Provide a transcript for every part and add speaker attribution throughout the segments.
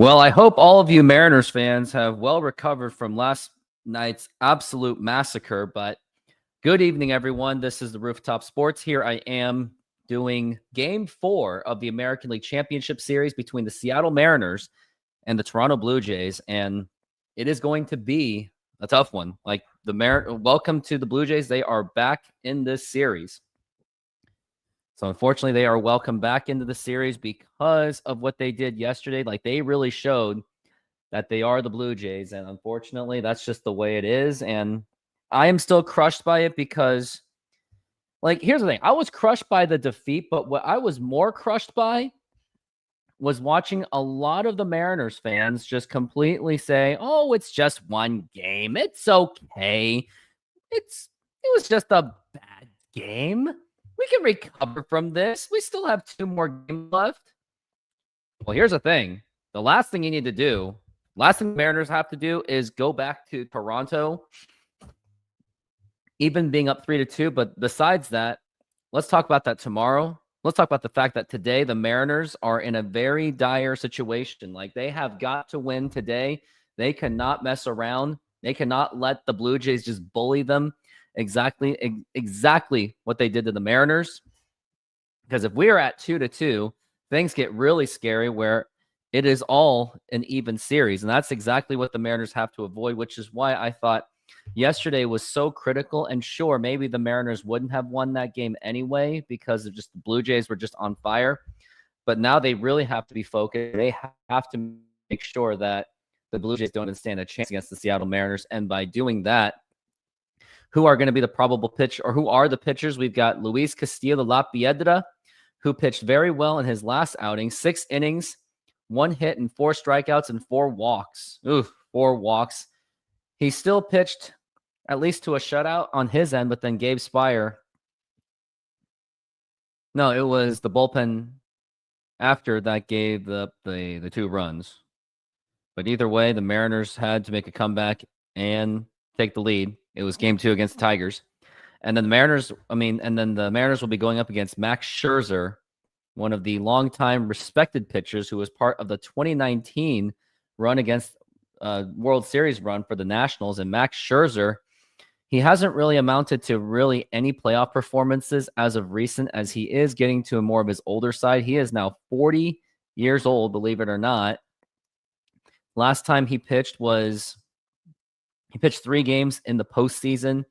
Speaker 1: Well, I hope all of you Mariners fans have well recovered from last night's absolute massacre. But good evening, everyone. This is the Rooftop Sports. Here I am doing Game 4 of the American League Championship Series between the Seattle Mariners and the Toronto Blue Jays. And it is going to be a tough one. Welcome to the Blue Jays. They are back in this series. So unfortunately, they are welcome back into the series because of what they did yesterday. Like, they really showed that they are the Blue Jays. And unfortunately, that's just the way it is. And I am still crushed by it because, here's the thing. I was crushed by the defeat, but what I was more crushed by was watching a lot of the Mariners fans just completely say, oh, it's just one game. It's okay. It was just a bad game. We can recover from this. We still have 2 more games left. Well, here's the thing. The last thing the Mariners have to do is go back to Toronto, even being up 3-2. But besides that, let's talk about that tomorrow. Let's talk about the fact that today the Mariners are in a very dire situation. Like, they have got to win today. They cannot mess around. They cannot let the Blue Jays just bully them. Exactly what they did to the Mariners. Because if we are at 2-2, things get really scary where it is all an even series. And that's exactly what the Mariners have to avoid, which is why I thought yesterday was so critical. And sure, maybe the Mariners wouldn't have won that game anyway because of just the Blue Jays were just on fire. But now they really have to be focused. They have to make sure that the Blue Jays don't stand a chance against the Seattle Mariners. And by doing that, who are going to be the probable pitch, or who are the pitchers? We've got Luis Castillo de la Piedra, who pitched very well in his last outing, 6 innings, 1 hit and 4 strikeouts and 4 walks. 4 walks. He still pitched at least to a shutout on his end, but then Gabe Spire. No, it was the bullpen after that gave the 2 runs. But either way, the Mariners had to make a comeback and take the lead. It was game 2 against the Tigers. And then the Mariners will be going up against Max Scherzer, one of the longtime respected pitchers who was part of the 2019 run against World Series run for the Nationals. And Max Scherzer, he hasn't really amounted to really any playoff performances as of recent, as he is getting to more of his older side. He is now 40 years old, believe it or not. Last time he pitched 3 games in the postseason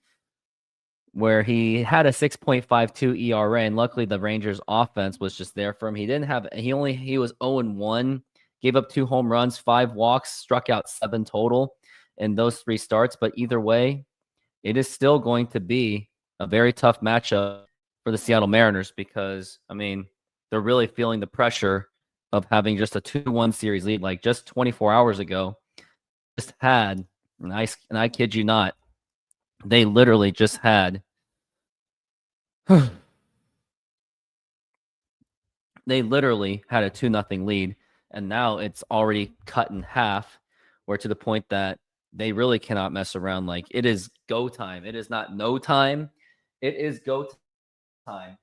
Speaker 1: where he had a 6.52 ERA, and luckily the Rangers offense was just there for him. He was 0-1, gave up 2 home runs, 5 walks, struck out 7 total in those 3 starts. But either way, it is still going to be a very tough matchup for the Seattle Mariners because, they're really feeling the pressure of having just a 2-1 series lead. Like, just 24 hours ago, just had, and I kid you not, they literally just had they literally had a 2-0 lead, and now it's already cut in half, where to the point that they really cannot mess around. Like, it is go time. It is not no time. It is go time.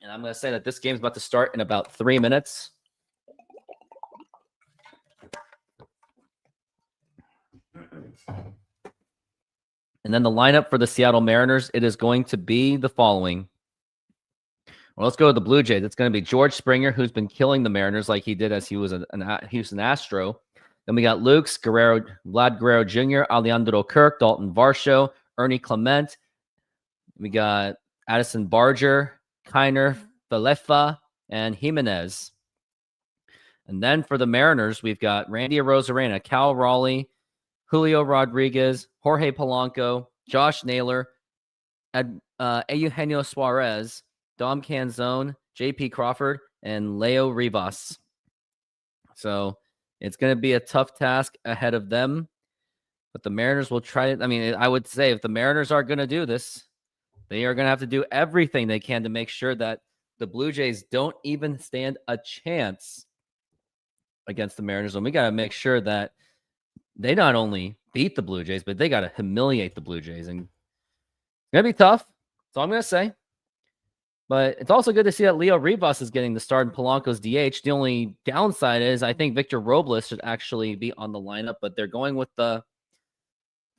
Speaker 1: And I'm going to say that this game is about to start in about 3 minutes. And then the lineup for the Seattle Mariners, it is going to be the following. Well, let's go to the Blue Jays. It's going to be George Springer, who's been killing the Mariners like he did as he was an Houston Astro. Then we got Luke Guerrero, Vlad Guerrero Jr., Alejandro Kirk, Dalton Varsho, Ernie Clement. We got Addison Barger, Kiner, Falefa, and Jimenez. And then for the Mariners, we've got Randy Arozarena, Cal Raleigh, Julio Rodriguez, Jorge Polanco, Josh Naylor, Eugenio Suarez, Dom Canzone, J.P. Crawford, and Leo Rivas. So it's going to be a tough task ahead of them, but the Mariners will try it. I would say if the Mariners are going to do this, they are going to have to do everything they can to make sure that the Blue Jays don't even stand a chance against the Mariners. And we got to make sure that they not only beat the Blue Jays, but they got to humiliate the Blue Jays. And it's going to be tough. That's all I'm going to say. But it's also good to see that Leo Rivas is getting the start in Polanco's DH. The only downside is I think Victor Robles should actually be on the lineup, but they're going with the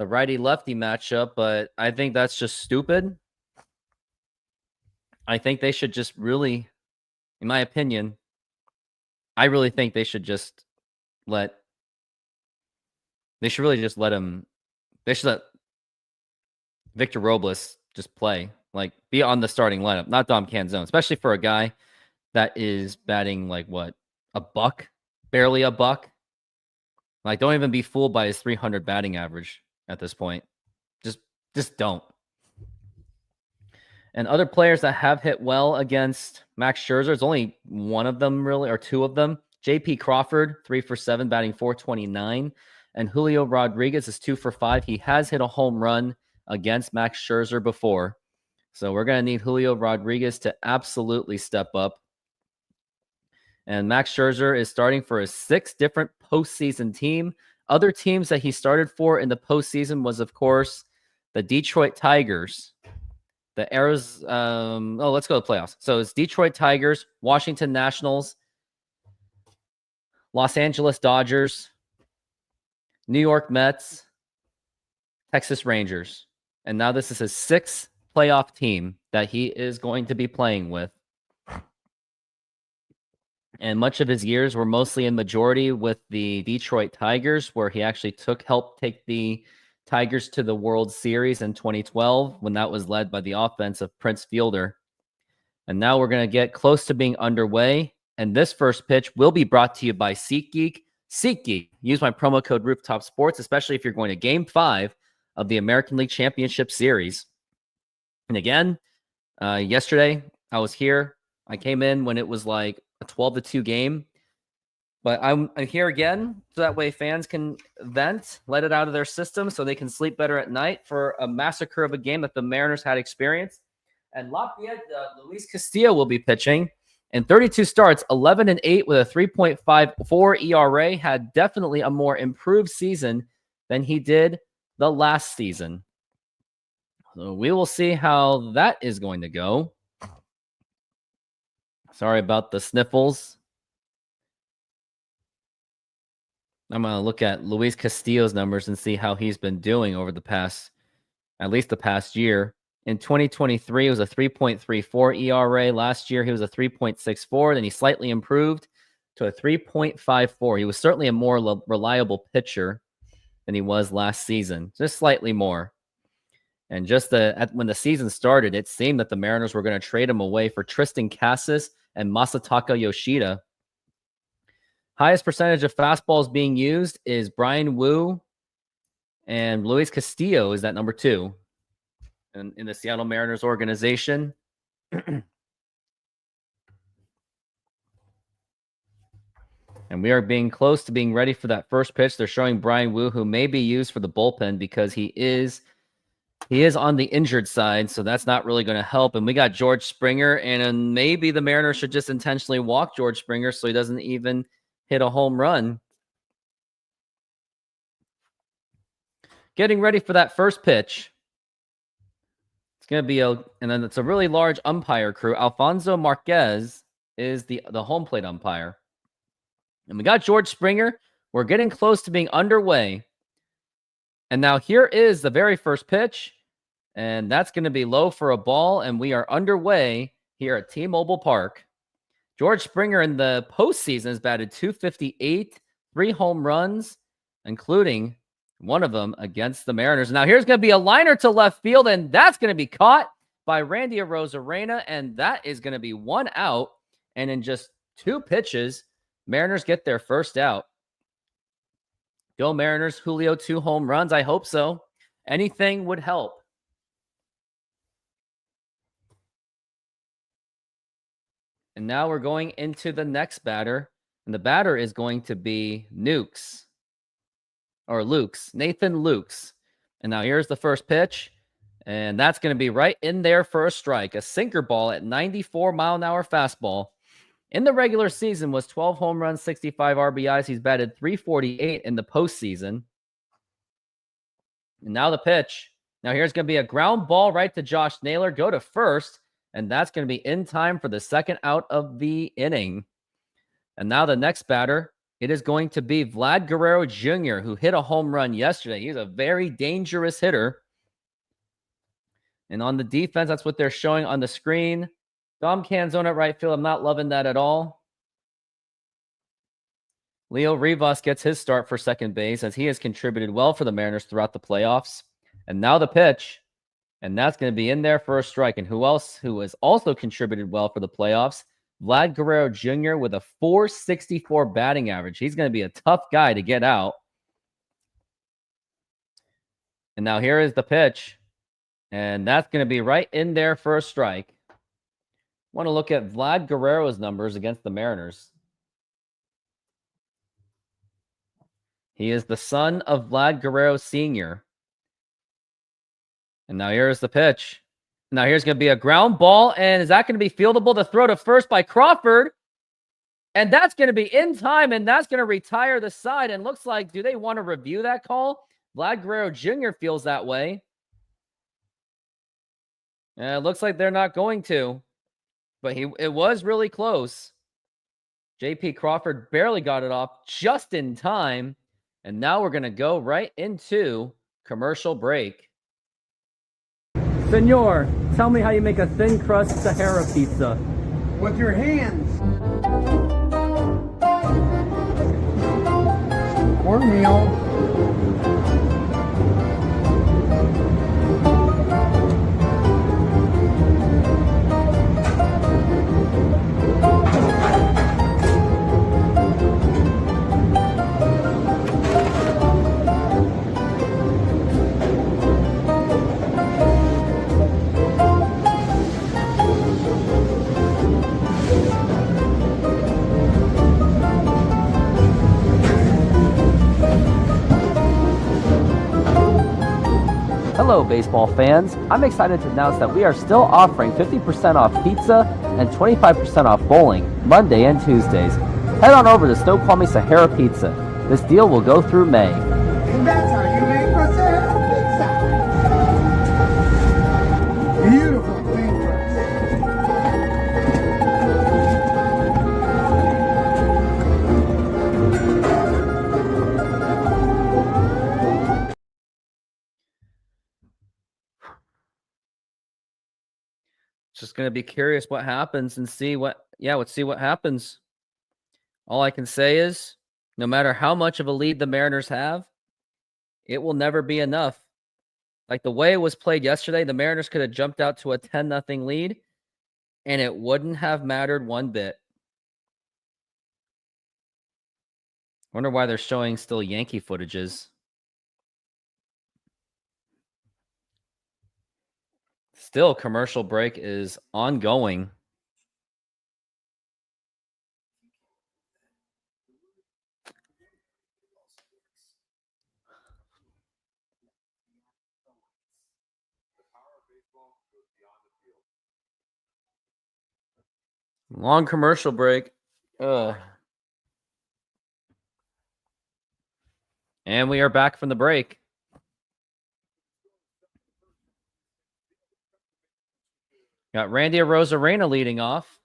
Speaker 1: righty-lefty matchup, but I think that's just stupid. I think they should just really, in my opinion, I really think they should just let him, they should let Victor Robles just play, like be on the starting lineup, not Dom Canzone, especially for a guy that is batting like what, a buck, barely a buck. Like, don't even be fooled by his 300 batting average at this point. Just don't. And other players that have hit well against Max Scherzer, it's only one of them really, or two of them. JP Crawford, 3 for 7, batting .429. And Julio Rodriguez is 2 for 5. He has hit a home run against Max Scherzer before. So we're going to need Julio Rodriguez to absolutely step up. And Max Scherzer is starting for a 6 different postseason team. Other teams that he started for in the postseason was, of course, the Detroit Tigers. The let's go to the playoffs. So it's Detroit Tigers, Washington Nationals, Los Angeles Dodgers, New York Mets, Texas Rangers. And now this is his 6th playoff team that he is going to be playing with. And much of his years were mostly in majority with the Detroit Tigers, where he actually helped take the Tigers to the World Series in 2012 when that was led by the offense of Prince Fielder. And now we're going to get close to being underway. And this first pitch will be brought to you by SeatGeek. SeatGeek, use my promo code Rooftop Sports, especially if you're going to Game 5 of the American League Championship Series. And again, yesterday I was here. I came in when it was like a 12-2 game. But I'm here again, so that way fans can vent, let it out of their system, so they can sleep better at night for a massacre of a game that the Mariners had experienced. And Lafayette, Luis Castillo will be pitching. In 32 starts, 11-8 with a 3.54 ERA, had definitely a more improved season than he did the last season. So we will see how that is going to go. Sorry about the sniffles. I'm going to look at Luis Castillo's numbers and see how he's been doing over at least the past year. In 2023, it was a 3.34 ERA. Last year, he was a 3.64. Then he slightly improved to a 3.54. He was certainly a more reliable pitcher than he was last season, just slightly more. And just when the season started, it seemed that the Mariners were going to trade him away for Tristan Casas and Masataka Yoshida. Highest percentage of fastballs being used is Brian Wu, and Luis Castillo is at number 2 in the Seattle Mariners organization. And we are being close to being ready for that first pitch. They're showing Brian Wu, who may be used for the bullpen because he is on the injured side, so that's not really going to help. And we got George Springer, and maybe the Mariners should just intentionally walk George Springer so he doesn't even hit a home run. Getting ready for that first pitch. It's going to be and then it's a really large umpire crew. Alfonso Marquez is the home plate umpire. And we got George Springer. We're getting close to being underway. And now here is the very first pitch. And that's going to be low for a ball. And we are underway here at T-Mobile Park. George Springer in the postseason has batted .258, 3 home runs, including one of them against the Mariners. Now here's going to be a liner to left field, and that's going to be caught by Randy Arozarena, and that is going to be 1 out. And in just 2 pitches, Mariners get their first out. Go Mariners. Julio, 2 home runs. I hope so. Anything would help. And now we're going into the next batter. And the batter is going to be Nathan Lukes. And now here's the first pitch. And that's going to be right in there for a strike. A sinker ball at 94-mile-an-hour fastball. In the regular season was 12 home runs, 65 RBIs. He's batted .348 in the postseason. And now the pitch. Now here's going to be a ground ball right to Josh Naylor. Go to first. and that's going to be in time for the second out of the inning. And now the next batter, it is going to be Vlad Guerrero Jr., who hit a home run yesterday. He's a very dangerous hitter. And on the defense, that's what they're showing on the screen. Dom Canzone at right field. I'm not loving that at all. Leo Rivas gets his start for second base as he has contributed well for the Mariners throughout the playoffs. And now the pitch. And that's going to be in there for a strike. And who else who has also contributed well for the playoffs? Vlad Guerrero Jr. with a .464 batting average. He's going to be a tough guy to get out. And now here is the pitch. And that's going to be right in there for a strike. Want to look at Vlad Guerrero's numbers against the Mariners. He is the son of Vlad Guerrero Sr. And now here's the pitch. Now here's going to be a ground ball. And is that going to be fieldable? The throw to first by Crawford. And that's going to be in time. And that's going to retire the side. And looks like, do they want to review that call? Vlad Guerrero Jr. feels that way. And it looks like they're not going to. But it was really close. J.P. Crawford barely got it off just in time. And now we're going to go right into commercial break. Senor, tell me how you make a thin crust Sahara pizza.
Speaker 2: With your hands. Cornmeal.
Speaker 1: Hello, baseball fans. I'm excited to announce that we are still offering 50% off pizza and 25% off bowling Monday and Tuesdays. Head on over to Snoqualmie Sahara Pizza. This deal will go through May.
Speaker 2: And that's how you make a Sahara pizza. Beautiful thin crust.
Speaker 1: Just going to be curious what happens and see what happens. All I can say is, no matter how much of a lead the Mariners have, it will never be enough. Like the way it was played yesterday, the Mariners could have jumped out to a 10-0 lead, and it wouldn't have mattered one bit. Wonder why they're showing still Yankee footages. Still, commercial break is ongoing. Long commercial break. And we are back from the break. Got Randy Arozarena leading off.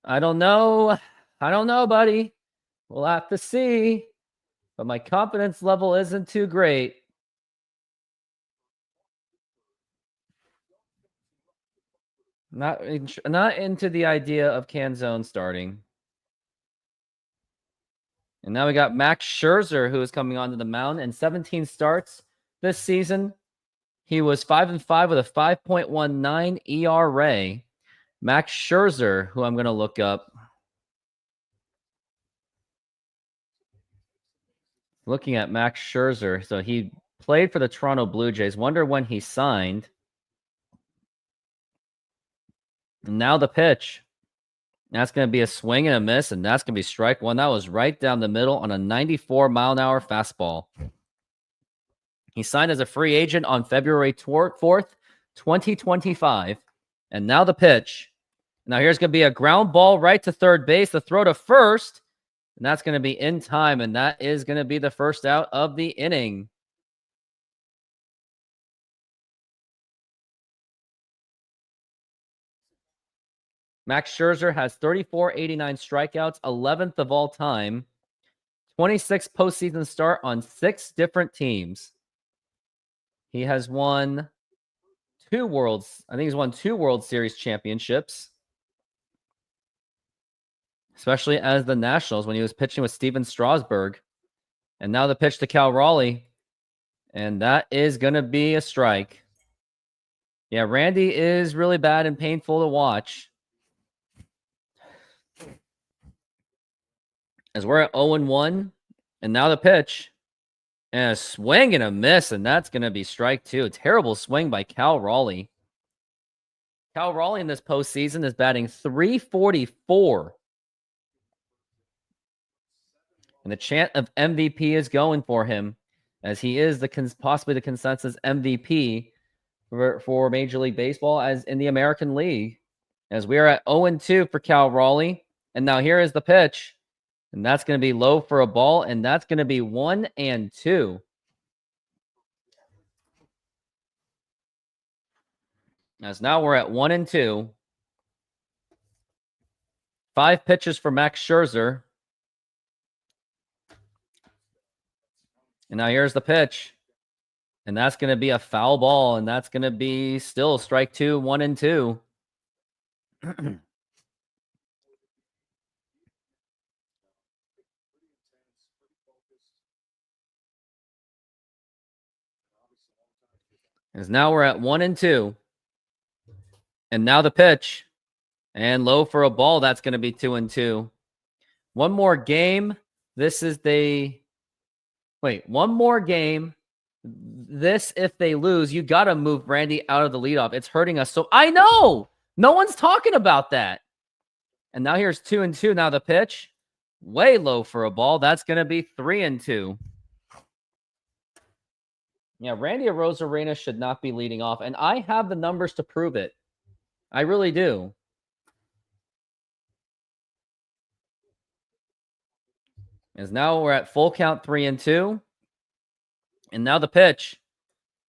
Speaker 1: I don't know, buddy. We'll have to see. But my confidence level isn't too great. Not into the idea of Canzone starting. And now we got Max Scherzer, who is coming onto the mound in 17 starts this season. He was 5-5 with a 5.19 ERA. Max Scherzer, who I'm going to look up. Looking at Max Scherzer. So he played for the Toronto Blue Jays. Wonder when he signed. And now the pitch. That's going to be a swing and a miss, and that's going to be strike one. That was right down the middle on a 94-mile-an-hour fastball. He signed as a free agent on February 4th, 2025. And now the pitch. Now here's going to be a ground ball right to third base. The throw to first. And that's going to be in time. And that is going to be the first out of the inning. Max Scherzer has 3489 strikeouts, 11th of all time, 26 postseason start on 6 different teams. He has won I think he's won 2 World Series championships, especially as the Nationals when he was pitching with Steven Strasburg. And now the pitch to Cal Raleigh, and that is going to be a strike. Yeah, Randy is really bad and painful to watch. As we're at 0-1, and now the pitch. And a swing and a miss, and that's going to be strike 2. A terrible swing by Cal Raleigh. Cal Raleigh in this postseason is batting .344. And the chant of MVP is going for him, as he is possibly the consensus MVP for Major League Baseball as in the American League. As we are at 0-2 for Cal Raleigh. And now here is the pitch. And that's going to be low for a ball, and that's going to be 1-2. As now we're at 1-2. 5 pitches for Max Scherzer. And now here's the pitch. And that's going to be a foul ball, and that's going to be still strike 2, 1-2. As now we're at 1-2. And now the pitch. And low for a ball. That's going to be 2-2. One more game. One more game. This, if they lose, you got to move Randy out of the leadoff. It's hurting us. So I know. No one's talking about that. And now here's 2-2. Now the pitch. Way low for a ball. That's going to be 3-2. Yeah, Randy Arozarena should not be leading off. And I have the numbers to prove it. I really do. As now we're at full count 3-2. And now the pitch.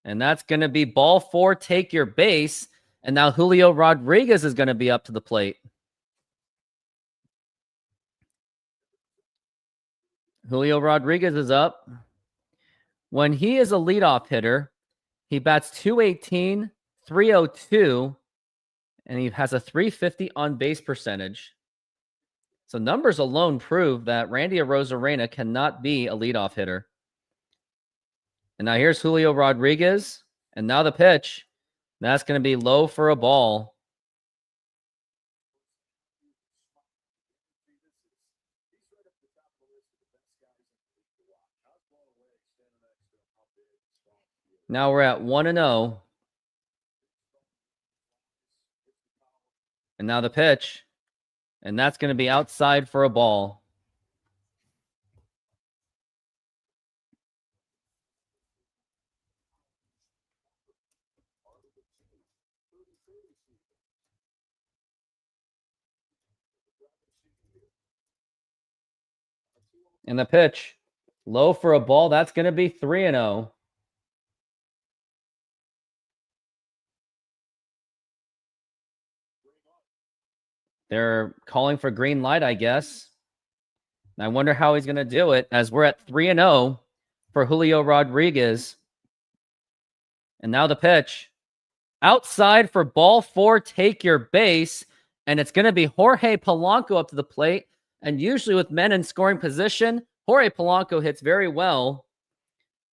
Speaker 1: And that's going to be ball 4, take your base. And now Julio Rodriguez is going to be up to the plate. Julio Rodriguez is up. When he is a leadoff hitter, he bats .218, .302, and he has a .350 on base percentage. So numbers alone prove that Randy Arozarena cannot be a leadoff hitter. And now here's Julio Rodriguez. And now the pitch. That's going to be low for a ball. Now we're at 1-0. And now the pitch. And that's going to be outside for a ball. And the pitch. Low for a ball. That's going to be 3-0. They're calling for green light, I guess. I wonder how he's going to do it, as we're at 3-0 for Julio Rodriguez. And now the pitch. Outside for ball 4, take your base. And it's going to be Jorge Polanco up to the plate. And usually with men in scoring position, Jorge Polanco hits very well.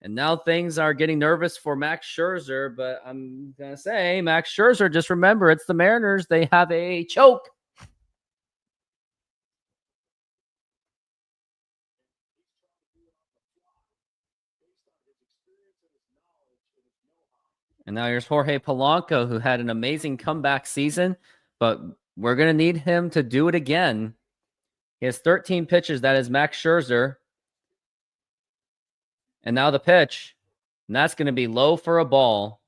Speaker 1: And now things are getting nervous for Max Scherzer. But I'm going to say, Max Scherzer, just remember, it's the Mariners. They have a choke. And now here's Jorge Polanco, who had an amazing comeback season, but we're going to need him to do it again. He has 13 pitches. That is Max Scherzer. And now the pitch. And that's going to be low for a ball.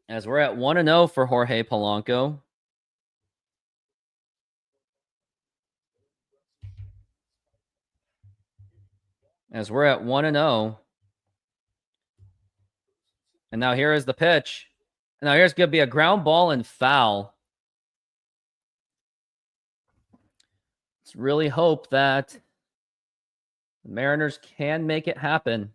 Speaker 1: As we're at 1-0 for Jorge Polanco. As we're at 1-0. And now here is the pitch. Now here's going to be a ground ball and foul. Let's really hope that the Mariners can make it happen.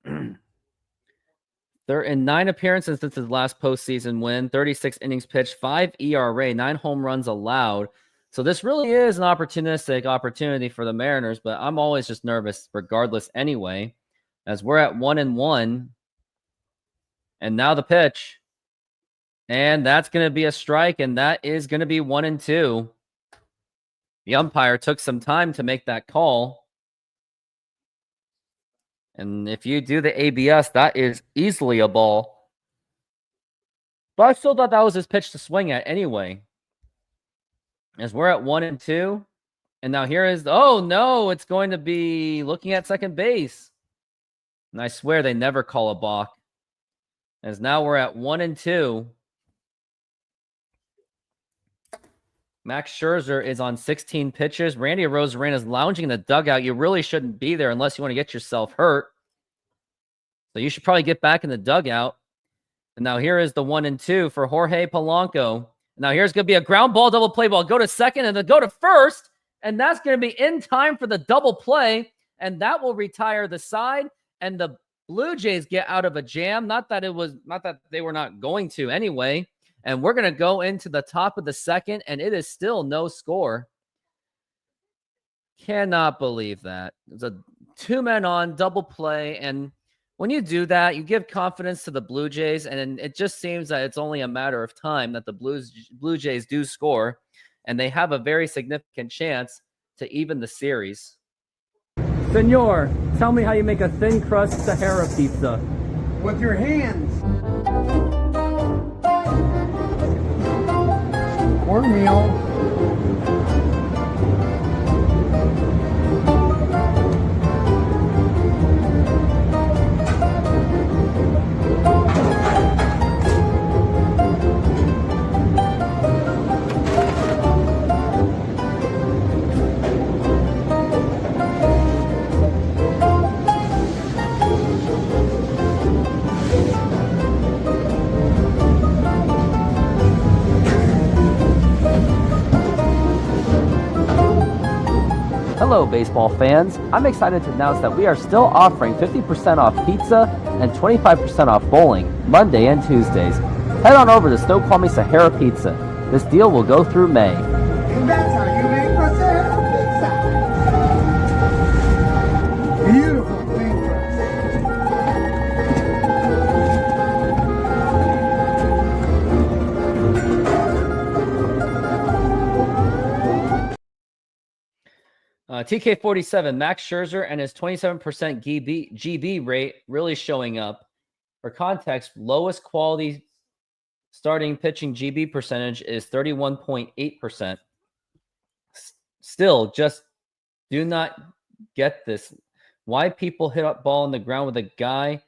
Speaker 1: They're in 9 appearances since his last postseason win, 36 innings pitched, 5 ERA, 9 home runs allowed. So this really is an opportunistic opportunity for the Mariners, but I'm always just nervous regardless anyway, as we're at 1-1. And now the pitch. And that's going to be a strike, and that is going to be 1-2. The umpire took some time to make that call. And if you do the ABS, that is easily a ball. But I still thought that was his pitch to swing at anyway. As we're at 1-2. And now here is, oh no, it's going to be looking at second base. And I swear they never call a balk. As now we're at 1-2. Max Scherzer is on 16 pitches. Randy Arozarena is lounging in the dugout. You really shouldn't be there unless you want to get yourself hurt. So you should probably get back in the dugout. And now here is the 1-2 for Jorge Polanco. Now here's going to be a ground ball, double play ball. Go to second and then go to first. And that's going to be in time for the double play. And that will retire the side. And the Blue Jays get out of a jam. Not that they were not going to anyway. And we're going to go into the top of the second, and it is still no score. Cannot believe that. It's a 2-men on double play. And when you do that, you give confidence to the Blue Jays, and it just seems that it's only a matter of time that the Blue Jays do score, and they have a very significant chance to even the series. Senor, tell me how you make a thin crust Sahara pizza.
Speaker 2: With your hands. Cornmeal.
Speaker 1: Hello, baseball fans. I'm excited to announce that we are still offering 50% off pizza and 25% off bowling Monday and Tuesdays. Head on over to Snoqualmie Sahara Pizza. This deal will go through May.
Speaker 2: And that's how you make a Sahara pizza. Beautiful thing.
Speaker 1: TK47, Max Scherzer and his 27% GB rate really showing up. For context, lowest quality starting pitching GB percentage is 31.8%. Still, just do not get this. Why people hit up ball on the ground with a guy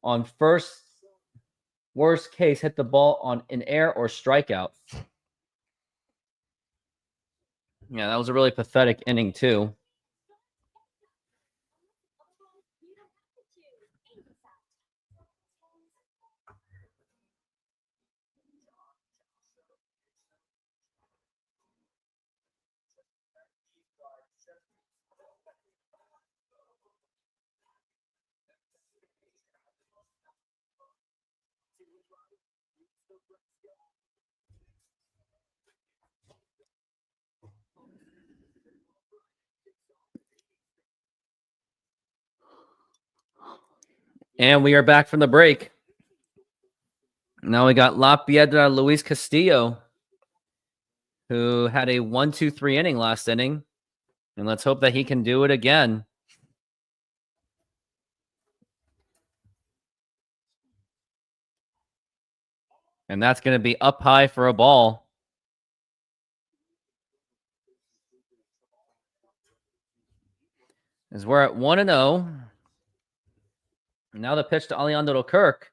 Speaker 1: on first, worst case, hit the ball on in air or strikeout. Yeah, that was a really pathetic inning, too. And we are back from the break. Now we got La Piedra Luis Castillo, who had a 1-2-3 inning last inning. And let's hope that he can do it again. And that's going to be up high for a ball. As we're at 1-0. Now the pitch to Alejandro Kirk.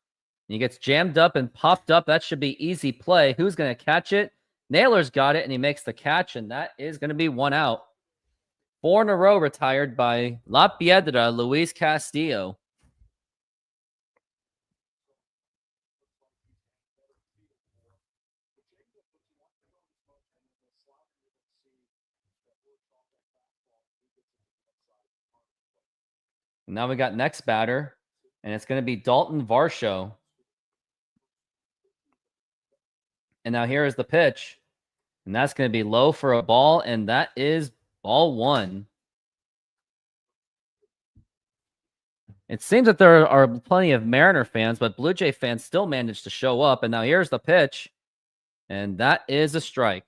Speaker 1: He gets jammed up and popped up. That should be easy play. Who's going to catch it? Naylor's got it, and he makes the catch, and that is going to be 1 out. 4 in a row retired by La Piedra Luis Castillo. Now we got next batter, and it's going to be Dalton Varsho. And now here is the pitch. And that's going to be low for a ball, and that is ball one. It seems that there are plenty of Mariner fans, but Blue Jay fans still managed to show up. And now here's the pitch, and that is a strike.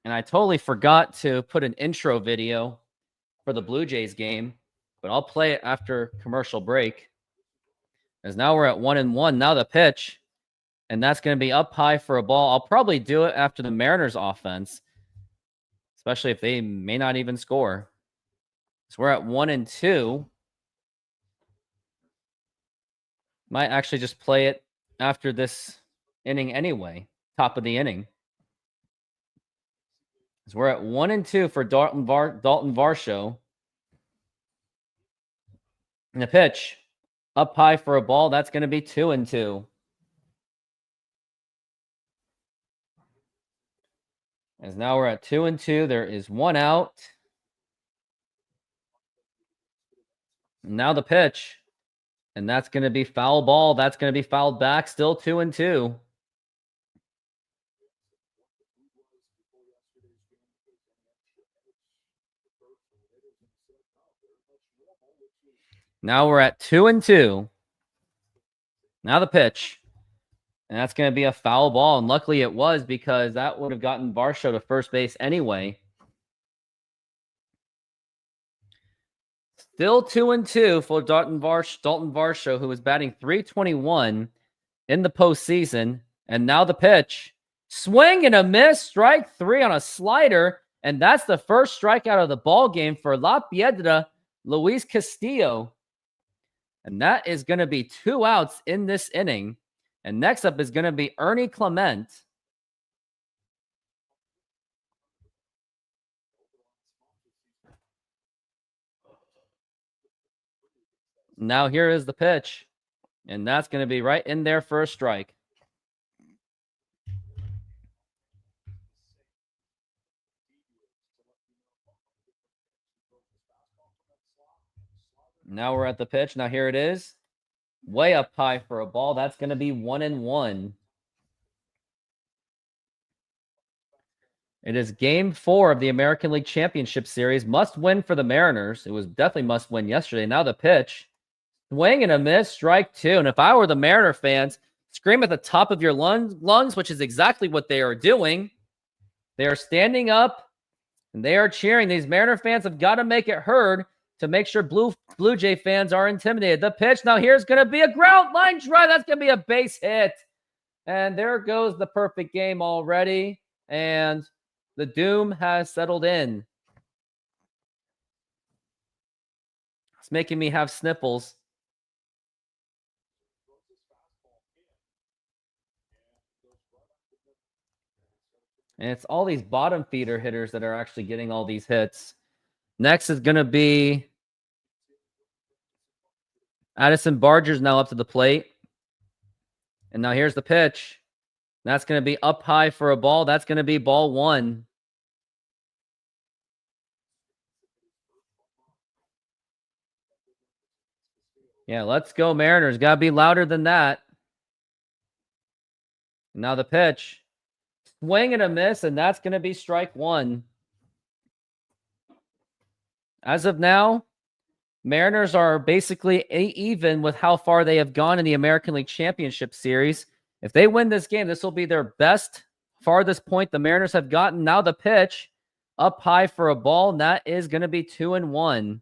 Speaker 1: And I totally forgot to put an intro video for the Blue Jays game, but I'll play it after commercial break. As now we're at 1-1. Now the pitch, and that's going to be up high for a ball. I'll probably do it after the Mariners offense, especially if they may not even score. So we're at 1-2. Might actually just play it after this inning anyway, top of the inning. So we're at 1-2 for Dalton Varsho. And the pitch up high for a ball. That's going to be 2-2. As now we're at 2-2. There is one out. Now the pitch. And that's going to be foul ball. That's going to be fouled back. Still 2-2. Now we're at 2-2. Now the pitch. And that's going to be a foul ball. And luckily it was, because that would have gotten Varsho to first base anyway. Still 2-2 for Dalton Varsho, who was batting .321 in the postseason. And now the pitch. Swing and a miss. Strike three on a slider. And that's the first strikeout of the ball game for La Piedra, Luis Castillo. And that is going to be 2 outs in this inning. And next up is going to be Ernie Clement. Now here is the pitch. And that's going to be right in there for a strike. Now we're at the pitch. Now here it is. Way up high for a ball. That's going to be 1-1. It is game 4 of the American League Championship Series. Must win for the Mariners. It was definitely must win yesterday. Now the pitch. Swing and a miss. Strike 2. And if I were the Mariner fans, scream at the top of your lungs, which is exactly what they are doing. They are standing up and they are cheering. These Mariner fans have got to make it heard to make sure Blue Jay fans are intimidated. The pitch. Now here's going to be a ground line drive. That's going to be a base hit. And there goes the perfect game already. And the doom has settled in. It's making me have sniffles. And it's all these bottom feeder hitters that are actually getting all these hits. Next is going to be Addison Barger's now up to the plate. And now here's the pitch. That's going to be up high for a ball. That's going to be ball 1. Yeah, let's go Mariners. Got to be louder than that. Now the pitch. Swing and a miss, and that's going to be strike 1. As of now, Mariners are basically even with how far they have gone in the American League Championship Series. If they win this game, this will be their best, farthest point the Mariners have gotten. Now the pitch, up high for a ball, and that is going to be 2-1.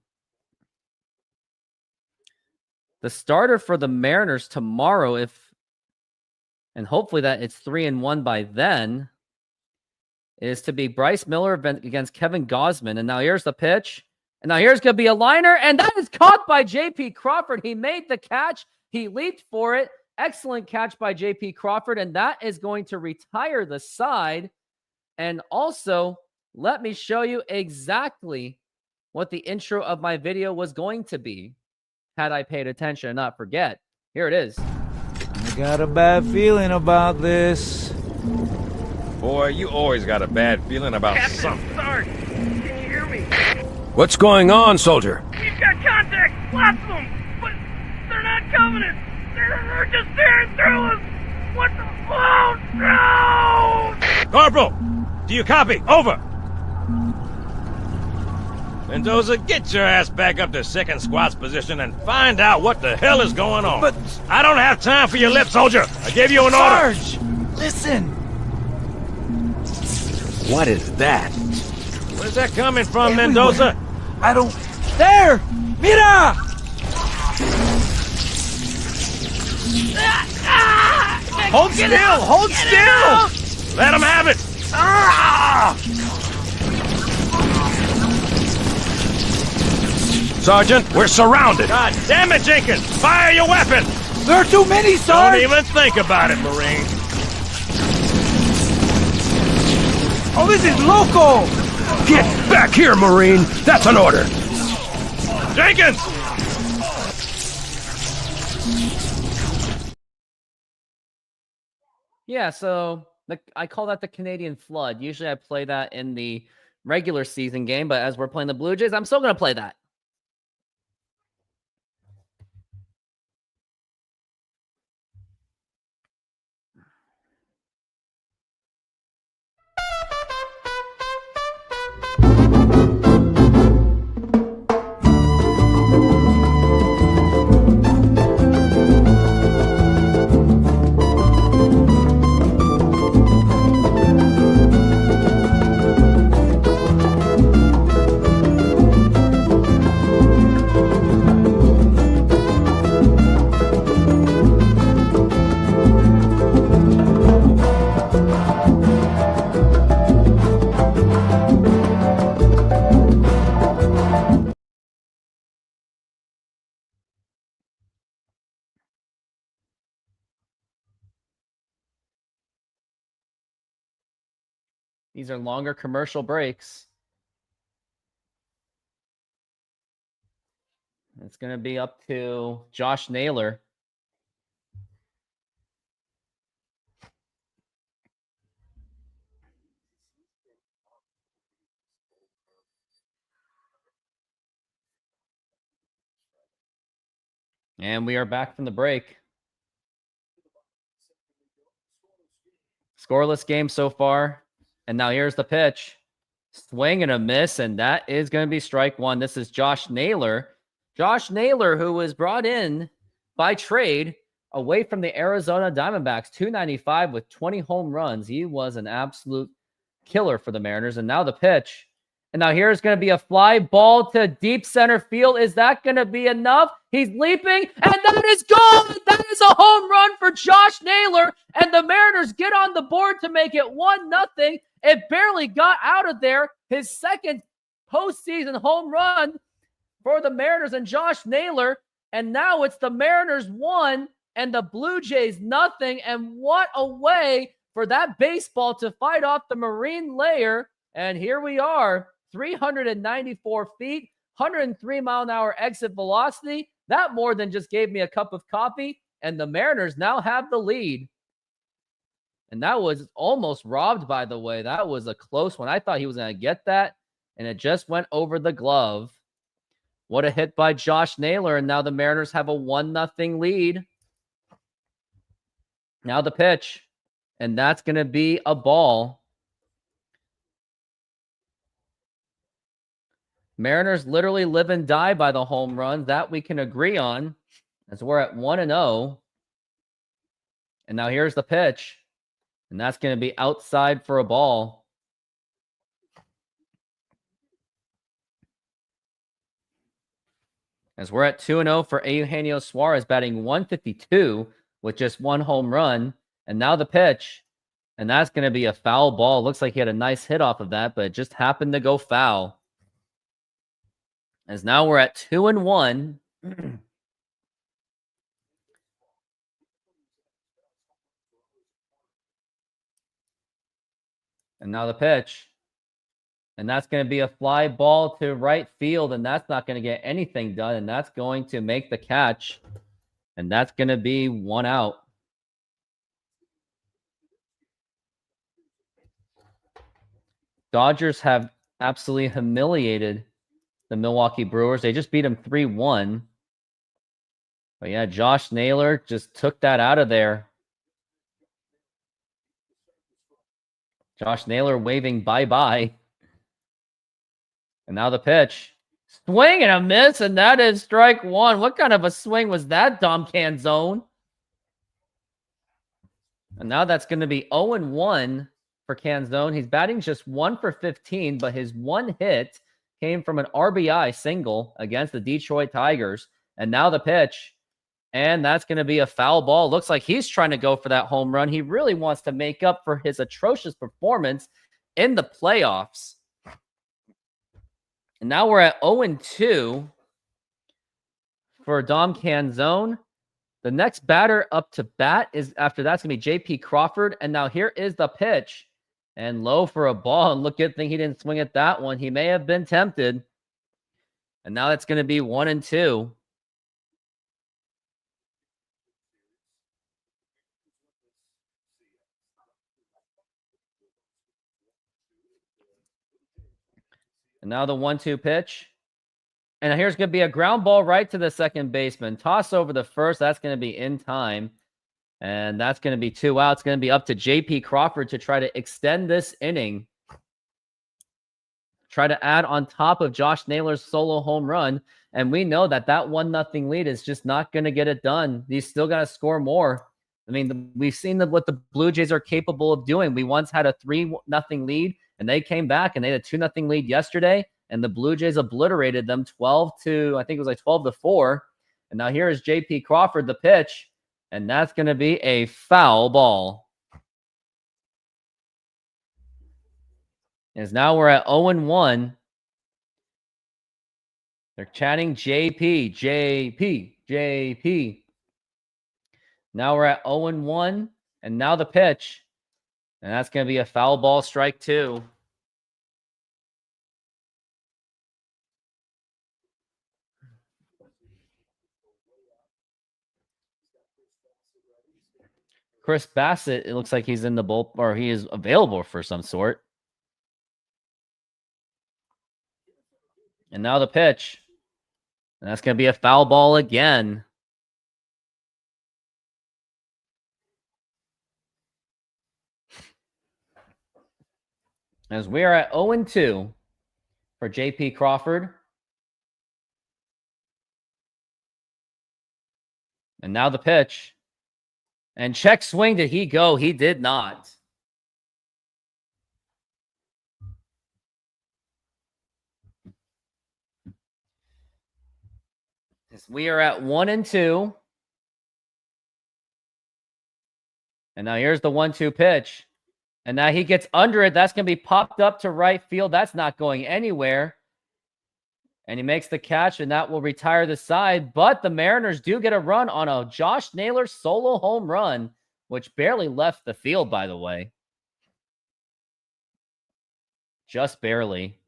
Speaker 1: The starter for the Mariners tomorrow, and hopefully that it's 3-1 by then, is to be Bryce Miller against Kevin Gausman. And now here's the pitch. And now here's going to be a liner. And that is caught by J.P. Crawford. He made the catch. He leaped for it. Excellent catch by J.P. Crawford. And that is going to retire the side. And also, let me show you exactly what the intro of my video was going to be, had I paid attention and not forget. Here it is.
Speaker 3: I got a bad feeling about this.
Speaker 4: Boy, you always got a bad feeling about
Speaker 5: Captain
Speaker 4: something.
Speaker 5: Sarge, can you hear me?
Speaker 4: What's going on, soldier?
Speaker 5: We've got contact, lots of them, but they're not coming in. They're just tearing through us. What the? Oh no!
Speaker 4: Corporal, do you copy? Over. Mendoza, get your ass back up to second squad's position and find out what the hell is going on.
Speaker 3: But
Speaker 4: I don't have time for your lip, soldier. I gave you an order.
Speaker 3: Sarge, listen.
Speaker 4: What is that? Where's that coming from,
Speaker 3: Everywhere.
Speaker 4: Mendoza?
Speaker 3: I don't... There! Mira! Hold still! Hold still!
Speaker 4: Let him have it. Sergeant, we're surrounded. God damn it, Jenkins! Fire your weapon!
Speaker 3: There are too many, Sarge!
Speaker 4: Don't even think about it, Marine.
Speaker 3: Oh, this is local!
Speaker 4: Get back here, Marine! That's an order! Jenkins!
Speaker 1: Yeah, so I call that the Canadian flood. Usually I play that in the regular season game, but as we're playing the Blue Jays, I'm still going to play that. These are longer commercial breaks. It's going to be up to Josh Naylor. And we are back from the break. Scoreless game so far. And now here's the pitch. Swing and a miss, and that is going to be strike one. This is Josh Naylor. Josh Naylor, who was brought in by trade away from the Arizona Diamondbacks, 295 with 20 home runs. He was an absolute killer for the Mariners. And now the pitch. And now here's going to be a fly ball to deep center field. Is that going to be enough? He's leaping, and that is gone. That is a home run for Josh Naylor, and the Mariners get on the board to make it 1-0. It barely got out of there. His second postseason home run for the Mariners and Josh Naylor, and now it's the Mariners 1 and the Blue Jays 0. And what a way for that baseball to fight off the Marine layer. And here we are. 394 feet, 103 mile an hour exit velocity. That more than just gave me a cup of coffee. And the Mariners now have the lead. And that was almost robbed, by the way. That was a close one. I thought he was going to get that. And it just went over the glove. What a hit by Josh Naylor. And now the Mariners have a 1-0 lead. Now the pitch. And that's going to be a ball. Mariners literally live and die by the home runs. That we can agree on, as we're at 1-0. And now here's the pitch. And that's going to be outside for a ball. As we're at 2-0 for Eugenio Suarez, batting 152 with just one home run. And now the pitch. And that's going to be a foul ball. Looks like he had a nice hit off of that, but it just happened to go foul. As now we're at 2-1. And now the pitch. And that's going to be a fly ball to right field, and that's not going to get anything done, and that's going to make the catch. And that's going to be 1 out. Dodgers have absolutely humiliated the Milwaukee Brewers. They just beat them 3-1. But yeah, Josh Naylor just took that out of there. Josh Naylor waving bye-bye. And now the pitch. Swing and a miss, and that is strike one. What kind of a swing was that, Dom Canzone? And now that's going to be 0-1 for Canzone. He's batting just 1 for 15, but his one hit came from an RBI single against the Detroit Tigers. And now the pitch. And that's going to be a foul ball. Looks like he's trying to go for that home run. He really wants to make up for his atrocious performance in the playoffs. And now we're at 0-2 for Dom Canzone. The next batter up to bat is after that's going to be J.P. Crawford. And now here is the pitch. And low for a ball. And look, good thing he didn't swing at that one. He may have been tempted. And now it's going to be 1-2. And now the 1-2 pitch. And here's going to be a ground ball right to the second baseman. Toss over the first. That's going to be in time. And that's going to be 2 outs. It's going to be up to J.P. Crawford to try to extend this inning. Try to add on top of Josh Naylor's solo home run. And we know that 1-0 lead is just not going to get it done. He's still got to score more. I mean, we've seen what the Blue Jays are capable of doing. We once had a 3-0 lead, and they came back, and they had a 2-0 lead yesterday. And the Blue Jays obliterated them 12-4. And now here is J.P. Crawford, the pitch. And that's going to be a foul ball. As now we're at 0-1. They're chatting JP, JP, JP. Now we're at 0-1. And now the pitch. And that's going to be a foul ball, strike 2. Chris Bassett, it looks like he's in the bull, or he is available for some sort. And now the pitch. And that's going to be a foul ball again. As we are at 0-2 for J.P. Crawford. And now the pitch. And check swing, did he go? He did not. As we are at 1-2. And now here's the 1-2 pitch. And now he gets under it. That's going to be popped up to right field. That's not going anywhere. And he makes the catch, and that will retire the side. But the Mariners do get a run on a Josh Naylor solo home run, which barely left the field, by the way. Just barely.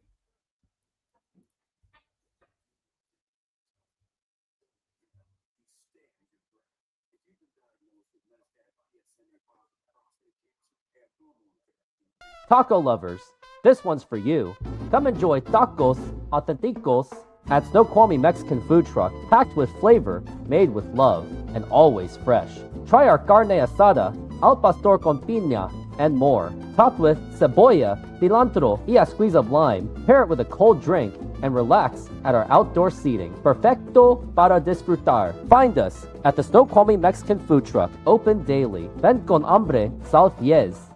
Speaker 1: Taco lovers, this one's for you. Come enjoy tacos auténticos at Snoqualmie Mexican food truck, packed with flavor, made with love, and always fresh. Try our carne asada, al pastor con piña, and more. Topped with cebolla, cilantro, y a squeeze of lime. Pair it with a cold drink and relax at our outdoor seating. Perfecto para disfrutar. Find us at the Snoqualmie Mexican food truck, open daily. Ven con hambre, sal fies.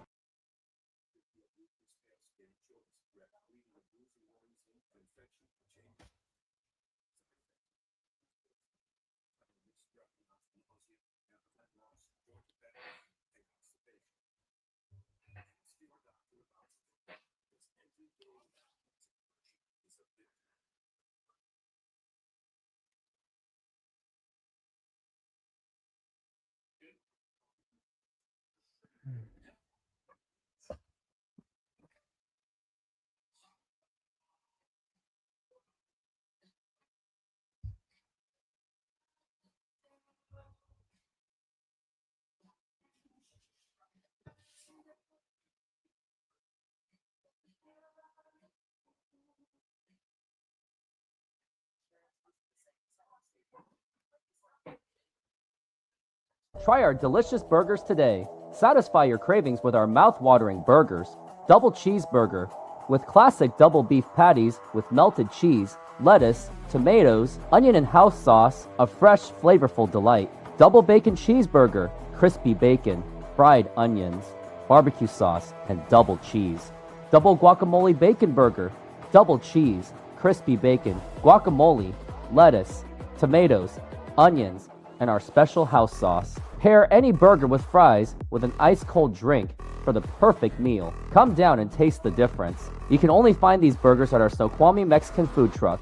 Speaker 1: Try our delicious burgers today. Satisfy your cravings with our mouth-watering burgers. Double cheeseburger with classic double beef patties with melted cheese, lettuce, tomatoes, onion and house sauce, a fresh, flavorful delight. Double bacon cheeseburger, crispy bacon, fried onions, barbecue sauce, and double cheese. Double guacamole bacon burger, double cheese, crispy bacon, guacamole, lettuce, tomatoes, onions, and our special house sauce. Pair any burger with fries with an ice-cold drink for the perfect meal. Come down and taste the difference. You can only find these burgers at our Snoqualmie Mexican food truck.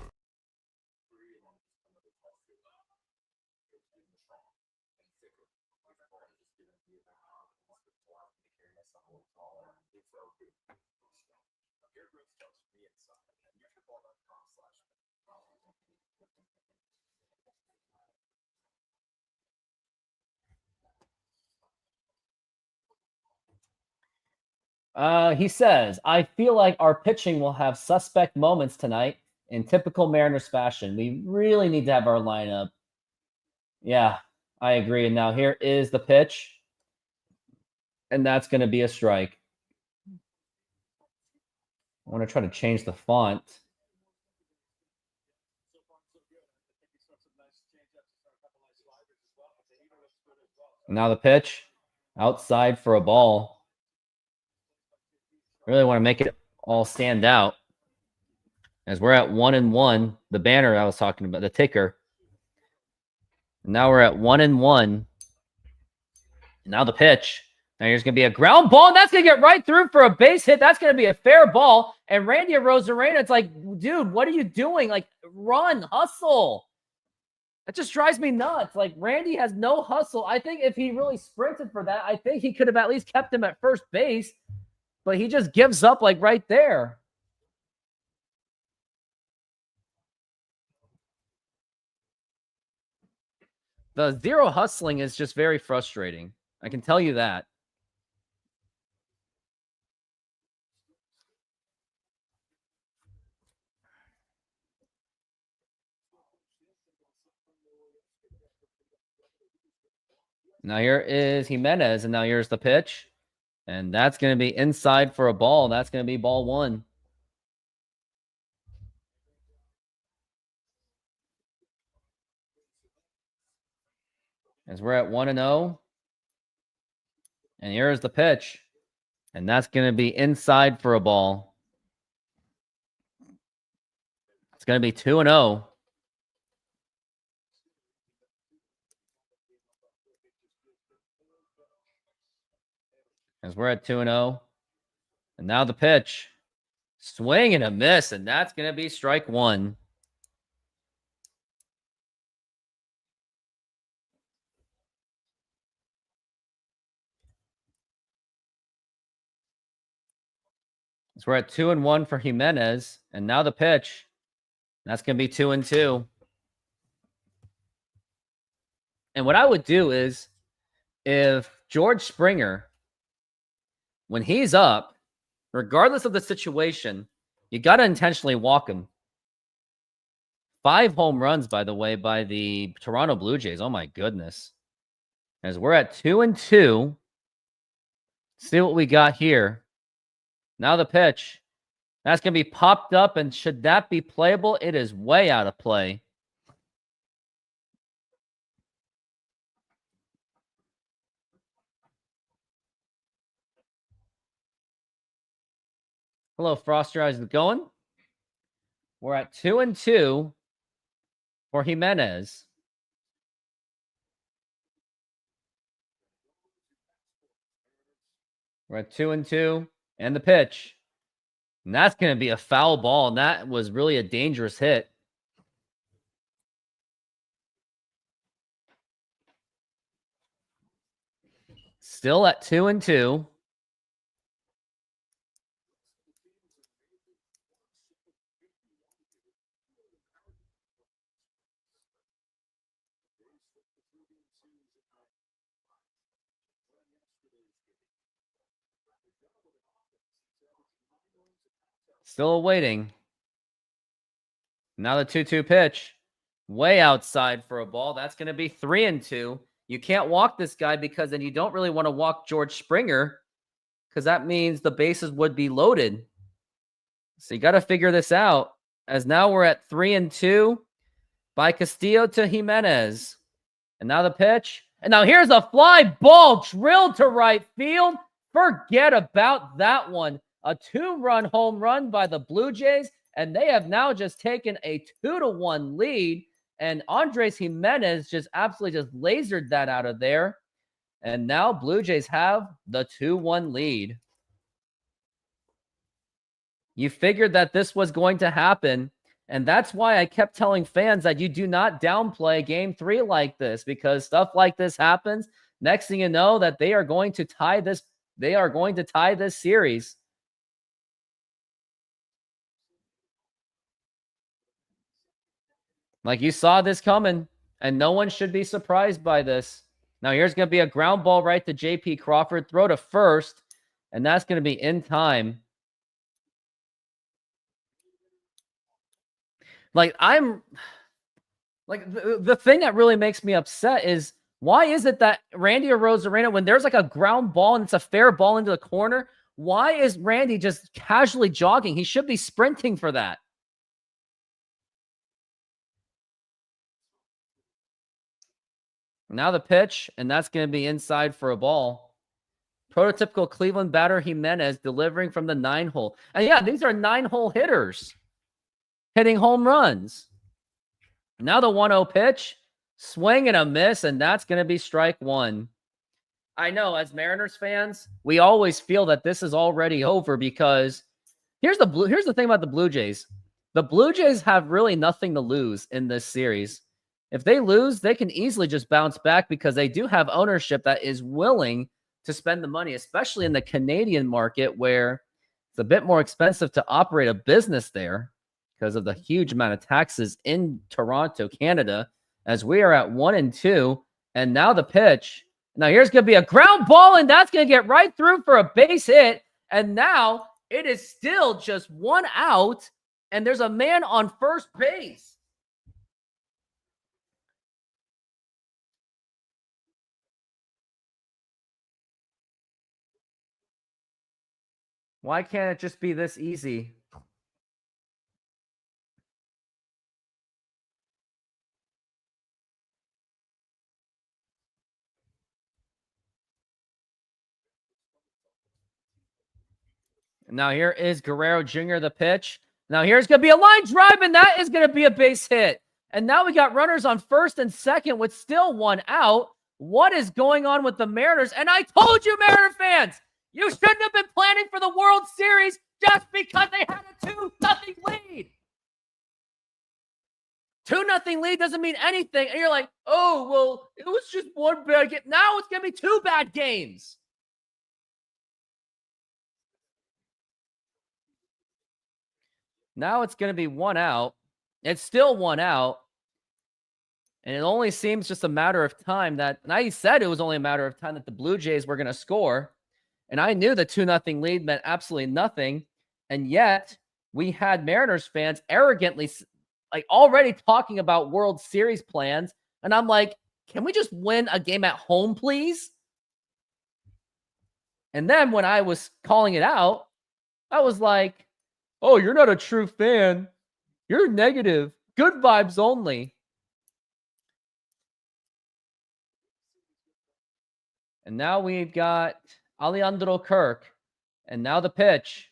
Speaker 1: He says, I feel like our pitching will have suspect moments tonight in typical Mariners fashion. We really need to have our lineup. Yeah, I agree. And now here is the pitch. And that's going to be a strike. I want to try to change the font. Now the pitch. Outside for a ball. Really want to make it all stand out. As we're at 1-1, the banner I was talking about, the ticker. Now we're at 1-1. Now the pitch. Now here's going to be a ground ball, and that's going to get right through for a base hit. That's going to be a fair ball. And Randy Arozarena, it's like, dude, what are you doing? Like, run, hustle. That just drives me nuts. Like, Randy has no hustle. I think if he really sprinted for that, I think he could have at least kept him at first base. But he just gives up, like, right there. The zero hustling is just very frustrating. I can tell you that. Now here is Jimenez, and now here's the pitch. And that's going to be inside for a ball. That's going to be ball one. As we're at 1-0. And here's the pitch. And that's going to be inside for a ball. It's going to be 2-0. As we're at 2-0. And now the pitch. Swing and a miss. And that's going to be strike one. So we're at 2-1 for Jimenez. And now the pitch. That's going to be 2-2. And what I would do is, if George Springer, when he's up, regardless of the situation, you got to intentionally walk him. 5 home runs, by the way, by the Toronto Blue Jays. Oh, my goodness. As we're at 2-2. See what we got here. Now the pitch. That's going to be popped up, and should that be playable? It is way out of play. Hello, Froster. How's it going? We're at 2-2 for Jimenez. We're at 2-2, and the pitch. And that's going to be a foul ball, and that was really a dangerous hit. Still at 2-2. Still waiting. Now the 2-2 pitch. Way outside for a ball. That's going to be 3-2. You can't walk this guy because then you don't really want to walk George Springer because that means the bases would be loaded. So you got to figure this out. As now we're at 3-2 by Castillo to Jimenez. And now the pitch. And now here's a fly ball drilled to right field. Forget about that one. A 2-run home run by the Blue Jays. And they have now just taken a 2-1 lead. And Andres Jimenez just absolutely just lasered that out of there. And now Blue Jays have the 2-1 lead. You figured that this was going to happen. And that's why I kept telling fans that you do not downplay game 3 like this, because stuff like this happens. Next thing you know, that they are going to tie this. They are going to tie this series. Like, you saw this coming, and no one should be surprised by this. Now here's going to be a ground ball right to J.P. Crawford. Throw to first, and that's going to be in time. Like, the thing that really makes me upset is, why is it that Randy Arozarena, when there's like a ground ball and it's a fair ball into the corner, why is Randy just casually jogging? He should be sprinting for that. Now the pitch, and that's going to be inside for a ball. Prototypical Cleveland batter Jimenez delivering from the 9-hole. And yeah, these are 9-hole hitters hitting home runs. Now the 1-0 pitch, swing and a miss, and that's going to be strike 1. I know, as Mariners fans, we always feel that this is already over because here's the thing about the Blue Jays. The Blue Jays have really nothing to lose in this series. If they lose, they can easily just bounce back because they do have ownership that is willing to spend the money, especially in the Canadian market where it's a bit more expensive to operate a business there because of the huge amount of taxes in Toronto, Canada, as we are at 1-2. And now the pitch. Now here's going to be a ground ball, and that's going to get right through for a base hit. And now it is still just 1 out, and there's a man on first base. Why can't it just be this easy? Now here is Guerrero Jr., the pitch. Now here's going to be a line drive, and that is going to be a base hit. And now we got runners on first and second with still 1 out. What is going on with the Mariners? And I told you, Mariner fans, you shouldn't have been planning for the World Series just because they had a 2-0 lead. 2-0 lead doesn't mean anything. And you're like, oh, well, it was just 1 bad game. Now it's going to be 2 bad games. Now it's going to be 1 out. It's still 1 out. And it only seems just a matter of time that, and I said it was only a matter of time that the Blue Jays were going to score. And I knew the 2-0 lead meant absolutely nothing. And yet we had Mariners fans arrogantly like already talking about World Series plans. And I'm like, can we just win a game at home, please? And then when I was calling it out, I was like, oh, you're not a true fan. You're negative. Good vibes only. And now we've got Alejandro Kirk. And now the pitch.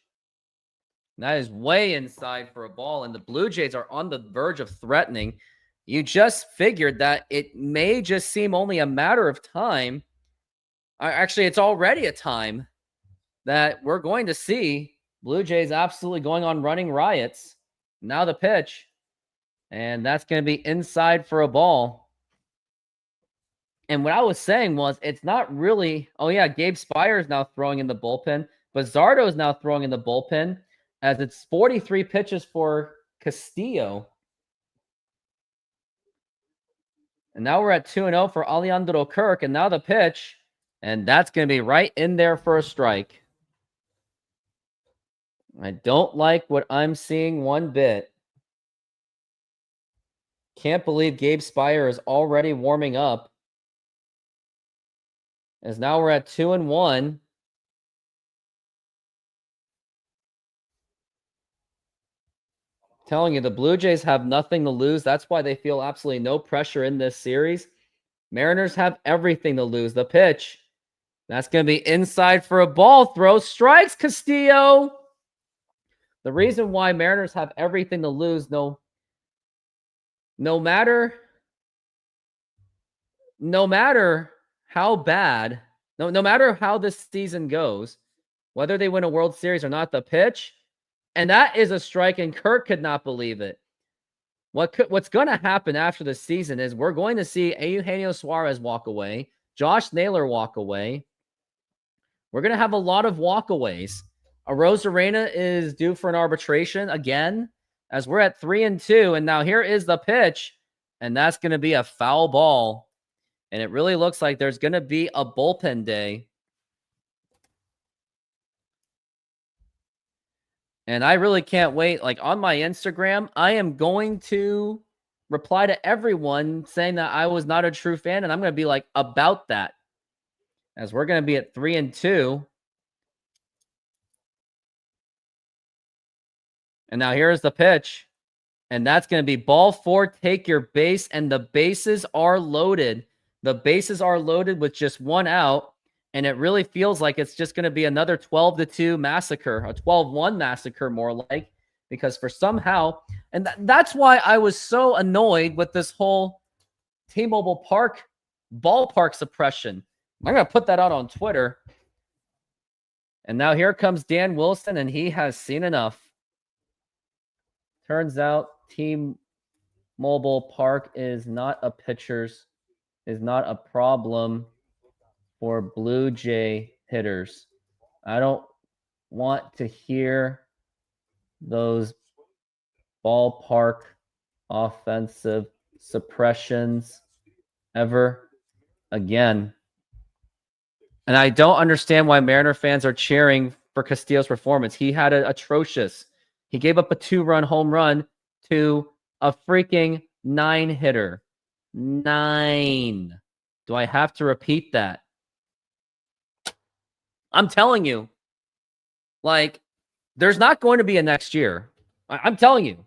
Speaker 1: And that is way inside for a ball. And the Blue Jays are on the verge of threatening. You just figured that it may just seem only a matter of time. Actually, it's already a time that we're going to see Blue Jays absolutely going on running riots. Now the pitch. And that's going to be inside for a ball. And what I was saying was, it's not really, oh yeah, Gabe Spire is now throwing in the bullpen. Bizzardo is now throwing in the bullpen as it's 43 pitches for Castillo. And now we're at 2-0 for Alejandro Kirk. And now the pitch. And that's going to be right in there for a strike. I don't like what I'm seeing one bit. Can't believe Gabe Spire is already warming up. As now we're at 2-1. Telling you, the Blue Jays have nothing to lose. That's why they feel absolutely no pressure in this series. Mariners have everything to lose. The pitch. That's going to be inside for a ball throw. Strikes Castillo. The reason why Mariners have everything to lose, no matter how bad, no matter how this season goes, whether they win a World Series or not, the pitch, and that is a strike, and Kirk could not believe it. What's going to happen after the season is we're going to see Eugenio Suarez walk away, Josh Naylor walk away. We're going to have a lot of walkaways. Arozarena is due for an arbitration again, as we're at 3-2. And now here is the pitch, and that's going to be a foul ball. And it really looks like there's going to be a bullpen day. And I really can't wait. Like on my Instagram, I am going to reply to everyone saying that I was not a true fan. And I'm going to be like about that, as we're going to be at 3-2. And now here's the pitch. And that's going to be ball 4, take your base. And the bases are loaded. The bases are loaded with just one out. And it really feels like it's just going to be another 12-2 massacre, a 12-1 massacre more like, because for somehow, and that's why I was so annoyed with this whole T-Mobile Park ballpark suppression. I'm going to put that out on Twitter. And now here comes Dan Wilson, and he has seen enough. Turns out T-Mobile Park is not a problem for Blue Jay hitters. I don't want to hear those ballpark offensive suppressions ever again. And I don't understand why Mariner fans are cheering for Castillo's performance. He had an atrocious. He gave up a 2-run home run to a freaking 9-hitter. 9. Do I have to repeat that? I'm telling you, like, there's not going to be a next year. I'm telling you.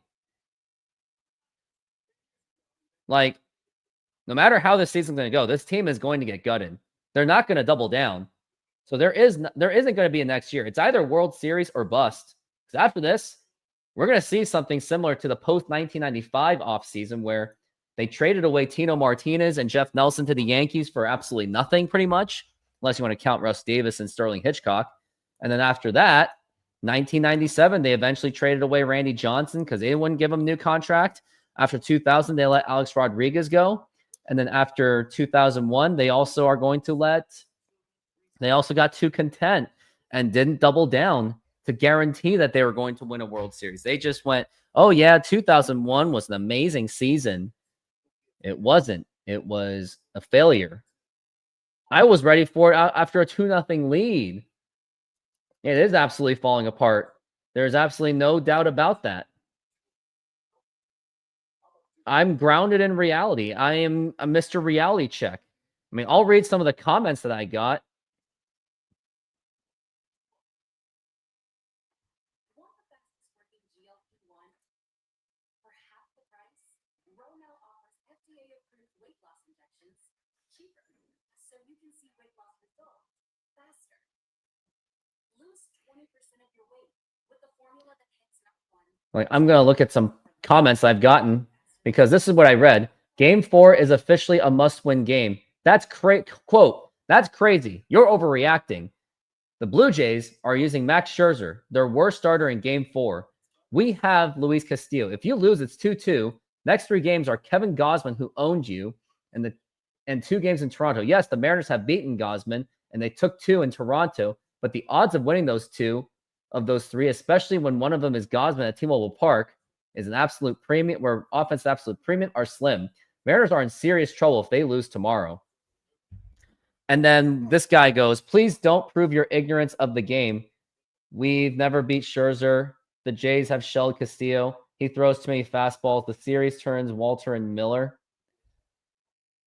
Speaker 1: Like, no matter how this season's going to go, this team is going to get gutted. They're not going to double down. So there isn't going to be a next year. It's either World Series or bust. Because after this, we're going to see something similar to the post-1995 offseason where they traded away Tino Martinez and Jeff Nelson to the Yankees for absolutely nothing, pretty much, unless you want to count Russ Davis and Sterling Hitchcock. And then after that, 1997, they eventually traded away Randy Johnson because they wouldn't give him a new contract. After 2000, they let Alex Rodriguez go. And then after 2001, they also got too content and didn't double down to guarantee that they were going to win a World Series. They just went, oh yeah, 2001 was an amazing season. It wasn't. It was a failure. I was ready for it after a 2-0 lead. It is absolutely falling apart. There's absolutely no doubt about that. I'm grounded in reality. I am a Mr. Reality Check. I mean, I'll read some of the comments that I got. Like, I'm going to look at some comments I've gotten because this is what I read. Game 4 is officially a must-win game. That's quote, that's crazy. You're overreacting. The Blue Jays are using Max Scherzer, their worst starter in Game 4. We have Luis Castillo. If you lose, it's 2-2. Next 3 games are Kevin Gausman, who owned you, and 2 games in Toronto. Yes, the Mariners have beaten Gausman, and they took 2 in Toronto, but the odds of winning those 2 of those 3, especially when one of them is Gausman at T-Mobile Park, is an absolute premium, where offense absolute premium, are slim. Mariners are in serious trouble if they lose tomorrow. And then this guy goes, please don't prove your ignorance of the game. We've never beat Scherzer. The Jays have shelled Castillo. He throws too many fastballs. The series turns Walter and Miller.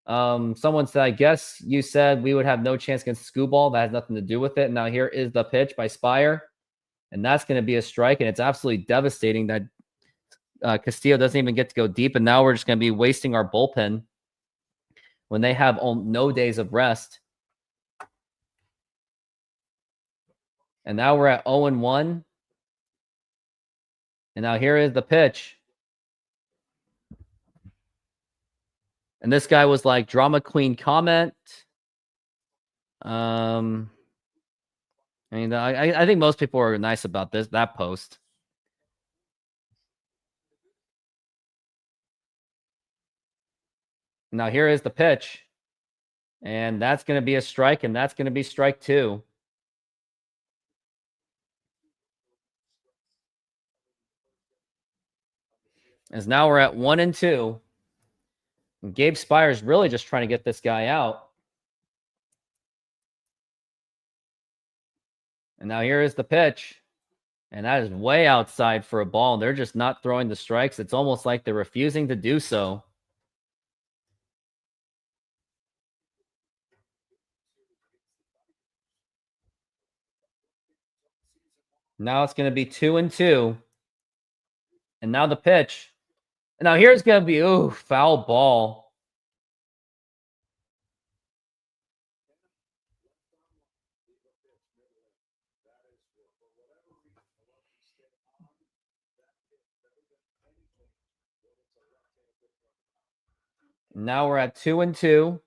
Speaker 1: Someone said, I guess you said we would have no chance against Scooball. That has nothing to do with it. Now here is the pitch by Spire. And that's going to be a strike. And it's absolutely devastating that Castillo doesn't even get to go deep. And now we're just going to be wasting our bullpen when they have no days of rest. And now we're at 0-1. And now here is the pitch. And this guy was like, drama queen comment. I mean, I think most people are nice about that post. Now here is the pitch. And that's going to be a strike, and that's going to be strike 2. As now we're at 1-2. And Gabe Spire's really just trying to get this guy out. And now here is the pitch. And that is way outside for a ball. They're just not throwing the strikes. It's almost like they're refusing to do so. Now it's going to be 2-2. And now the pitch. And now here's going to be, ooh, foul ball. Now we're at 2-2.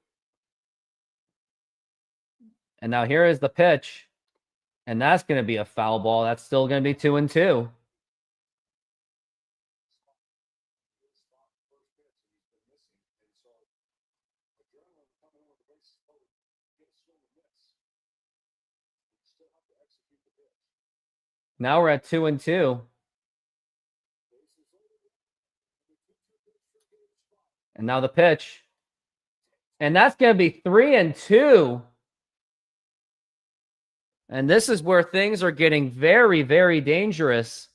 Speaker 1: And now here is the pitch. And that's going to be a foul ball. That's still going to be 2-2. Now we're at 2-2. And now the pitch. And that's going to be 3-2. And this is where things are getting very, very dangerous.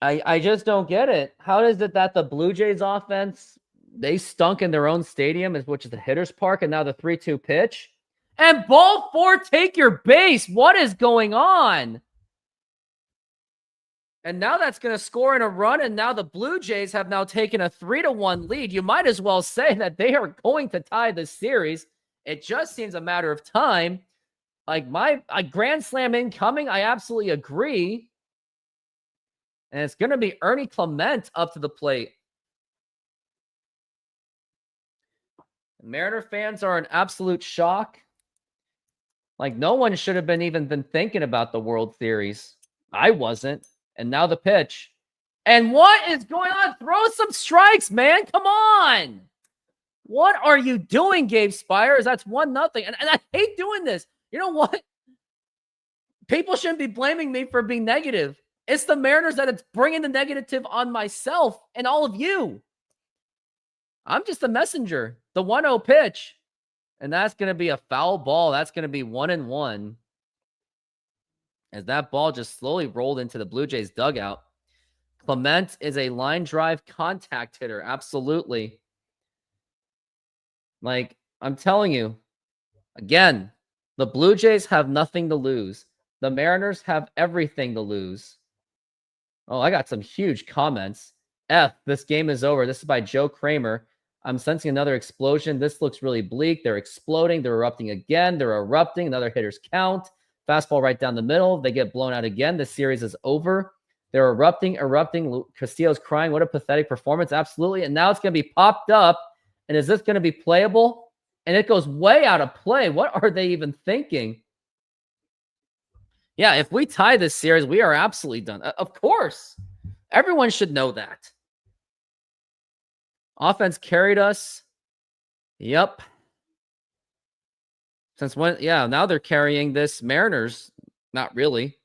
Speaker 1: I just don't get it. How is it that the Blue Jays offense, they stunk in their own stadium, which is the hitter's park, and now the 3-2 pitch? And ball 4, take your base. What is going on? And now that's going to score in a run, and now the Blue Jays have now taken a 3-1 lead. You might as well say that they are going to tie the series. It just seems a matter of time. Like a grand slam incoming, I absolutely agree. And it's going to be Ernie Clement up to the plate. Mariner fans are in absolute shock. Like, no one should have even been thinking about the World Series. I wasn't. And now the pitch. And what is going on? Throw some strikes, man. Come on. What are you doing, Gabe Spires? That's 1-0. And I hate doing this. You know what? People shouldn't be blaming me for being negative. It's the Mariners that it's bringing the negative on myself and all of you. I'm just a messenger. The 1-0 pitch. And that's going to be a foul ball. That's going to be 1-1. As that ball just slowly rolled into the Blue Jays dugout. Clement is a line drive contact hitter. Absolutely. Like, I'm telling you, again, the Blue Jays have nothing to lose. The Mariners have everything to lose. Oh, I got some huge comments. This game is over. This is by Joe Kramer. I'm sensing another explosion. This looks really bleak. They're exploding. They're erupting again. They're erupting. Another hitter's count. Fastball right down the middle. They get blown out again. The series is over. They're erupting. Castillo's crying. What a pathetic performance. Absolutely. And now it's going to be popped up. And is this going to be playable? And it goes way out of play. What are they even thinking? Yeah, if we tie this series, we are absolutely done. Of course. Everyone should know that. Offense carried us. Yep. Since when? Yeah, now they're carrying this Mariners. Not really.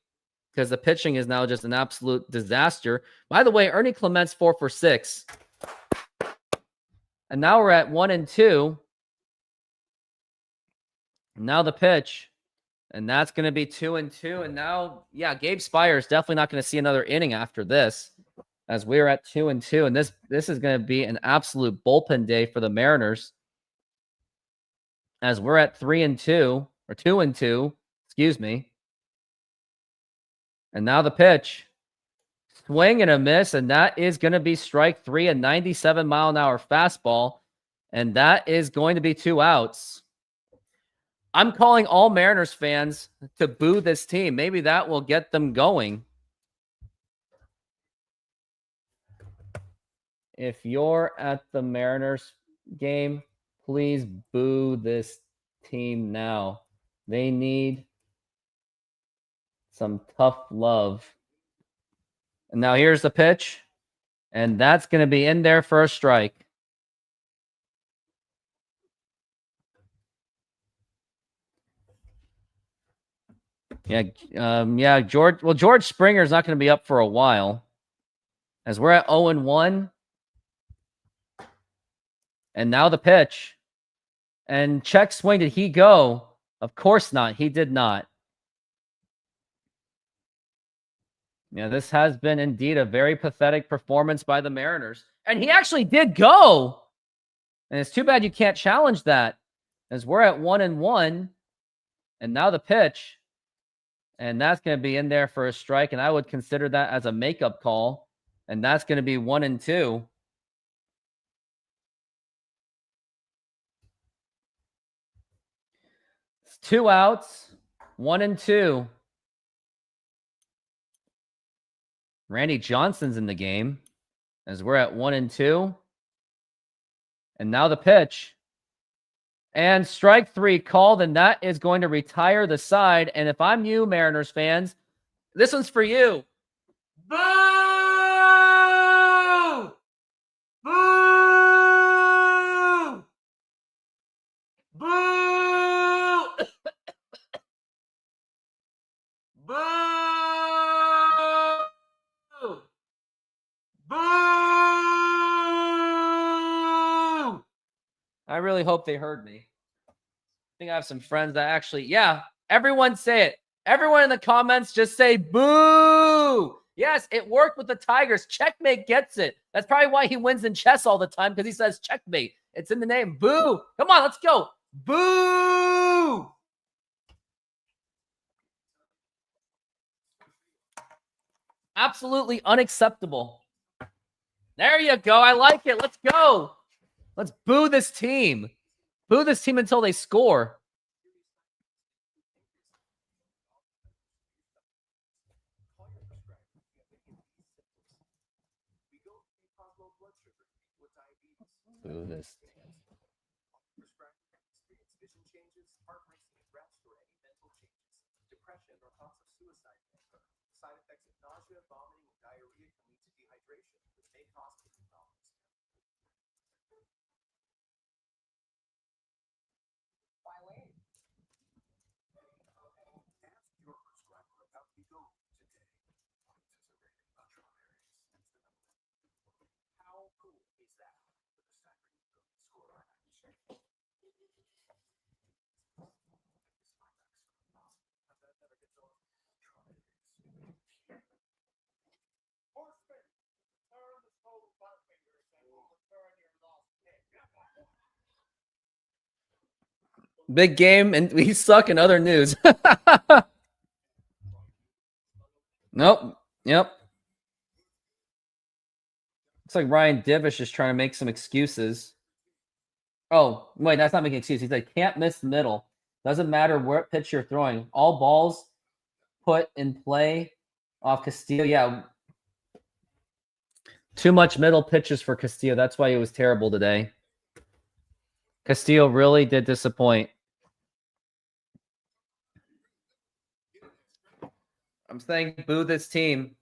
Speaker 1: Because the pitching is now just an absolute disaster. By the way, Ernie Clement's 4 for 6. And now we're at 1-2. Now the pitch. And that's going to be 2-2. And now, yeah, Gabe Spire is definitely not going to see another inning after this. as we're at 2-2, and this is going to be an absolute bullpen day for the Mariners, as we're at 3-2 or 2-2, excuse me. And now the pitch, swing and a miss, and that is going to be strike 3, a 97-mile-an-hour fastball, and that is going to be 2 outs. I'm calling all Mariners fans to boo this team. Maybe that will get them going. If you're at the Mariners game, please boo this team now. They need some tough love. And now here's the pitch, and that's going to be in there for a strike. Yeah, George. Well, George Springer's not going to be up for a while, as we're at 0-1. And now the pitch. And check swing. Did he go? Of course not. He did not. Yeah, this has been indeed a very pathetic performance by the Mariners. And he actually did go. And it's too bad you can't challenge that, as we're at 1-1. And now the pitch. And that's going to be in there for a strike. And I would consider that as a makeup call. And that's going to be 1-2. It's 2 outs, 1-2. Randy Johnson's in the game, as we're at 1-2. And now the pitch. And strike 3 called, and that is going to retire the side. And if I'm you, Mariners fans, this one's for you. Boo! Boo! Boo! Boo! Boo! I really hope they heard me. I think I have some friends that actually, yeah, everyone say it. Everyone in the comments just say boo. Yes, it worked with the Tigers. Checkmate gets it. That's probably why he wins in chess all the time, because he says checkmate. It's in the name. Boo. Come on, let's go. Boo. Absolutely unacceptable. There you go. I like it. Let's go. Let's boo this team. Boo this team until they score. Boo this team. Big game, and we suck in other news. Nope. Yep. Looks like Ryan Divish is trying to make some excuses. Oh, wait, that's not making excuses. He said, can't miss middle. Doesn't matter what pitch you're throwing. All balls put in play off Castillo. Yeah. Too much middle pitches for Castillo. That's why he was terrible today. Castillo really did disappoint. I'm saying boo this team.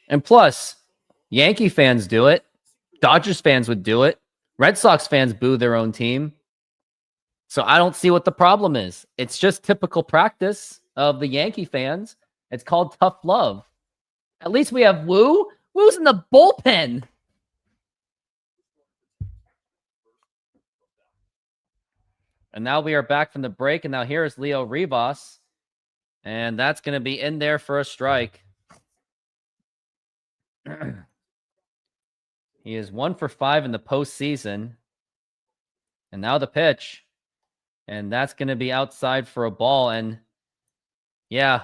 Speaker 1: And plus, Yankee fans do it. Dodgers fans would do it. Red Sox fans boo their own team. So I don't see what the problem is. It's just typical practice of the Yankee fans. It's called tough love. At least we have Woo. Woo's in the bullpen. And now we are back from the break, and now here is Leo Rivas. And that's going to be in there for a strike. He is 1 for 5 in the postseason. And now the pitch. And that's going to be outside for a ball. And yeah,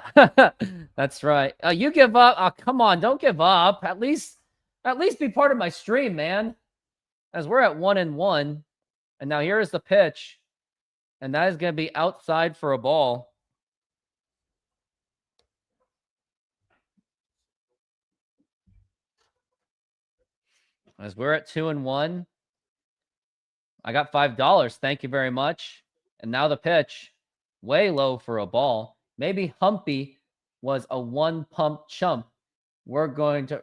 Speaker 1: that's right. You give up. Oh, come on. Don't give up. At least be part of my stream, man. As we're at 1-1. And now here is the pitch. And that is going to be outside for a ball. As we're at 2-1. I got $5. Thank you very much. And now the pitch. Way low for a ball. Maybe Humpy was a one-pump chump. We're going to...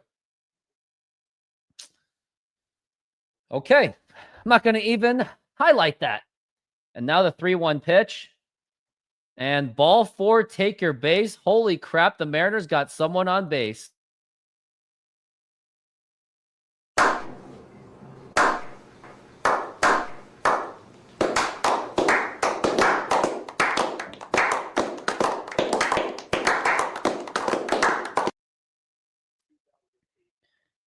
Speaker 1: Okay. I'm not going to even highlight that. And now the 3-1 pitch. And ball 4, take your base. Holy crap, the Mariners got someone on base.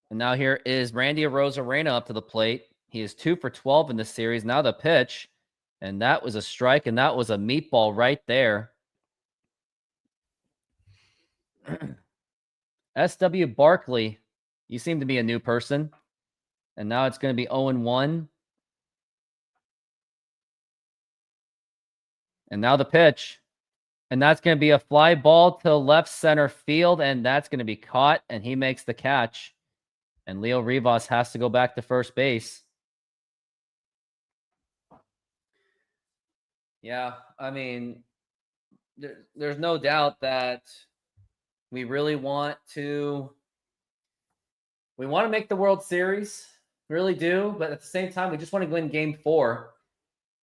Speaker 1: And now here is Randy Arozarena up to the plate. He is 2 for 12 in the series. Now the pitch. And that was a strike, and that was a meatball right there. S.W. Barkley, you seem to be a new person. And now it's going to be 0-1. And now the pitch. And that's going to be a fly ball to left center field, and that's going to be caught, and he makes the catch. And Leo Rivas has to go back to first base. Yeah, I mean, there's no doubt that we really want to make the World Series, really do, but at the same time, we just want to win Game 4,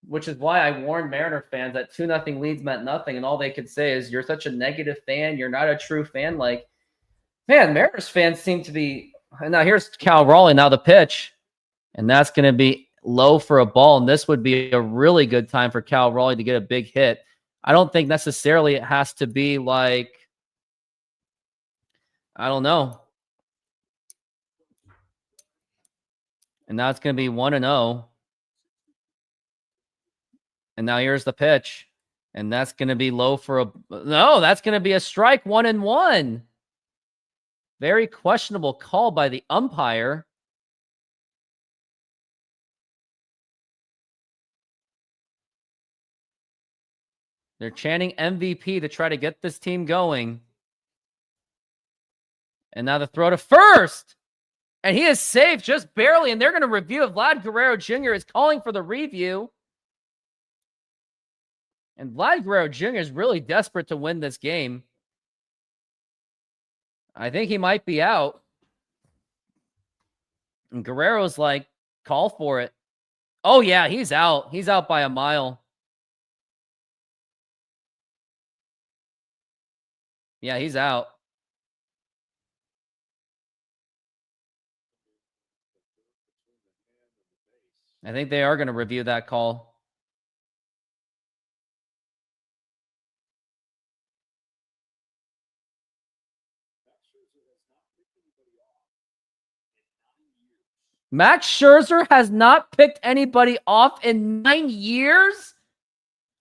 Speaker 1: which is why I warned Mariner fans that 2-0 leads meant nothing, and all they could say is, you're such a negative fan, you're not a true fan. Like, man, Mariners fans seem to be... And now here's Cal Raleigh, now the pitch, and that's going to be low for a ball, and this would be a really good time for Cal Raleigh to get a big hit. I don't think necessarily it has to be like, I don't know. And now it's going to be 1-0. And now here's the pitch, and that's going to be low for a... No, that's going to be a strike, 1-1. Very questionable call by the umpire. They're chanting MVP to try to get this team going. And now the throw to first. And he is safe just barely. And they're going to review it. Vlad Guerrero Jr. is calling for the review. And Vlad Guerrero Jr. is really desperate to win this game. I think he might be out. And Guerrero's like, call for it. Oh, yeah, he's out. He's out by a mile. Yeah, he's out. I think they are going to review that call. Max Scherzer has not picked anybody off in 9 years?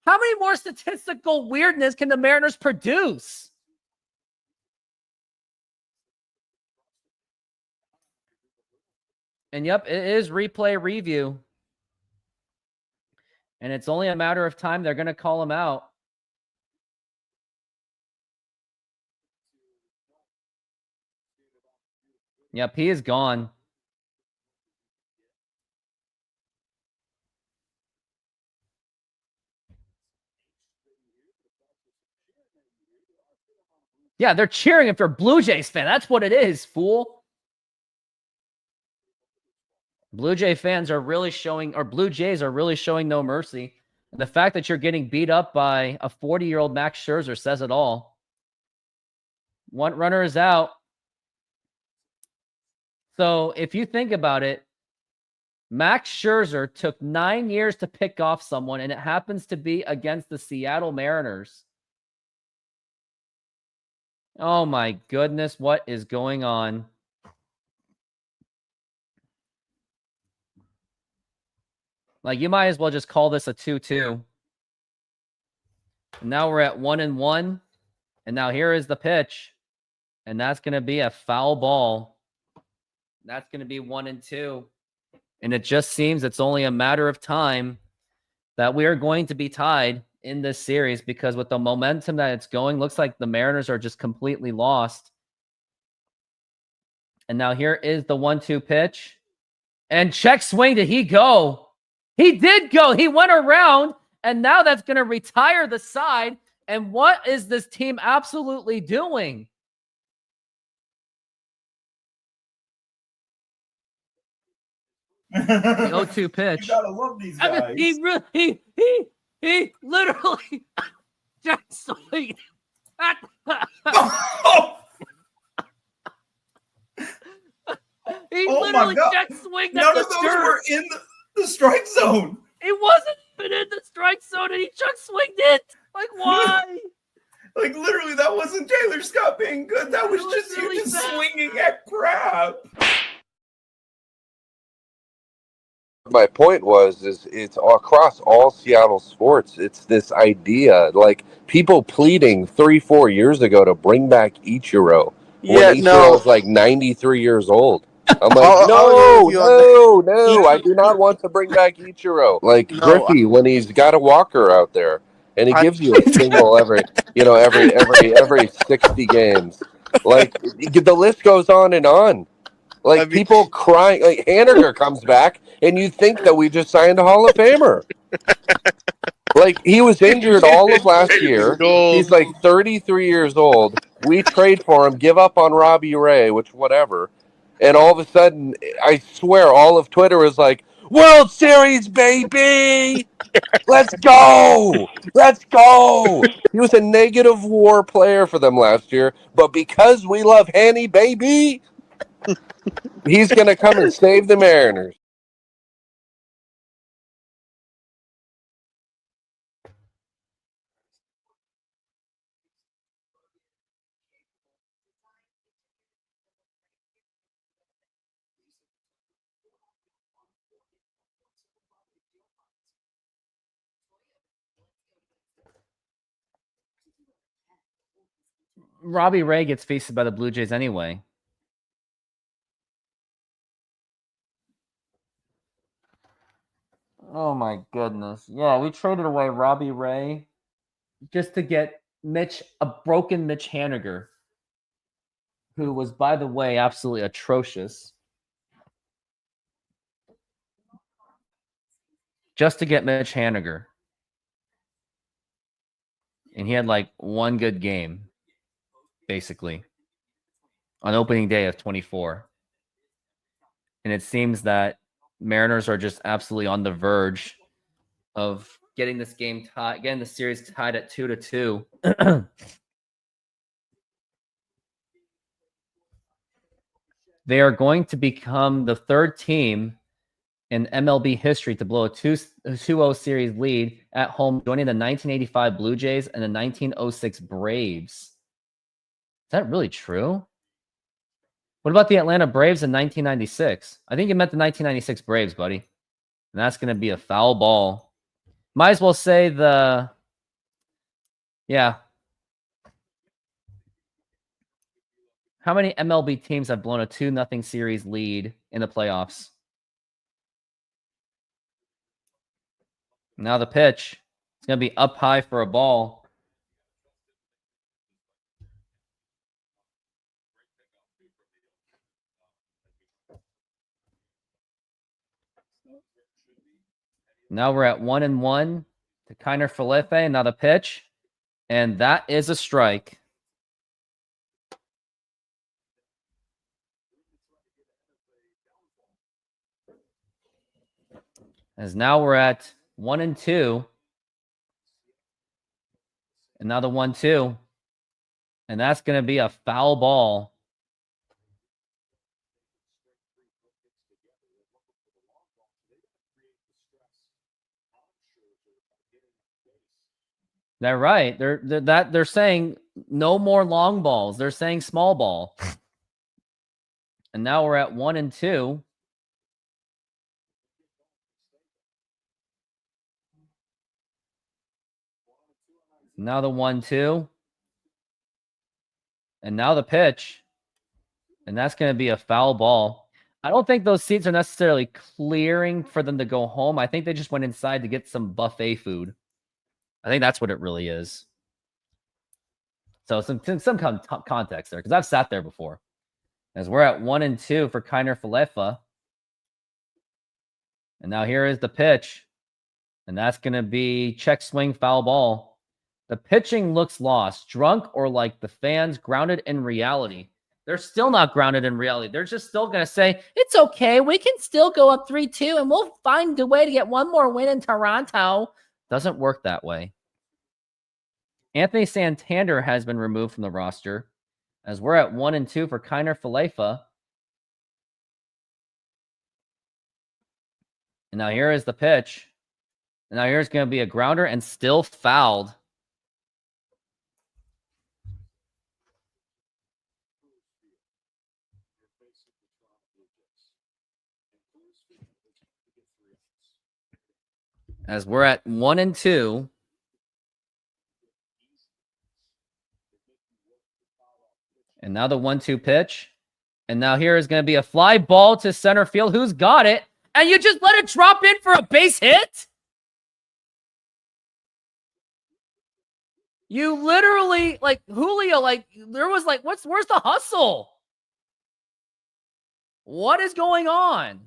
Speaker 1: How many more statistical weirdness can the Mariners produce? And yep, it is replay review. And it's only a matter of time. They're going to call him out. Yep, he is gone. Yeah, they're cheering if you're a Blue Jays fan. That's what it is, fool. Blue Jay fans are really showing, or Blue Jays are really showing no mercy. And the fact that you're getting beat up by a 40-year-old Max Scherzer says it all. One runner is out. So if you think about it, Max Scherzer took 9 years to pick off someone, and it happens to be against the Seattle Mariners. Oh my goodness, what is going on? Like, you might as well just call this a 2-2. And now we're at 1-1. And now here is the pitch. And that's going to be a foul ball. That's going to be 1-2. And it just seems it's only a matter of time that we are going to be tied in this series, because with the momentum that it's going, looks like the Mariners are just completely lost. And now here is the 1-2 pitch. And check swing, did he go? He did go. He went around, and now that's going to retire the side. And what is this team absolutely doing? The 0-2 pitch.
Speaker 6: You gotta love these guys.
Speaker 1: I mean, he literally check swing. He
Speaker 6: Oh my
Speaker 1: literally
Speaker 6: God.
Speaker 1: check swing.
Speaker 6: None of those were in the strike zone.
Speaker 1: It wasn't even in the strike zone, and he check swinged it. Like, why?
Speaker 6: Like, literally, that wasn't Taylor Scott being good. That was just
Speaker 1: really
Speaker 6: you just
Speaker 1: bad.
Speaker 6: swinging at crap.
Speaker 7: My point is it's across all Seattle sports. It's this idea, like people pleading 3-4 years ago to bring back Ichiro when Ichiro's like 93 years old. I'm like, no, I do not want to bring back Ichiro. Like Griffey when he's got a walker out there and he gives you a single every 60 games. Like the list goes on and on. Like people crying. Like Haniger comes back, and you think that we just signed a Hall of Famer. Like he was injured all of last year. He's like 33 years old. We trade for him, give up on Robbie Ray, which whatever, and all of a sudden, I swear, all of Twitter is like, "World Series, baby! Let's go! Let's go!" He was a negative WAR player for them last year, but because we love Hanny, baby. He's going to come and save the Mariners.
Speaker 1: Robbie Ray gets feasted by the Blue Jays anyway. Oh my goodness. Yeah, we traded away Robbie Ray just to get a broken Mitch Haniger, who was, by the way, absolutely atrocious. Just to get Mitch Haniger. And he had like one good game, basically, on opening day of 24. And it seems that Mariners are just absolutely on the verge of getting this game tied, getting the series tied at 2-2. They are going to become the third team in MLB history to blow a 2-0 series lead at home, joining the 1985 Blue Jays and the 1906 Braves. Is that really true? What about the Atlanta Braves in 1996? I think you meant the 1996 Braves, buddy. And that's going to be a foul ball. Might as well say yeah. How many MLB teams have blown a 2-0 series lead in the playoffs? Now the pitch. It's going to be up high for a ball. Now we're at 1-1 to Kiner Falefa. Now the pitch. And that is a strike. As now we're at 1-2. And now the 1-2. And that's going to be a foul ball. They're right. They're saying no more long balls. They're saying small ball. And now we're at 1-2. Now the 1-2. And now the pitch. And that's going to be a foul ball. I don't think those seats are necessarily clearing for them to go home. I think they just went inside to get some buffet food. I think that's what it really is. So some context there, because I've sat there before. As we're at 1-2 for Kiner Falefa. And now here is the pitch. And that's going to be check swing foul ball. The pitching looks lost, drunk, or like the fans grounded in reality. They're still not grounded in reality. They're just still going to say, it's okay. We can still go up 3-2 and we'll find a way to get one more win in Toronto. Doesn't work that way. Anthony Santander has been removed from the roster as we're at 1-2 for Kiner Falefa. And now here is the pitch. And now here's going to be a grounder and still fouled. As we're at 1-2. And now the 1-2 pitch. And now here is going to be a fly ball to center field. Who's got it? And you just let it drop in for a base hit? You literally, like, Julio, like, there was like, where's the hustle? What is going on?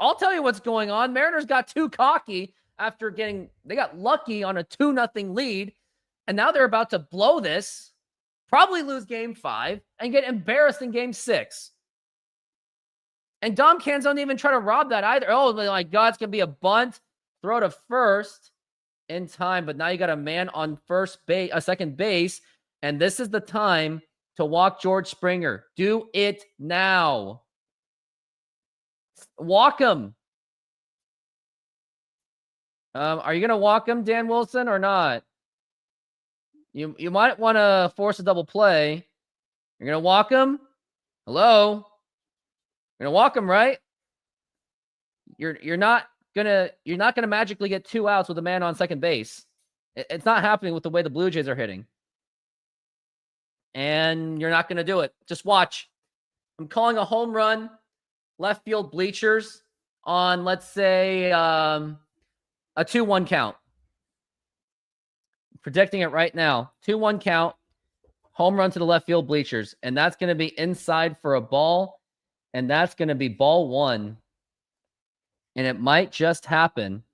Speaker 1: I'll tell you what's going on. Mariners got too cocky after they got lucky on a 2-0 lead. And now they're about to blow this, probably lose game 5, and get embarrassed in game 6. And Dom Cans don't even try to rob that either. Oh, my God, it's going to be a bunt. Throw to first in time. But now you got a man on second base. And this is the time to walk George Springer. Do it now. Walk him. Are you going to walk him, Dan Wilson, or not? You might want to force a double play. You're going to walk him? Hello? You're going to walk him, right? You're not going to magically get 2 outs with a man on second base. It's not happening with the way the Blue Jays are hitting. And you're not going to do it. Just watch. I'm calling a home run, left field bleachers on, let's say, a 2-1 count. Predicting it right now. 2-1 count. Home run to the left field bleachers. And that's going to be inside for a ball. And that's going to be ball 1. And it might just happen.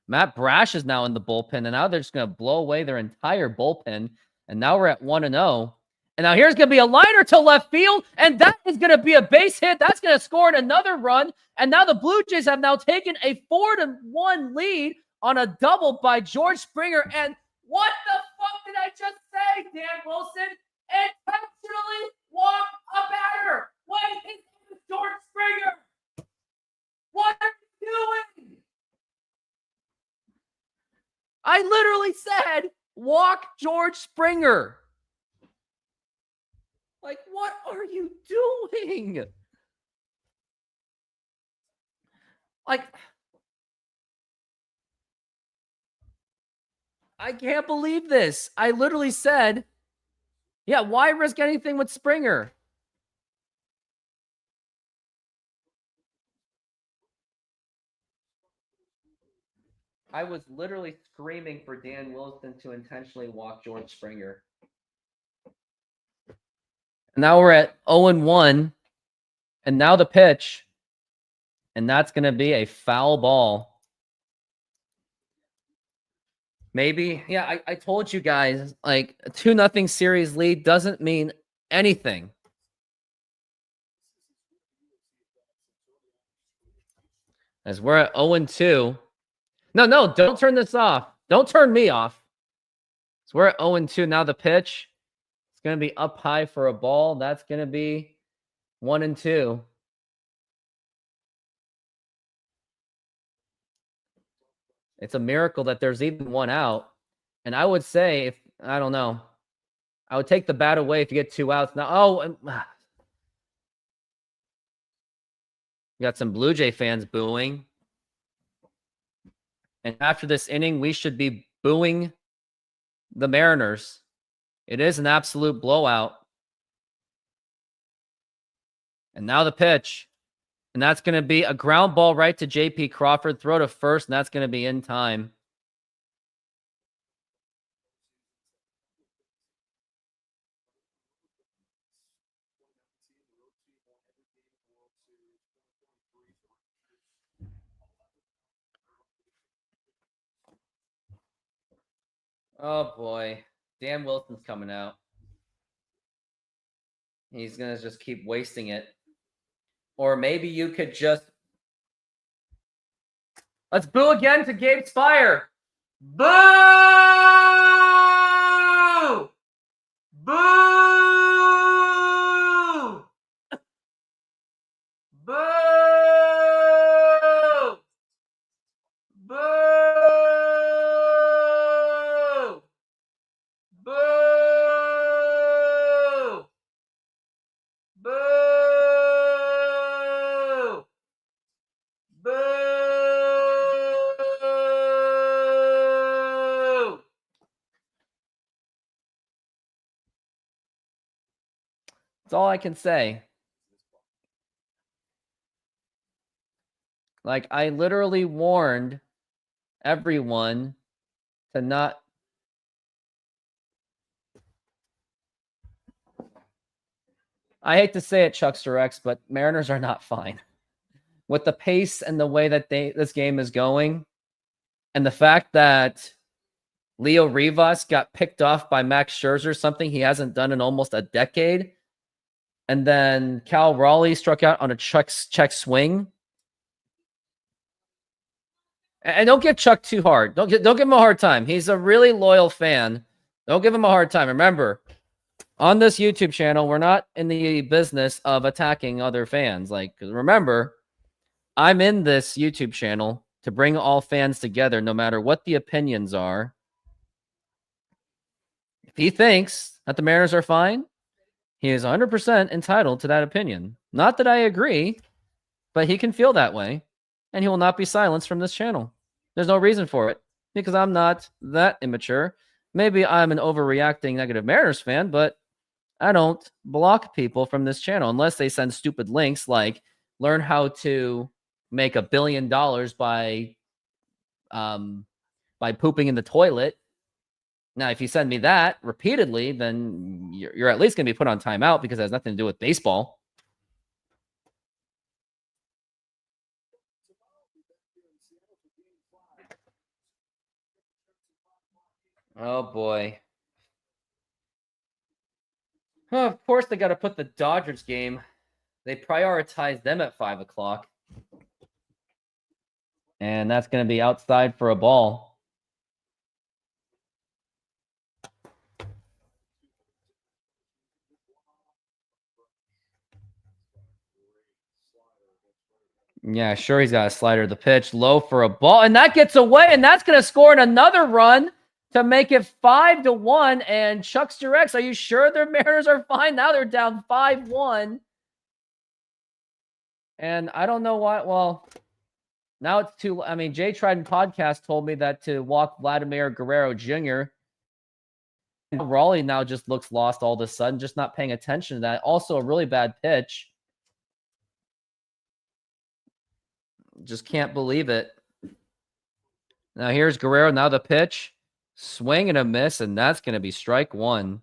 Speaker 1: Matt Brash is now in the bullpen. And now they're just going to blow away their entire bullpen. And now we're at 1-0. And now here's going to be a liner to left field. And that is going to be a base hit. That's going to score another run. And now the Blue Jays have now taken a 4-1 lead on a double by George Springer. And what the fuck did I just say, Dan Wilson? Intentionally walk a batter. What is George Springer? What are you doing? I literally said, walk George Springer. Like, what are you doing? Like, I can't believe this. I literally said, yeah, why risk anything with Springer? I was literally screaming for Dan Wilson to intentionally walk George Springer. And now we're at 0-1. And now the pitch. And that's going to be a foul ball. Maybe. Yeah, I told you guys, like, a 2-0 series lead doesn't mean anything. As we're at 0-2. No, don't turn this off. Don't turn me off. So we're at 0-2. Now the pitch. It's going to be up high for a ball. That's going to be 1-2. It's a miracle that there's even one out. And I would say, I don't know, I would take the bat away if you get 2 outs. Now, you got some Blue Jay fans booing. And after this inning, we should be booing the Mariners. It is an absolute blowout. And now the pitch. And that's going to be a ground ball right to J.P. Crawford. Throw to first, and that's going to be in time. Oh, boy. Dan Wilson's coming out. He's going to just keep wasting it. Or maybe you could just... Let's boo again to Gabe Spire. Boo! Boo! Boo! Boo! Boo! Boo! Boo! That's all I can say. Like, I literally warned everyone to not... I hate to say it, Chuckster X, but Mariners are not fine. With the pace and the way that this game is going, and the fact that Leo Rivas got picked off by Max Scherzer, something he hasn't done in almost a decade, and then Cal Raleigh struck out on a check swing. And don't give Chuck too hard. Don't give him a hard time. He's a really loyal fan. Don't give him a hard time. Remember, on this YouTube channel, we're not in the business of attacking other fans. Like, remember, I'm in this YouTube channel to bring all fans together, no matter what the opinions are. If he thinks that the Mariners are fine, he is 100% entitled to that opinion. Not that I agree, but he can feel that way, and he will not be silenced from this channel. There's no reason for it, because I'm not that immature. Maybe I'm an overreacting negative Mariners fan, but I don't block people from this channel unless they send stupid links like learn how to make $1 billion by pooping in the toilet. Now, if you send me that repeatedly, then you're at least going to be put on timeout because it has nothing to do with baseball. Oh, boy. Oh, of course, they got to put the Dodgers game. They prioritize them at 5 o'clock. And that's going to be outside for a ball. Yeah, sure, he's got a slider. The pitch low for a ball, and that gets away, and that's going to score another run to make it 5-1. And Chuckster X, are you sure their Mariners are fine? Now they're down 5-1. And I don't know why. Well, now it's too... I mean, Jay Trident Podcast told me that to walk Vladimir Guerrero Jr. Raleigh now just looks lost all of a sudden, just not paying attention to that. Also, a really bad pitch. Just can't believe it. Now here's Guerrero. Now the pitch. Swing and a miss, and that's going to be strike one.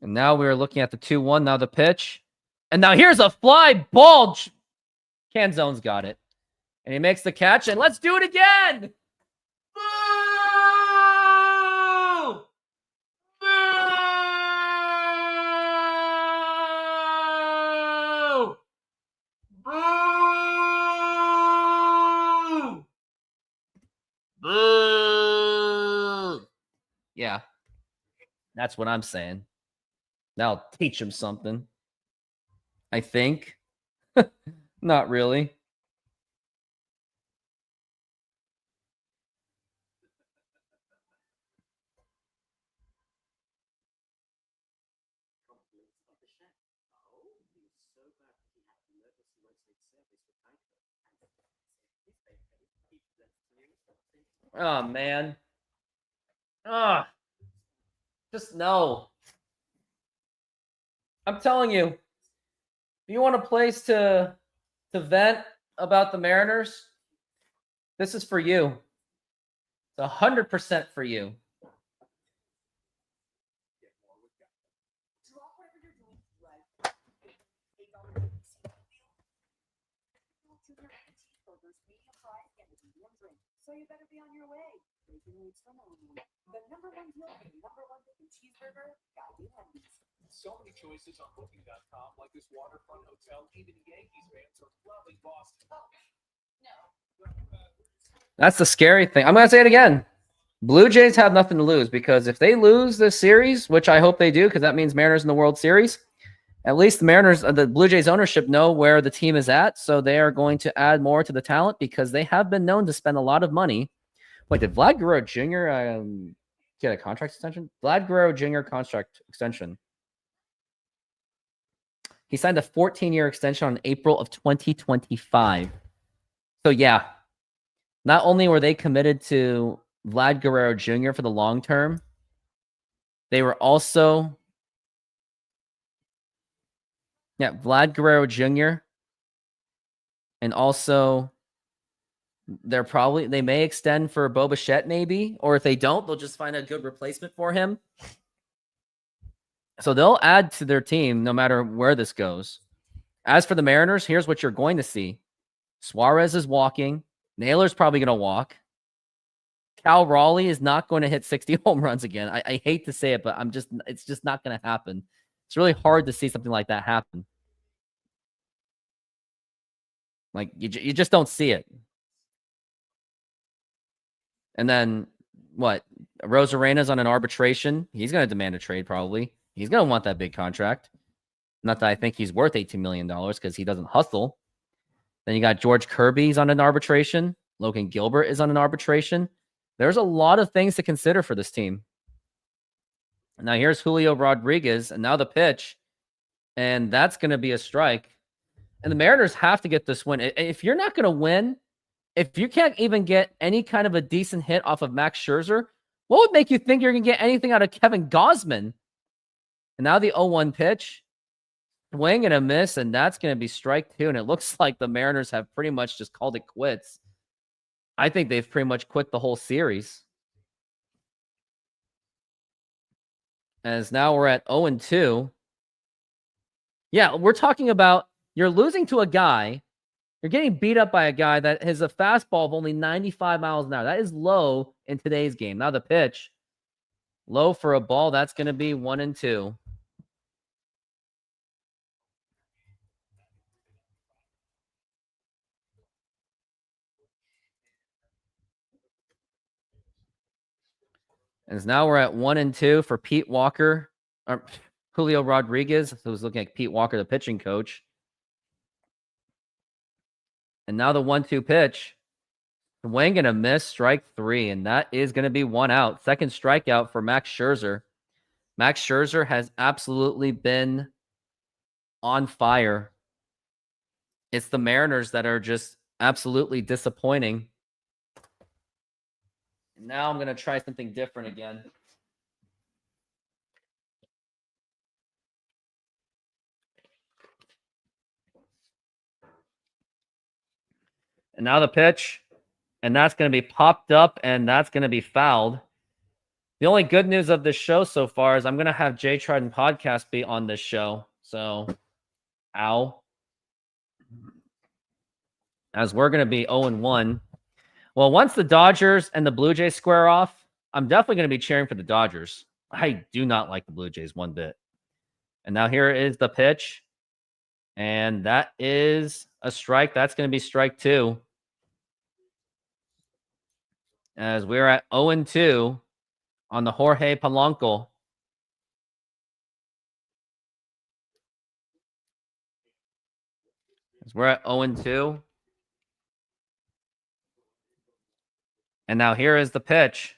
Speaker 1: And now we're looking at the 2-1. Now the pitch. And now here's a fly ball. Canzone's got it. And he makes the catch, and let's do it again. Boo! Yeah, that's what I'm saying. That'll teach him something. I think. Not really. Oh, man. Ah, just no. I'm telling you, if you want a place to vent about the Mariners, this is for you. It's 100% for you.
Speaker 8: So you better be on your way. Breaking news from home. The number one deal for the number one chicken cheeseburger, gotta be Wendy's.
Speaker 9: So many choices on Booking.com, like this waterfront hotel. Even Yankees fans are loving Boston.
Speaker 1: That's the scary thing. I'm going to say it again. Blue Jays have nothing to lose because if they lose this series, which I hope they do because that means Mariners in the World Series, at least the Mariners, the Blue Jays ownership know where the team is at, so they are going to add more to the talent because they have been known to spend a lot of money. Wait, did Vlad Guerrero Jr. Get a contract extension? Vlad Guerrero Jr. contract extension. He signed a 14-year extension on April of 2025. So, yeah, not only were they committed to Vlad Guerrero Jr. for the long term, they were also... Yeah, Vlad Guerrero Jr. And also, they may extend for Bo Bichette maybe, or if they don't, they'll just find a good replacement for him. So they'll add to their team no matter where this goes. As for the Mariners, here's what you're going to see. Suarez is walking. Naylor's probably going to walk. Cal Raleigh is not going to hit 60 home runs again. I hate to say it, but it's just not going to happen. It's really hard to see something like that happen. Like, you just don't see it. And then, what? Rosarena's on an arbitration. He's going to demand a trade, probably. He's going to want that big contract. Not that I think he's worth $18 million because he doesn't hustle. Then you got George Kirby's on an arbitration. Logan Gilbert is on an arbitration. There's a lot of things to consider for this team. Now, here's Julio Rodriguez, and now the pitch. And that's going to be a strike. And the Mariners have to get this win. If you're not going to win, if you can't even get any kind of a decent hit off of Max Scherzer, what would make you think you're going to get anything out of Kevin Gausman? And now the 0-1 pitch. Swing and a miss, and that's going to be strike two. And it looks like the Mariners have pretty much just called it quits. I think they've pretty much quit the whole series. As now we're at 0-2. Yeah, we're talking about you're losing to a guy. You're getting beat up by a guy that has a fastball of only 95 miles an hour. That is low in today's game. Now the pitch. Low for a ball. That's going to be 1-2. And now we're at 1-2 for Pete Walker. Or Julio Rodriguez, who's looking like Pete Walker, the pitching coach. And now the 1-2 pitch. Swing and a miss, strike three. And that is going to be one out. Second strikeout for Max Scherzer. Max Scherzer has absolutely been on fire. It's the Mariners that are just absolutely disappointing. Now I'm going to try something different again. And now the pitch. And that's going to be popped up, and that's going to be fouled. The only good news of this show so far is I'm going to have Jay Trident Podcast be on this show. So, ow. As we're going to be 0-1. Well, once the Dodgers and the Blue Jays square off, I'm definitely going to be cheering for the Dodgers. I do not like the Blue Jays one bit. And now here is the pitch. And that is a strike. That's going to be strike two. As we're at 0-2 on the Jorge Polanco. We're at 0-2. And now here is the pitch.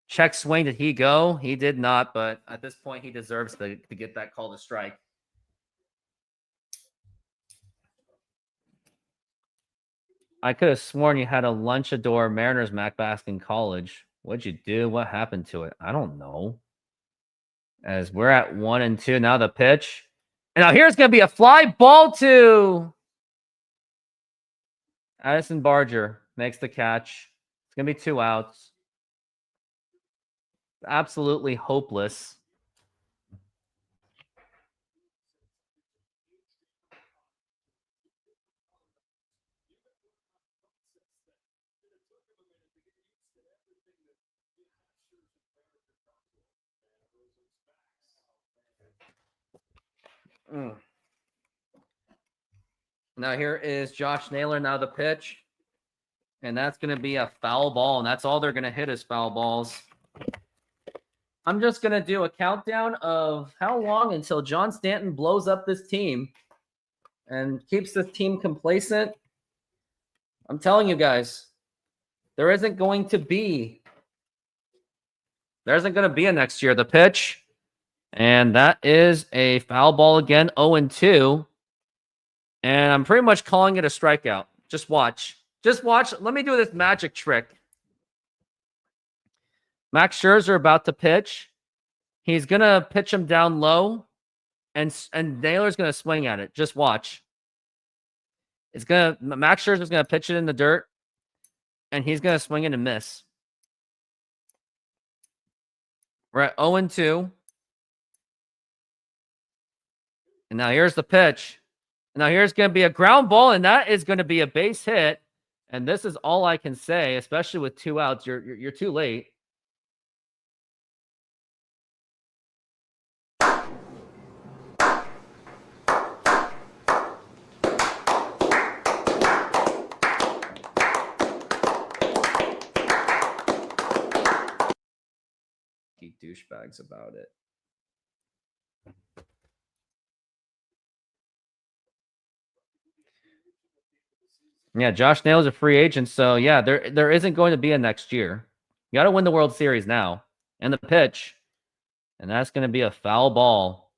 Speaker 1: Check swing. Did he go? He did not, but at this point, he deserves to get that call to strike. I could have sworn you had a Lunchador Mariners Mac Bask in college. What'd you do? What happened to it? I don't know. As we're at 1-2. Now the pitch. And now here's going to be a fly ball to Addison Barger. Makes the catch. It's going to be 2 outs. Absolutely hopeless. Now here is Josh Naylor. Now the pitch. And that's going to be a foul ball. And that's all they're going to hit is foul balls. I'm just going to do a countdown of how long until John Stanton blows up this team and keeps this team complacent. I'm telling you guys, there isn't going to be a next year. The pitch. And that is a foul ball again, 0-2. And I'm pretty much calling it a strikeout. Just watch. Just watch. Let me do this magic trick. Max Scherzer about to pitch. He's going to pitch him down low. And Naylor's going to swing at it. Just watch. Max Scherzer's going to pitch it in the dirt. And he's going to swing it and miss. We're at 0-2. And now here's the pitch. Now here's going to be a ground ball, and that is going to be a base hit. And this is all I can say, especially with 2 outs. You're too late. Douchebags about it. Yeah, Josh Naylor's a free agent, so yeah, there isn't going to be a next year. You got to win the World Series now. And the pitch, and that's going to be a foul ball.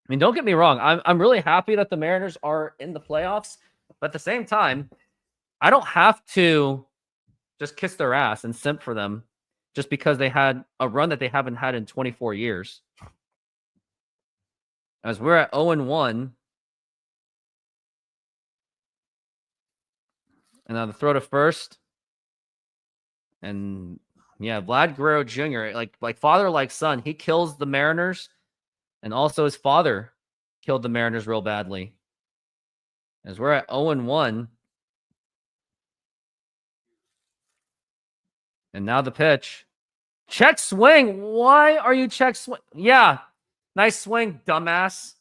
Speaker 1: I mean, don't get me wrong. I'm really happy that the Mariners are in the playoffs, but at the same time, I don't have to just kiss their ass and simp for them just because they had a run that they haven't had in 24 years. As we're at 0-1. And now the throw to first. And yeah, Vlad Guerrero Jr., like father, like son, he kills the Mariners. And also his father killed the Mariners real badly. As we're at 0-1. And now the pitch. Check swing. Why are you check swing? Yeah. Nice swing, dumbass.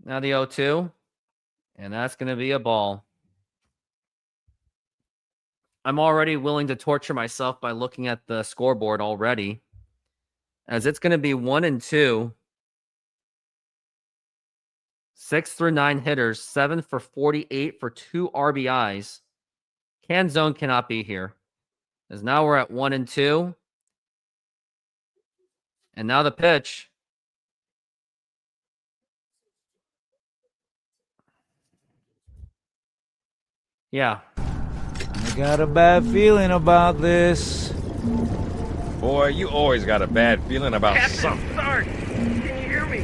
Speaker 1: Now the 0-2. And that's going to be a ball. I'm already willing to torture myself by looking at the scoreboard already. As it's going to be 1-2. 6 through 9 hitters. 7 for 48 for 2 RBIs. Canzone cannot be here. As now we're at 1-2. And now the pitch. Yeah.
Speaker 3: I got a bad feeling about this.
Speaker 4: Boy, you always got a bad feeling about
Speaker 5: Captain
Speaker 4: something.
Speaker 5: Sarge, can you hear me?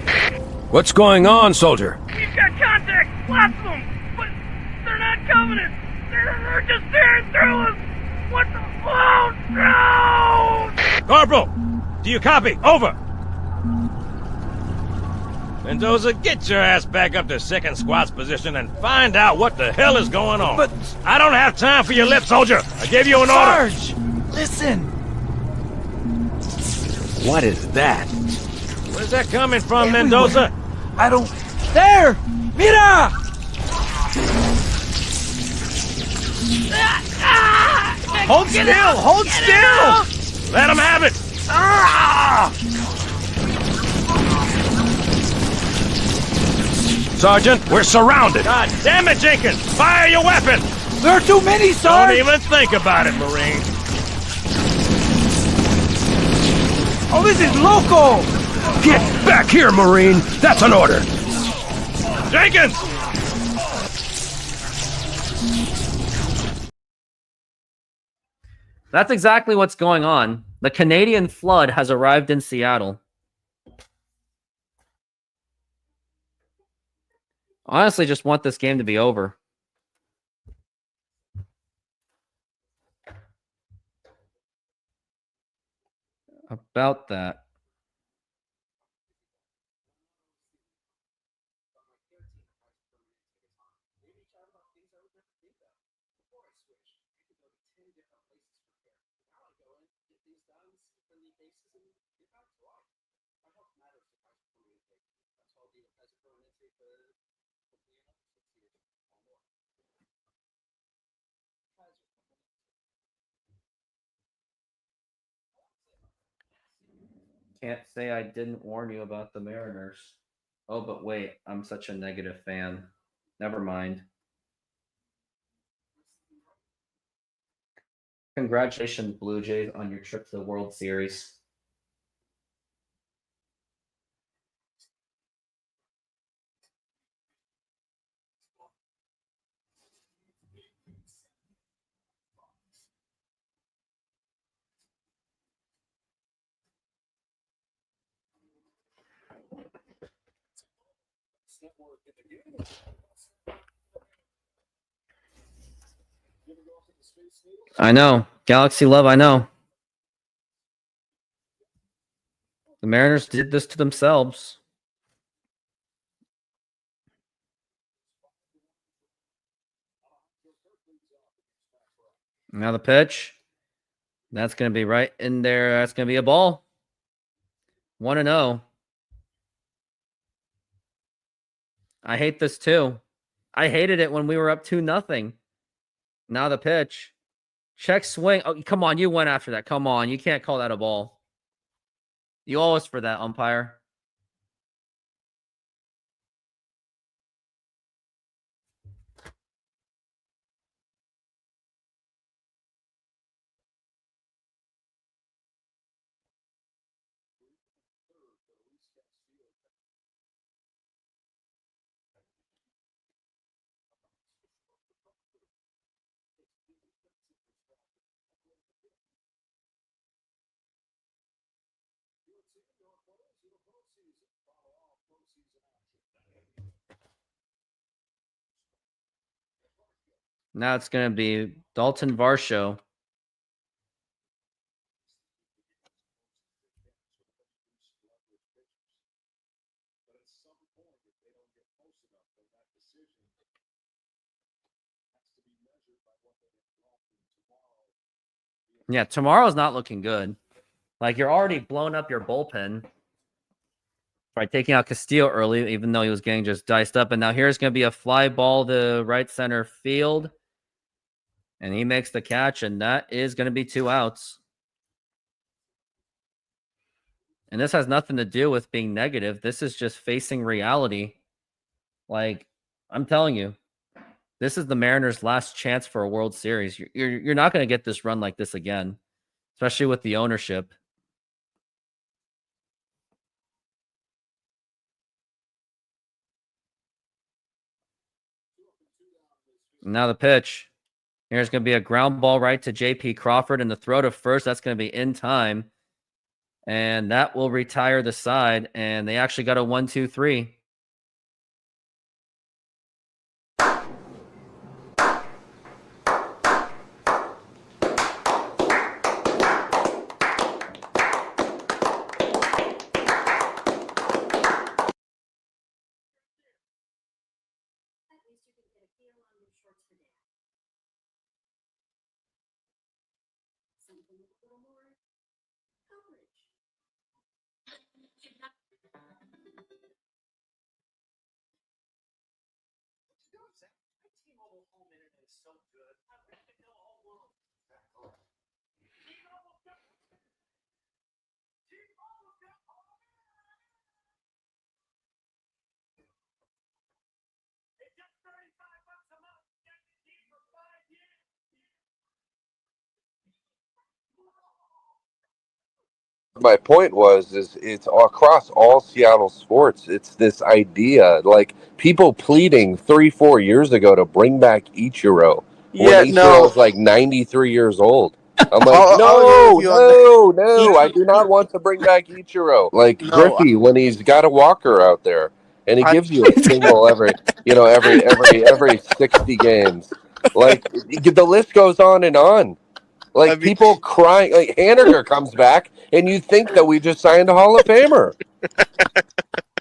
Speaker 4: What's going on, soldier?
Speaker 5: We've got contact, lots of them, but they're not coming in. They're just staring through us. What the? Oh, no!
Speaker 4: Corporal, do you copy? Over. Mendoza, get your ass back up to second squat's position and find out what the hell is going on.
Speaker 3: But
Speaker 4: I don't have time for your lip, soldier. I gave you an order.
Speaker 3: Sarge, listen.
Speaker 4: What is that? Where's that coming from, Mendoza?
Speaker 3: I don't There! Mira! Hold still! Hold still!
Speaker 4: Let him have it! Sergeant, we're surrounded. God damn it, Jenkins! Fire your weapon!
Speaker 3: There are too many,
Speaker 4: Don't
Speaker 3: Sarge!
Speaker 4: even think about it, Marine.
Speaker 3: Oh, this is local!
Speaker 4: Get back here, Marine! That's an order! Jenkins!
Speaker 1: That's exactly what's going on. The Canadian flood has arrived in Seattle. Honestly, just want this game to be over. About that. Can't say I didn't warn you about the Mariners. Oh, but wait, I'm such a negative fan. Never mind. Congratulations, Blue Jays, on your trip to the World Series. I know. Galaxy Love, I know. The Mariners did this to themselves. Now the pitch. That's going to be right in there. That's going to be a ball. 1-0. I hate this too. I hated it when we were up 2-0. Now the pitch. Check swing. Oh, come on. You went after that. Come on. You can't call that a ball. You owe us for that, umpire. Now it's going to be Dalton Varsho. Yeah, tomorrow's not looking good. Like, you're already blown up your bullpen by taking out Castillo early, even though he was getting just diced up. And now here's going to be a fly ball to right center field. And he makes the catch, and that is going to be 2 outs. And this has nothing to do with being negative. This is just facing reality. Like, I'm telling you, this is the Mariners' last chance for a World Series. You're not going to get this run like this again, especially with the ownership. Now the pitch. Here's going to be a ground ball right to J.P. Crawford, and the throw to first. That's going to be in time. And that will retire the side. And they actually got a 1-2-3.
Speaker 8: At least you can get a feel on your shorts for dad. Something with a little more coverage.
Speaker 7: My point is it's across all Seattle sports. It's this idea, like people pleading 3-4 years ago to bring back Ichiro when
Speaker 10: Yeah,
Speaker 7: Ichiro
Speaker 10: no,
Speaker 7: is like 93 years old. I'm like,
Speaker 10: I'll agree with
Speaker 7: no,
Speaker 10: you on that.
Speaker 7: no, no, I
Speaker 10: Ichi,
Speaker 7: do not want to bring back Ichiro. Like
Speaker 10: no,
Speaker 7: Griffey when he's got a walker out there and he
Speaker 10: I,
Speaker 7: gives you a single every 60 games. Like the list goes on and on.
Speaker 10: I
Speaker 7: Like
Speaker 10: mean,
Speaker 7: people crying, like Haniger comes back, and you think that we just signed a Hall of Famer.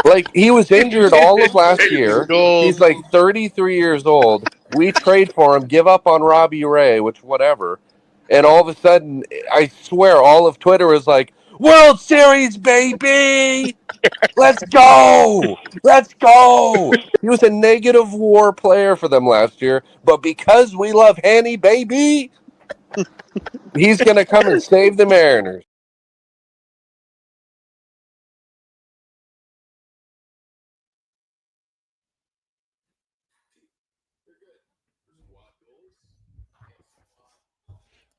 Speaker 7: Like he was injured all of last year. He's
Speaker 10: gold.
Speaker 7: like 33 years old. We trade for him, give up on Robbie Ray, which whatever, and all of a sudden, I swear, all of Twitter is like, "World Series, baby! Let's go! Let's go!" He was a negative WAR player for them last year, but because we love Hanny, baby, he's gonna come and save the Mariners.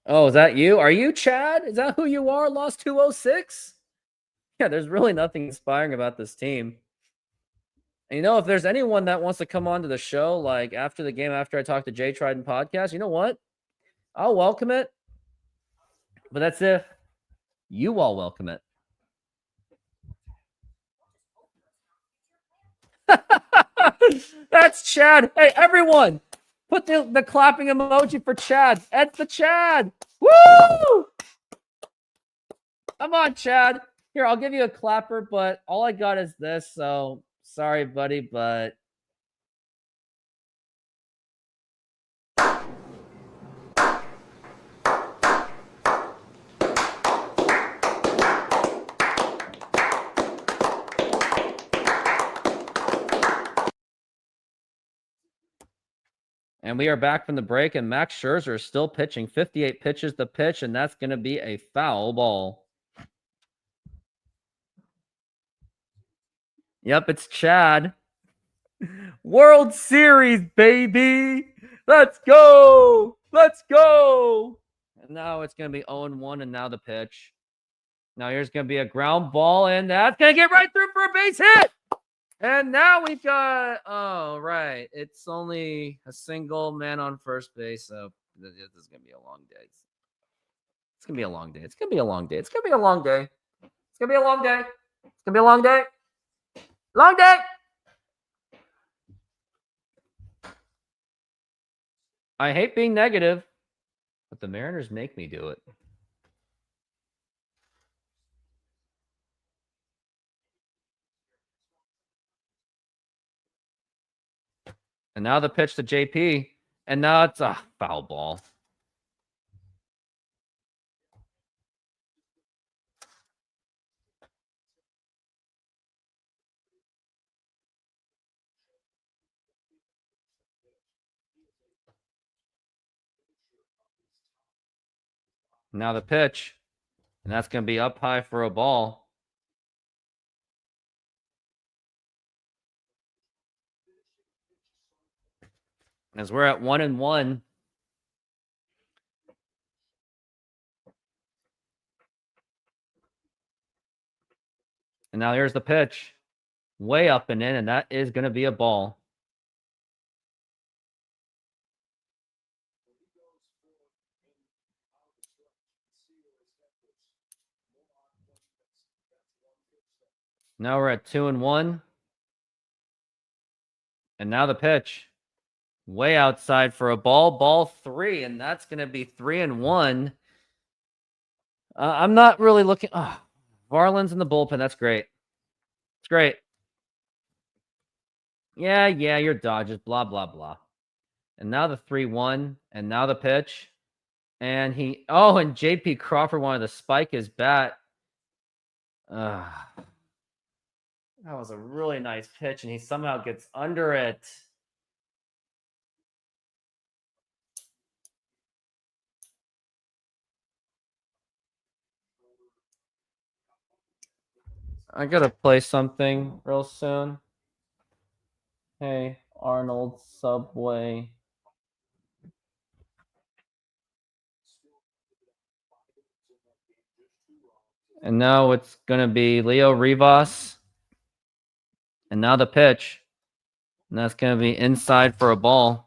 Speaker 1: Oh, is that you? Are you Chad? Is that who you are? Lost 206? Yeah, there's really nothing inspiring about this team. And if there's anyone that wants to come onto the show, like after the game, after I talk to Jay Trident podcast, you know what? I'll welcome it. But that's if you all welcome it. That's Chad. Hey, everyone, put the clapping emoji for Chad. That's the Chad. Woo! Come on, Chad. Here, I'll give you a clapper, but all I got is this. So sorry, buddy, but and we are back from the break, and Max Scherzer is still pitching. 58 pitches to pitch, and that's going to be a foul ball. Yep, it's Chad. World Series, baby. Let's go. Let's go. And now it's going to be 0-1, and now the pitch. Now here's going to be a ground ball, and that's going to get right through for a base hit. And now we've got, oh, right. It's only a single man on first base. So this is going to be a long day. It's going to be a long day. It's going to be a long day. It's going to be a long day. It's going to be a long day. It's going to be a long day. Long day. I hate being negative, but the Mariners make me do it. And now the pitch to JP. And now it's a foul ball. Now the pitch. And that's going to be up high for a ball. As we're at 1-1. And now here's the pitch. Way up and in, and that is going to be a ball. Now we're at 2-1. And now the pitch. Way outside for a ball. Ball 3, and that's going to be 3-1. I'm not really looking. Oh, Varland's in the bullpen. That's great. It's great. Yeah, you're Dodgers. Blah, blah, blah. And now the 3-1. And now the pitch. And and JP Crawford wanted to spike his bat. That was a really nice pitch, and he somehow gets under it. I gotta play something real soon. Hey, Arnold Subway. And now it's gonna be Leo Rivas. And now the pitch. And that's gonna be inside for a ball.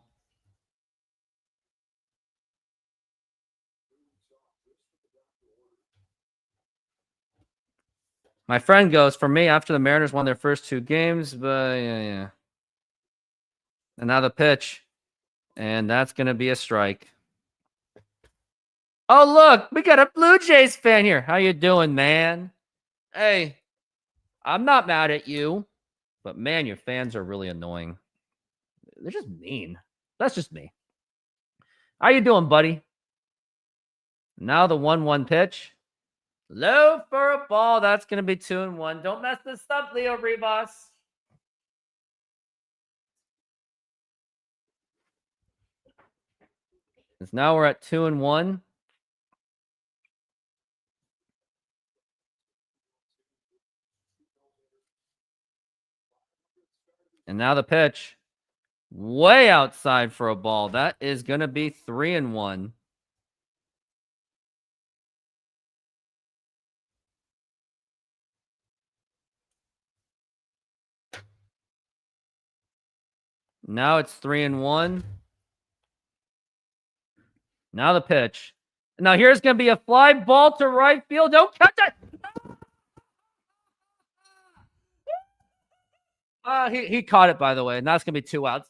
Speaker 1: My friend goes, for me, after the Mariners won their first 2 games, but yeah. And now the pitch. And that's going to be a strike. Oh, look, we got a Blue Jays fan here. How you doing, man? Hey, I'm not mad at you, but man, your fans are really annoying. They're just mean. That's just me. How you doing, buddy? Now the 1-1 pitch. Low for a ball. That's going to be 2-1. Don't mess this up, Leo Rivas. Because now we're at 2-1. And now the pitch. Way outside for a ball. That is going to be 3-1. Now it's 3-1. Now the pitch. Now here's going to be a fly ball to right field. Don't catch it. He caught it, by the way, and that's going to be 2 outs.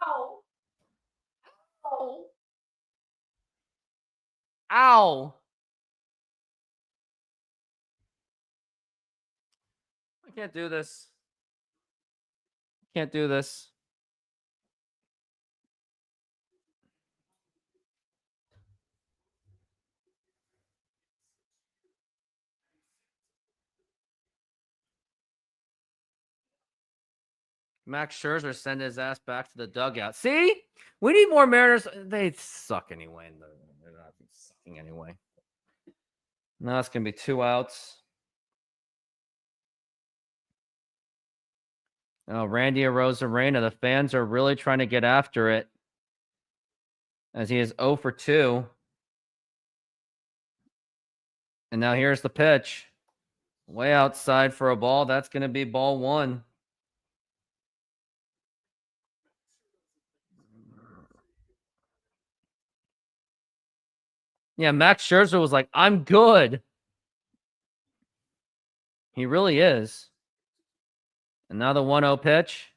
Speaker 1: Ow. Ow. Ow. I can't do this. Can't do this. Max Scherzer send his ass back to the dugout. See? We need more Mariners. They suck anyway. They're not sucking anyway. Now it's going to be 2 outs. Oh, Randy Arozarena. The fans are really trying to get after it as he is 0 for 2. And now here's the pitch. Way outside for a ball. That's going to be ball 1. Yeah, Max Scherzer was like, I'm good. He really is. And now the 1-0 pitch.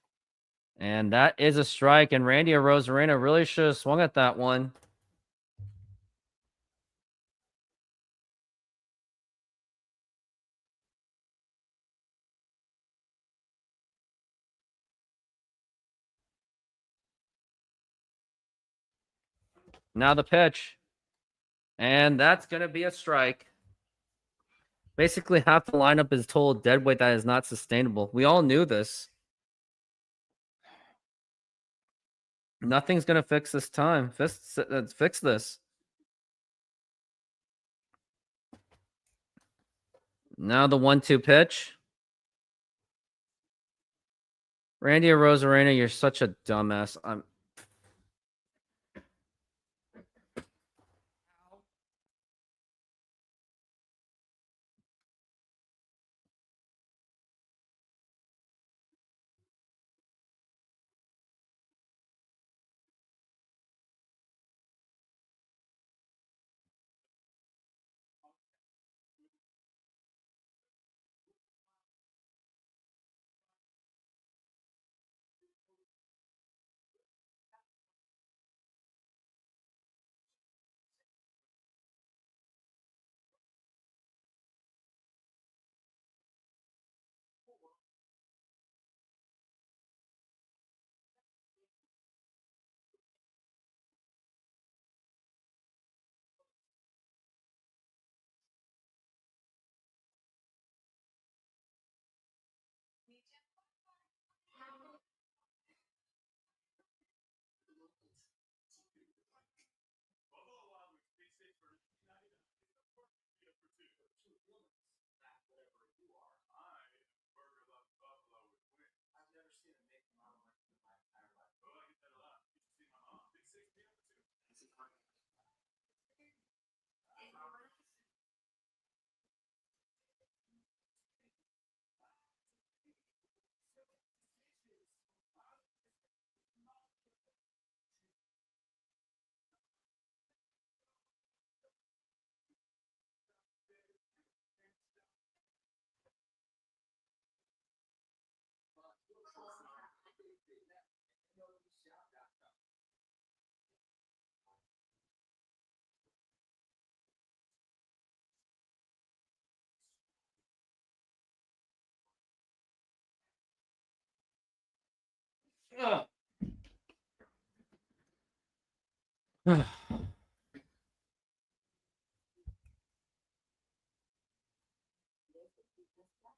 Speaker 1: And that is a strike. And Randy Arozarena really should have swung at that one. Now the pitch. And that's going to be a strike. Basically, half the lineup is total dead weight that is not sustainable. We all knew this. Nothing's going to fix this time. Fix this. Now the 1-2 pitch. Randy Arozarena, you're such a dumbass.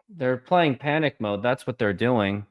Speaker 1: They're playing panic mode. That's what they're doing.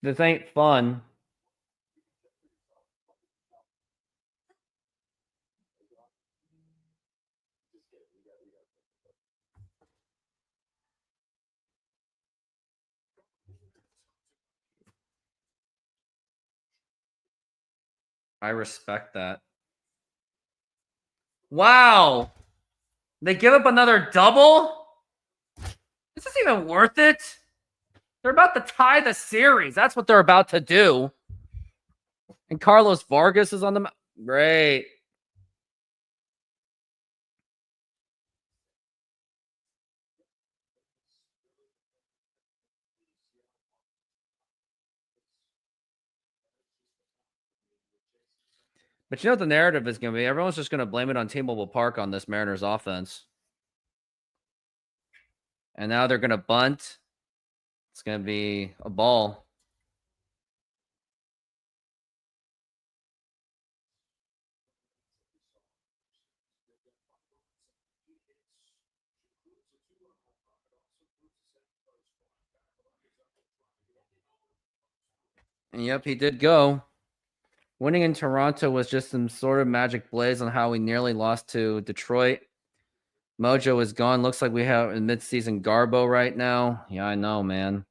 Speaker 1: This ain't fun. I respect that. Wow. They give up another double? Is this even worth it? They're about to tie the series. That's what they're about to do. And Carlos Vargas is on the great. But you know what the narrative is going to be? Everyone's just going to blame it on T-Mobile Park on this Mariners offense. And now they're going to bunt. It's going to be a ball. And yep, he did go. Winning in Toronto was just some sort of magic blaze on how we nearly lost to Detroit. Mojo is gone. Looks like we have a midseason Garbo right now. Yeah, I know, man.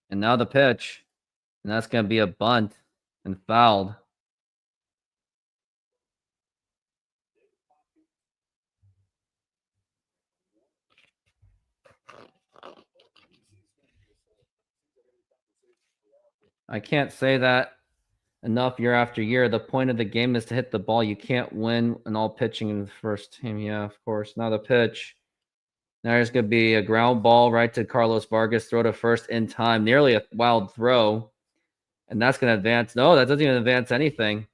Speaker 1: And now the pitch. And that's going to be a bunt and fouled. I can't say that enough year after year. The point of the game is to hit the ball. You can't win an all pitching in the first team. Yeah, of course. Now the pitch. Now there's going to be a ground ball right to Carlos Vargas. Throw to first in time. Nearly a wild throw. And that's going to advance. No, that doesn't even advance anything.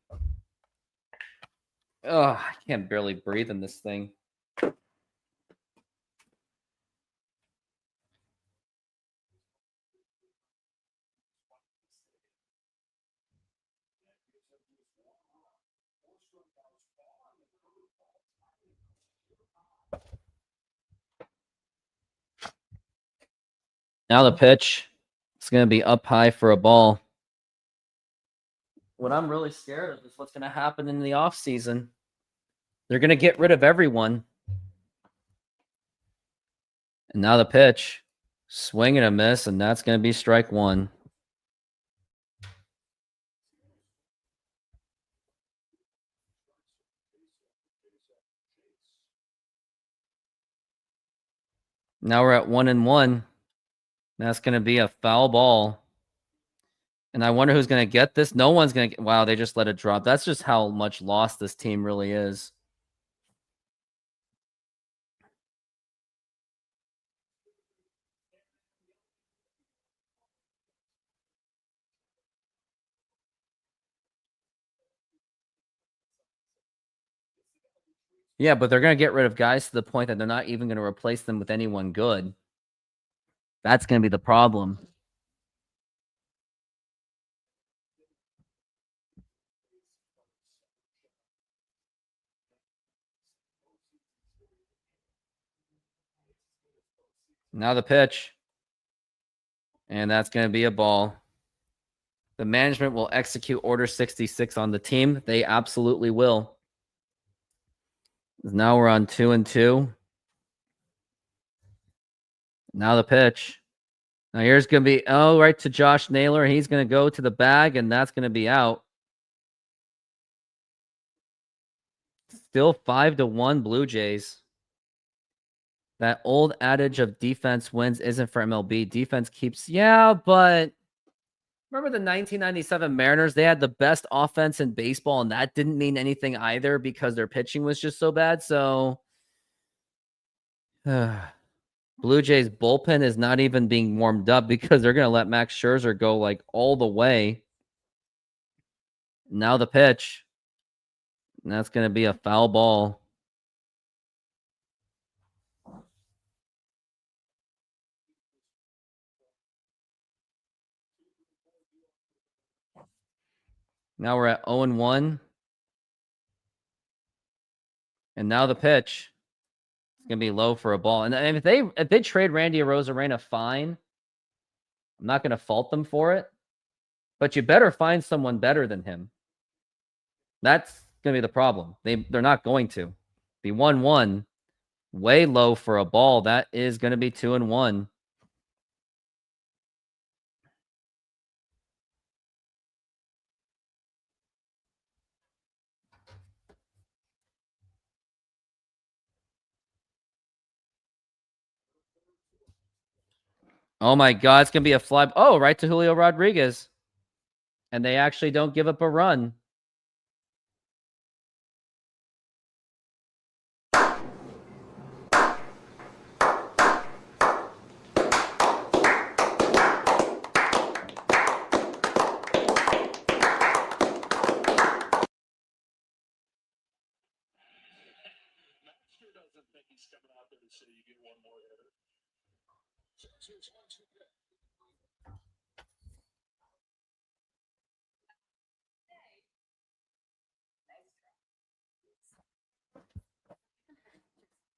Speaker 1: Oh, I can't barely breathe in this thing. Now the pitch. It's going to be up high for a ball. What I'm really scared of is what's going to happen in the offseason. They're going to get rid of everyone. And now the pitch. Swing and a miss, and that's going to be strike one. Now we're at 1-1. That's going to be a foul ball. And I wonder who's going to get this. No one's going to get. Wow, they just let it drop. That's just how much lost this team really is. Yeah, but they're going to get rid of guys to the point that they're not even going to replace them with anyone good. That's going to be the problem. Now the pitch. And that's going to be a ball. The management will execute Order 66 on the team. They absolutely will. Now we're on 2-2. Now the pitch. Now here's going to be, right to Josh Naylor. He's going to go to the bag, and that's going to be out. Still 5-1 Blue Jays. That old adage of defense wins isn't for MLB. Defense keeps, yeah, but remember the 1997 Mariners? They had the best offense in baseball, and that didn't mean anything either because their pitching was just so bad. So, Blue Jays bullpen is not even being warmed up because they're going to let Max Scherzer go like all the way. Now the pitch. And that's going to be a foul ball. Now we're at 0-1. And now the pitch. It's going to be low for a ball. And if they trade Randy Arozarena, fine. I'm not going to fault them for it. But you better find someone better than him. That's going to be the problem. They're not going to. Be 1-1. Way low for a ball. That is going to be 2-1. Oh my God, it's going to be a fly. Oh, right to Julio Rodriguez. And they actually don't give up a run.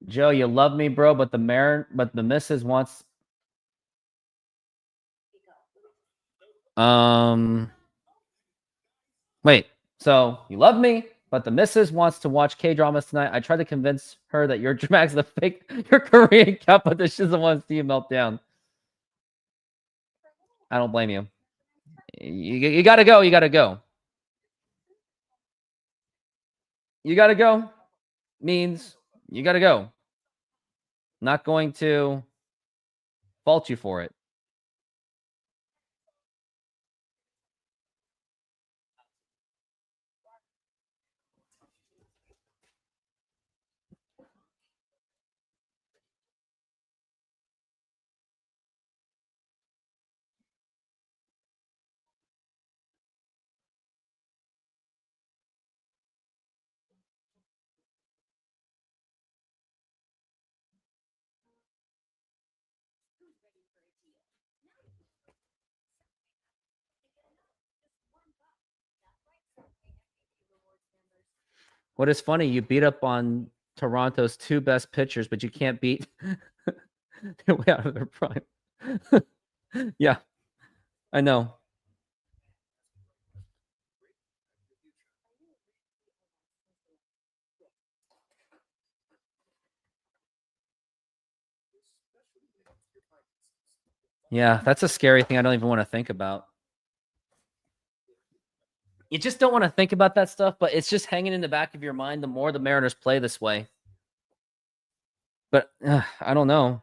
Speaker 1: Joe, you love me, bro, but the missus wants. Wait. So you love me, but the missus wants to watch K-dramas tonight. I tried to convince her that your Dramax the fake your Korean cup, but she doesn't want to see you melt down. I don't blame you. You gotta go. You gotta go. You gotta go means you gotta go. Not going to fault you for it. What is funny, you beat up on Toronto's two best pitchers, but you can't beat their way out of their prime. Yeah, I know. Yeah, that's a scary thing I don't even want to think about. You just don't want to think about that stuff, but it's just hanging in the back of your mind the more the Mariners play this way. But I don't know.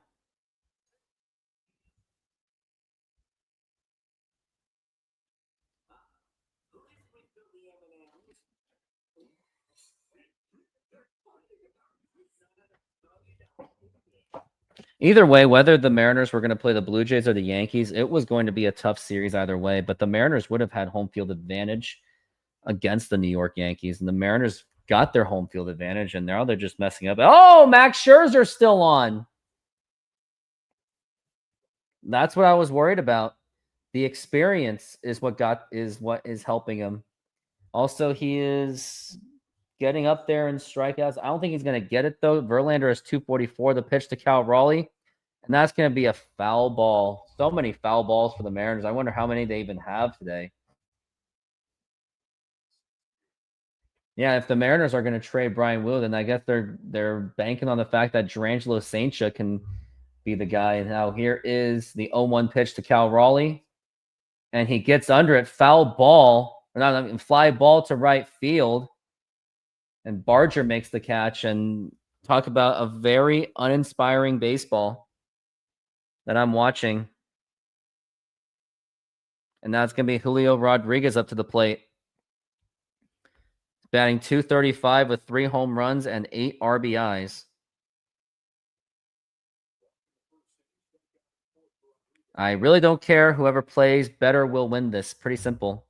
Speaker 1: Either way, whether the Mariners were going to play the Blue Jays or the Yankees, it was going to be a tough series either way. But the Mariners would have had home field advantage against the New York Yankees. And the Mariners got their home field advantage, and now they're just messing up. Oh, Max Scherzer's still on. That's what I was worried about. The experience is what is helping him. Also, he is getting up there in strikeouts. I don't think he's going to get it, though. Verlander is 244. The pitch to Cal Raleigh, and that's going to be a foul ball. So many foul balls for the Mariners. I wonder how many they even have today. Yeah, if the Mariners are going to trade Brian Wu, then I guess they're banking on the fact that Durangelo Saincha can be the guy. And now here is the 0-1 pitch to Cal Raleigh, and he gets under it. Foul ball, or not, I mean, fly ball to right field, and Barger makes the catch. And talk about a very uninspiring baseball that I'm watching. And now it's going to be Julio Rodriguez up to the plate. Batting .235 with 3 home runs and 8 RBIs. I really don't care. Whoever plays better will win this. Pretty simple.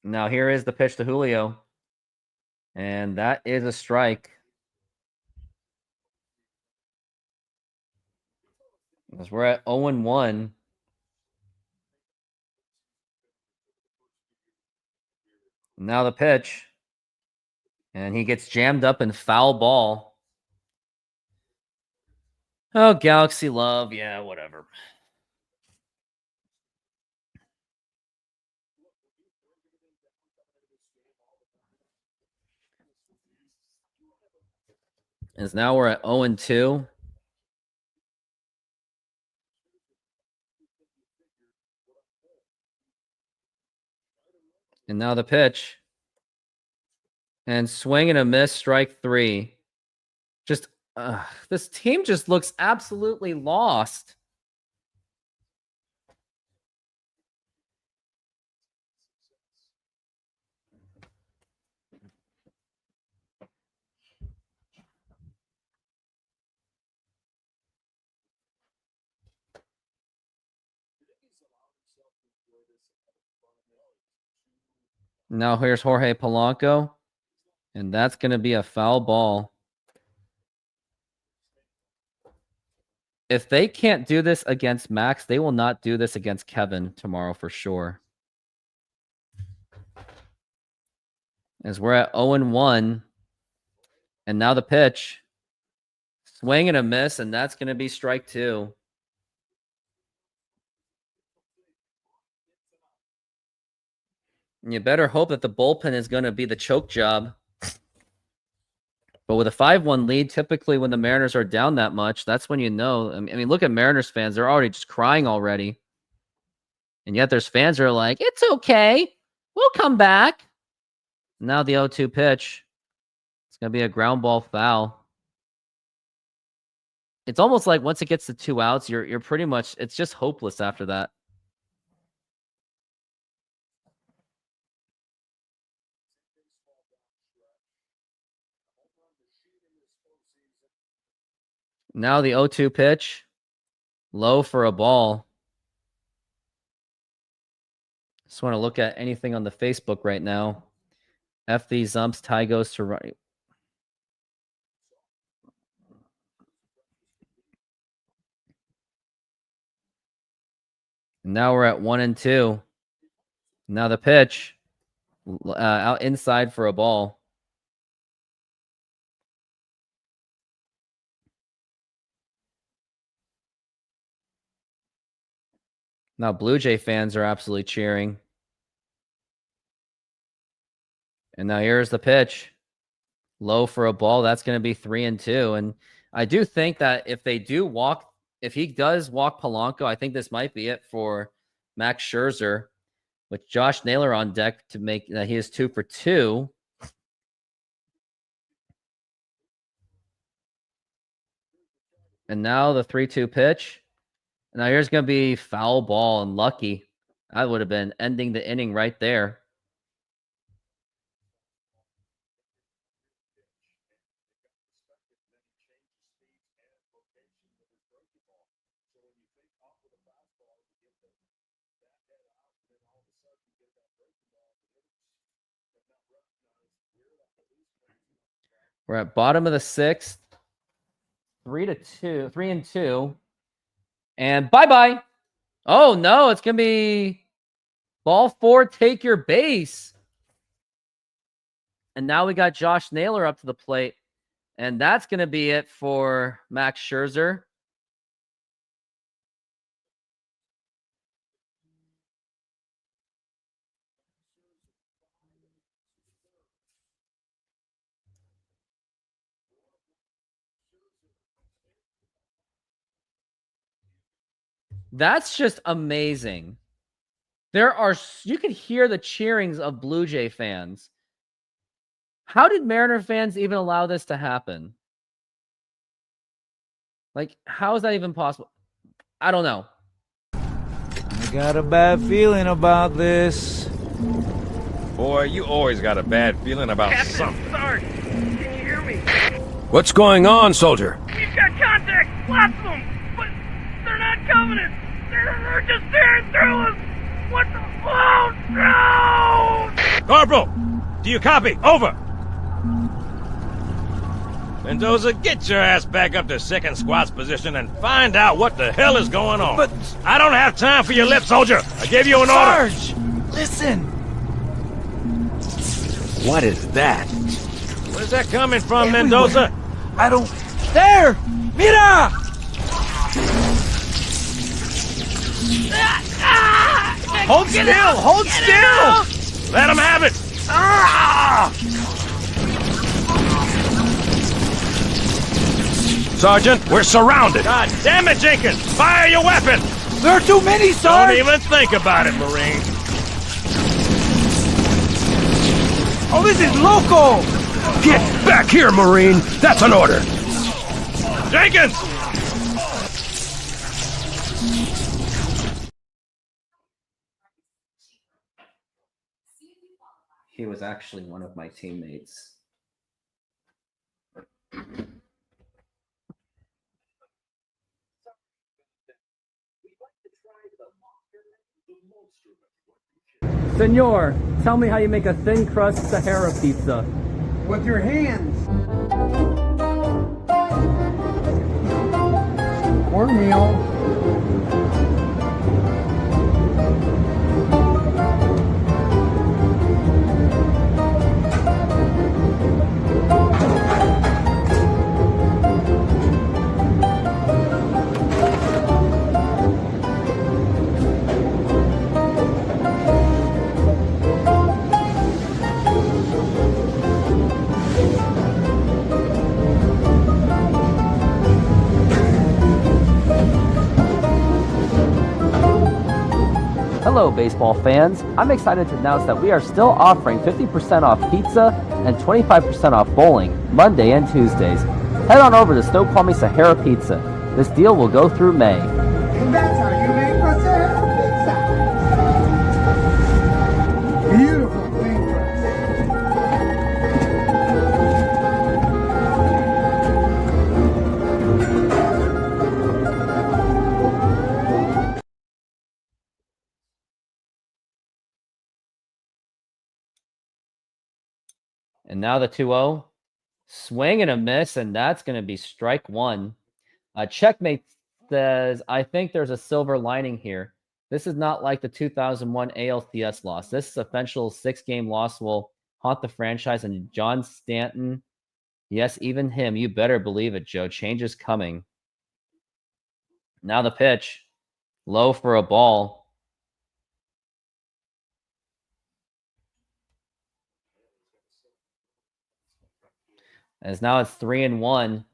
Speaker 1: Now here is the pitch to Julio. And that is a strike. Because we're at 0-1. Now the pitch. And he gets jammed up in foul ball. Oh, Galaxy love. Yeah, whatever. As now we're at 0-2. And now the pitch. And swing and a miss, strike 3. Just, this team just looks absolutely lost. Now here's Jorge Polanco. And that's going to be a foul ball. If they can't do this against Max, they will not do this against Kevin tomorrow for sure. As we're at 0-1. And now the pitch. Swing and a miss, and that's going to be strike 2. And you better hope that the bullpen is going to be the choke job. But with a 5-1 lead, typically when the Mariners are down that much, that's when you know. I mean, look at Mariners fans. They're already just crying already. And yet there's fans who are like, it's okay. We'll come back. Now the 0-2 pitch. It's going to be a ground ball foul. It's almost like once it gets to 2 outs, you're pretty much, it's just hopeless after that. Now the 0-2 pitch. Low for a ball. Just want to look at anything on the Facebook right now. F these umps. Tie goes to right. Now we're at 1-2. Now the pitch. Out inside for a ball. Now Blue Jay fans are absolutely cheering. And now here's the pitch. Low for a ball. That's going to be 3-2. And I do think that if he does walk Polanco, I think this might be it for Max Scherzer with Josh Naylor on deck to make that he is 2 for 2. And now the 3-2 pitch. Now here's going to be foul ball and lucky. That would have been ending the inning right there. We're at bottom of the sixth. 3-2. And bye-bye. Oh, no, it's going to be ball 4, take your base. And now we got Josh Naylor up to the plate. And that's going to be it for Max Scherzer. That's just amazing. You could hear the cheerings of Blue Jay fans. How did Mariner fans even allow this to happen? Like, how is that even possible? I don't know.
Speaker 3: I got a bad feeling about this.
Speaker 4: Boy, you always got a bad feeling about
Speaker 5: Captain,
Speaker 4: something.
Speaker 5: Sarge, can you hear me?
Speaker 4: What's going on, soldier?
Speaker 5: We've got contact, lots of them, but they're not coming in. They're just tearing through us. What the? Oh, no!
Speaker 4: Corporal, do you copy? Over. Mendoza, get your ass back up to second squad's position and find out what the hell is going on.
Speaker 3: But
Speaker 4: I don't have time for your lip, soldier. I gave you an order.
Speaker 3: Sarge, listen.
Speaker 4: What is that? Where's that coming from,
Speaker 3: Everywhere.
Speaker 4: Mendoza?
Speaker 3: I don't. There! Mira! Hold still! Hold still!
Speaker 4: Let him have it. Sergeant, we're surrounded. God damn it, Jenkins! Fire your weapon!
Speaker 3: There are too many, Sarge!
Speaker 4: Don't even think about it, Marine.
Speaker 3: Oh, this is local!
Speaker 4: Get back here, Marine! That's an order! Jenkins!
Speaker 1: He was actually one of my teammates. Senor, tell me how you make a thin crust Sahara pizza.
Speaker 2: With your hands. Cornmeal.
Speaker 1: Hello, baseball fans. I'm excited to announce that we are still offering 50% off pizza and 25% off bowling Monday and Tuesdays. Head on over to Snoqualmie Sahara Pizza. This deal will go through May.
Speaker 2: And that's how you make a Sahara pizza. Beautiful thin crust.
Speaker 1: And now the 2-0. Swing and a miss, and that's going to be strike one. Checkmate says, I think there's a silver lining here. This is not like the 2001 ALCS loss. This eventual 6-game loss will haunt the franchise, and John Stanton, yes, even him, you better believe it, Joe. Change is coming. Now the pitch. Low for a ball. As now it's 3-1.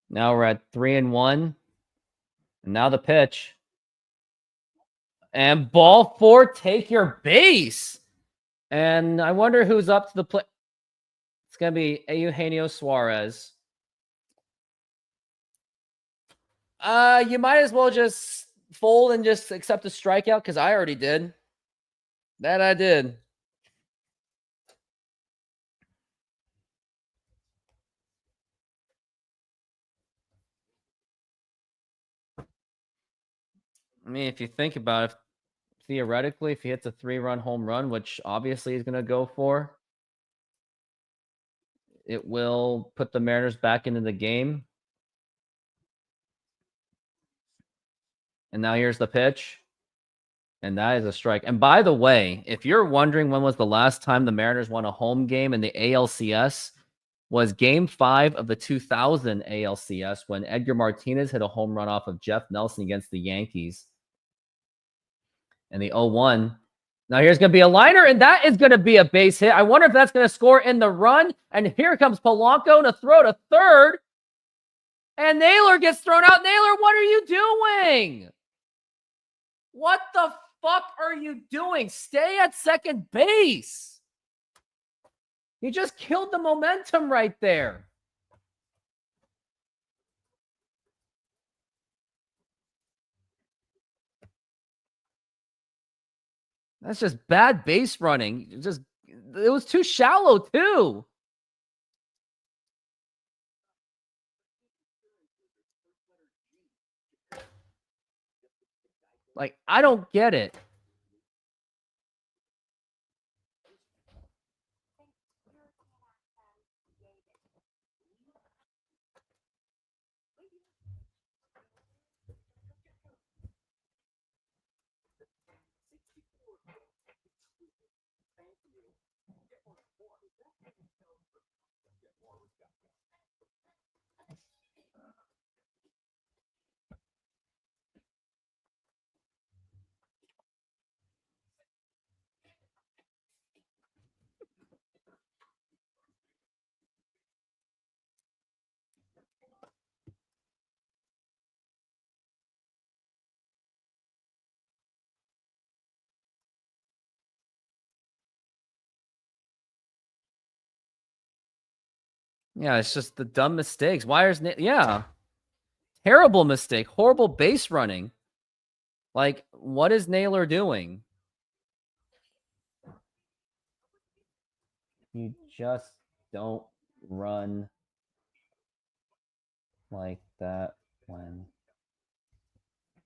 Speaker 1: Now we're at 3-1. And now the pitch. And ball 4, take your base. And I wonder who's up to the plate. It's going to be Eugenio Suarez. You might as well just fold and just accept a strikeout because I already did. That I did. I mean, if you think about it, theoretically, if he hits a 3-run home run, which obviously he's going to go for, it will put the Mariners back into the game. And now here's the pitch. And that is a strike. And by the way, if you're wondering when was the last time the Mariners won a home game in the ALCS, was Game 5 of the 2000 ALCS when Edgar Martinez hit a home run off of Jeff Nelson against the Yankees. And the 0-1. Now here's going to be a liner, and that is going to be a base hit. I wonder if that's going to score in the run. And here comes Polanco to throw to third. And Naylor gets thrown out. Naylor, what are you doing? What the fuck are you doing? Stay at second base. You just killed the momentum right there. That's just bad base running. It was too shallow too. Like, I don't get it. Yeah, it's just the dumb mistakes. Yeah. Terrible mistake. Horrible base running. Like, what is Naylor doing? You just don't run like that when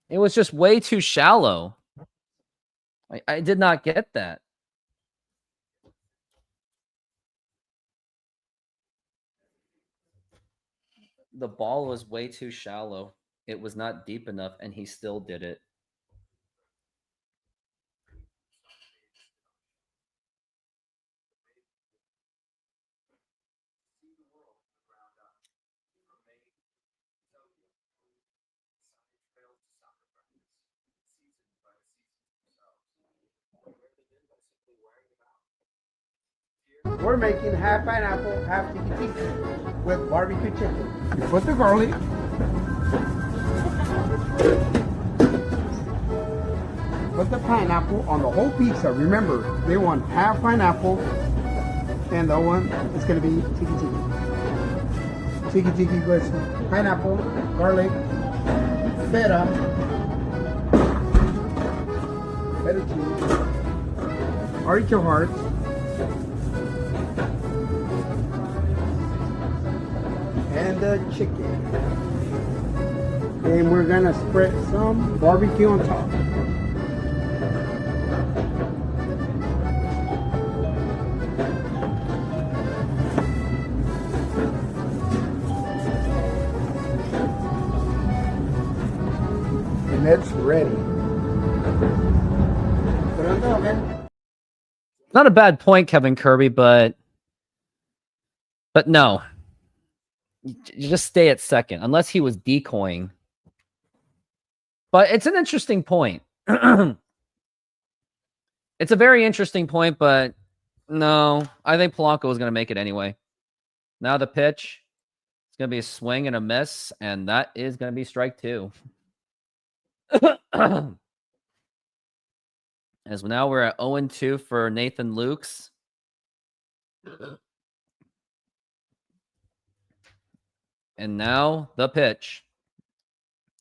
Speaker 1: it was just way too shallow. I did not get that. The ball was way too shallow. It was not deep enough, and he still did it.
Speaker 2: We're making half pineapple, half tiki tiki with barbecue chicken. You put the garlic. Put the pineapple on the whole pizza. Remember, they want half pineapple, and the one is going to be tiki tiki. Tiki tiki with pineapple, garlic, feta cheese, artichoke hearts, and the chicken. And we're gonna spread some barbecue on top. And it's ready. Put it on the oven.
Speaker 1: Not a bad point, Kevin Kirby, but no. You just stay at second, unless he was decoying. But it's an interesting point. It's a very interesting point, but no, I think Polanco was going to make it anyway. Now the pitch. It's going to be a swing and a miss, and that is going to be strike 2. And As now we're at 0-2 for Nathan Lukes. And now the pitch.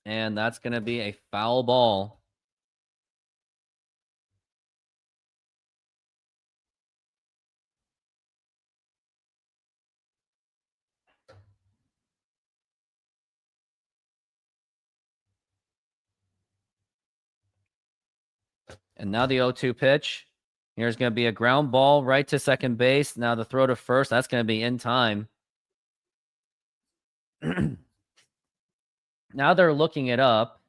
Speaker 1: And that's going to be a foul ball. And now the 0-2 pitch. Here's going to be a ground ball right to second base. Now the throw to first. That's going to be in time. Now they're looking it up.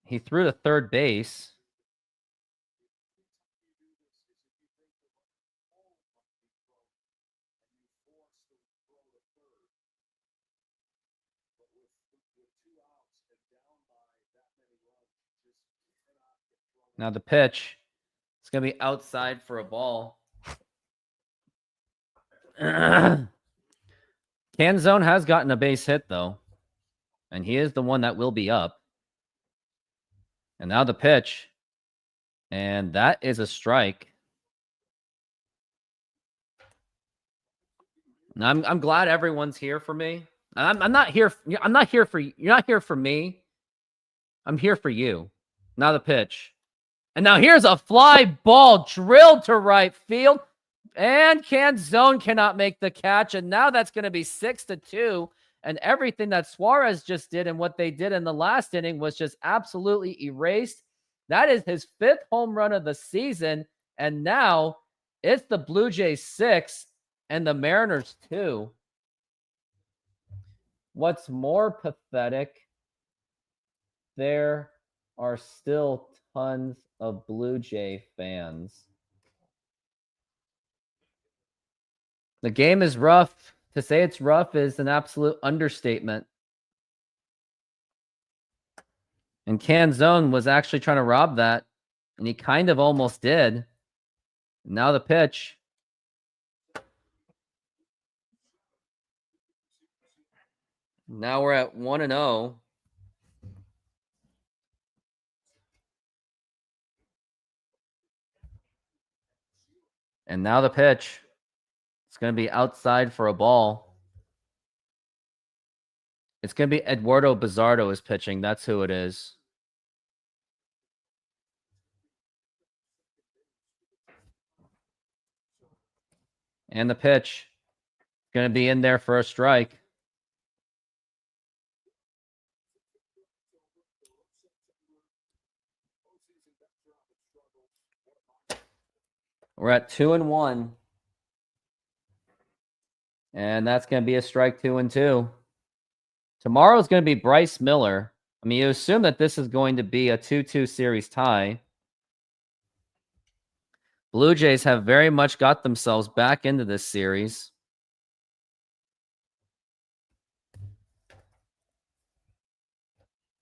Speaker 1: He threw to third base. Now the pitch. It's going to be outside for a ball. Canzone has gotten a base hit, though. And he is the one that will be up. And now the pitch. And that is a strike. Now, I'm glad everyone's here for me. I'm not here. I'm not here for you. You're not here for me. I'm here for you. Now the pitch. And now here's a fly ball drilled to right field. And Canzone cannot make the catch. And now that's going to be 6-2. And everything that Suarez just did and what they did in the last inning was just absolutely erased. That is his 5th home run of the season. And now it's the Blue Jays 6 and the Mariners 2. What's more pathetic, there are still tons of Blue Jay fans. The game is rough. To say it's rough is an absolute understatement. And Canzone was actually trying to rob that, and he kind of almost did. Now the pitch. Now we're at 1-0. And now the pitch. It's going to be outside for a ball. It's going to be Eduardo Bizardo is pitching. That's who it is. And the pitch. Going to be in there for a strike. We're at 2-1. And that's going to be a strike 2-2. Tomorrow's going to be Bryce Miller. I mean, you assume that this is going to be a 2-2 series tie. Blue Jays have very much got themselves back into this series.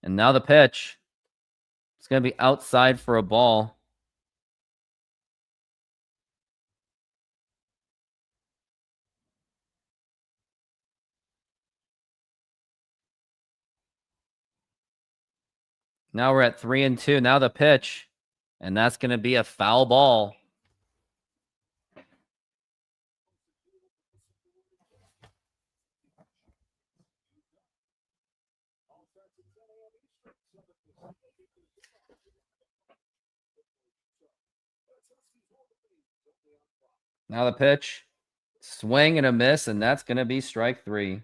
Speaker 1: And now the pitch. It's going to be outside for a ball. Now we're at 3-2. Now the pitch. And that's going to be a foul ball. Now the pitch. Swing and a miss, and that's going to be strike 3.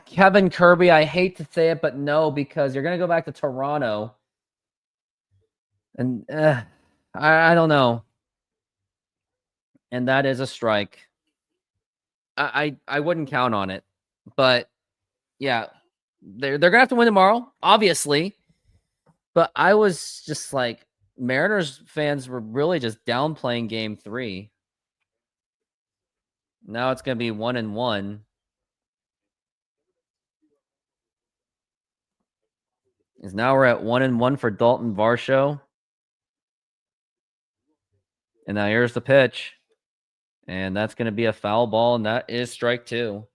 Speaker 1: Kevin Kirby, I hate to say it, but no, because you're going to go back to Toronto. And I don't know. And that is a strike. I wouldn't count on it. But yeah, they're going to have to win tomorrow, obviously. But I was just like, Mariners fans were really just downplaying game 3. Now it's going to be 1-1. Is now we're at 1-1 for Dalton Varsho. And now here's the pitch. And that's going to be a foul ball, and that is strike 2.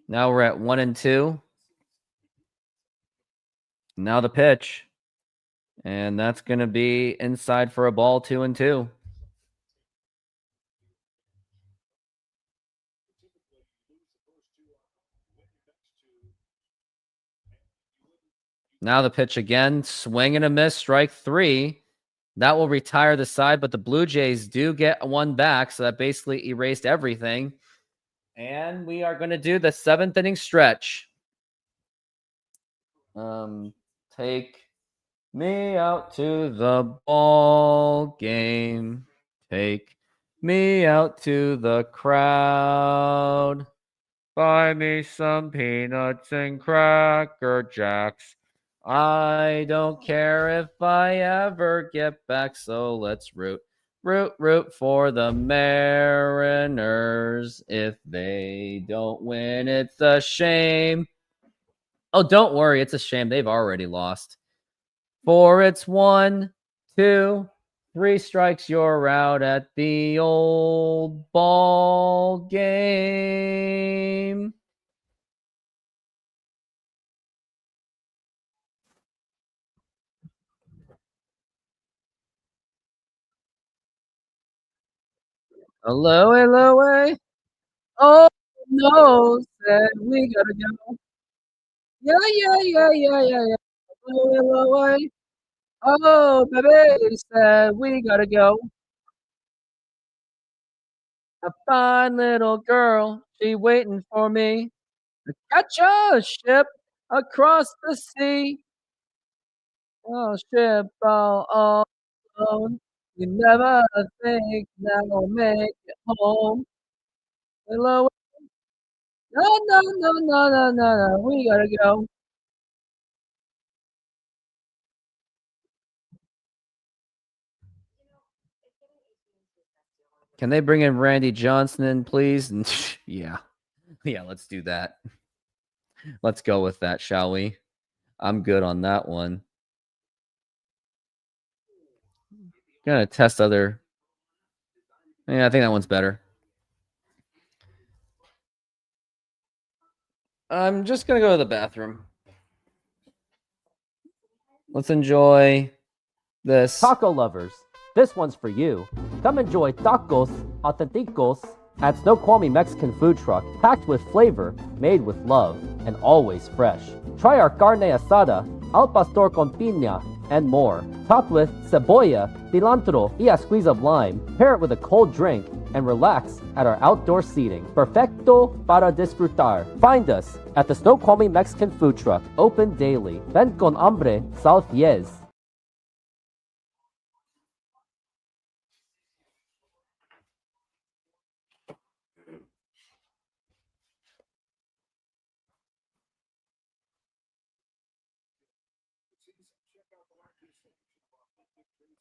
Speaker 1: Now we're at 1-2. Now the pitch. And that's going to be inside for a ball, 2-2. Now the pitch again, swing and a miss, strike 3. That will retire the side, but the Blue Jays do get one back, so that basically erased everything. And we are going to do the 7th inning stretch. Take me out to the ball game. Take me out to the crowd. Buy me some peanuts and Cracker Jacks. I don't care if I ever get back, so let's root for the Mariners. If they don't win, it's a shame. Oh, don't worry, it's a shame. They've already lost. For it's 1, 2, 3 strikes, you're out at the old ball game. Hello, hello, hey. Oh, no, said we gotta go. Yeah, yeah, yeah, yeah, yeah, yeah. Hello, hello, hey. Oh, baby, said we gotta go. A fine little girl, she waiting for me. To catch a ship across the sea. Oh, ship all alone. You never think that we'll make it home. Hello, no, no, no, no, no, no, no. We gotta go. Can they bring in Randy Johnson in, please? Yeah. Yeah, let's do that. Let's go with that, shall we? I'm good on that one. Gonna test other. Yeah, I think that one's better. I'm just gonna go to the bathroom. Let's enjoy this.
Speaker 10: Taco lovers, this one's for you. Come enjoy tacos autenticos at Snoqualmie Mexican food truck, packed with flavor, made with love, and always fresh. Try our carne asada, al pastor con piña, and more. Topped with cebolla, cilantro, y a squeeze of lime. Pair it with a cold drink and relax at our outdoor seating. Perfecto para disfrutar. Find us at the Snoqualmie Mexican food truck, open daily. Ven con hambre, sal fies.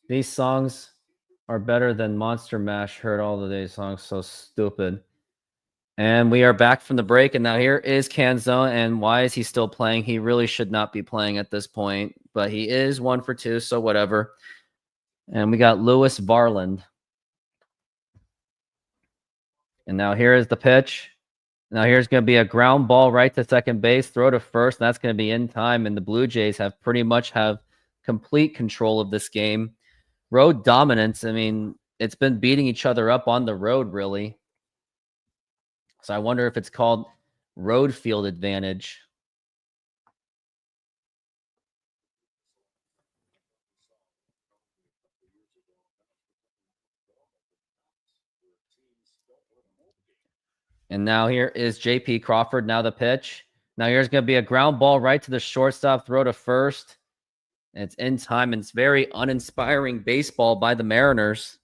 Speaker 1: These songs are better than Monster Mash. Heard all the day songs, so stupid. And we are back from the break, and now here is Canzone. And why is he still playing? He really should not be playing at this point, but he is 1 for 2, so whatever. And we got Lewis Varland. And now here is the pitch. Now here's going to be a ground ball right to second base, throw to first, and that's going to be in time. And the Blue Jays have pretty much have complete control of this game. Road dominance. I mean, it's been beating each other up on the road, really. So I wonder if it's called road field advantage. And now here is J.P. Crawford. Now the pitch. Now here's going to be a ground ball right to the shortstop, throw to first. And it's in time, and it's very uninspiring baseball by the Mariners.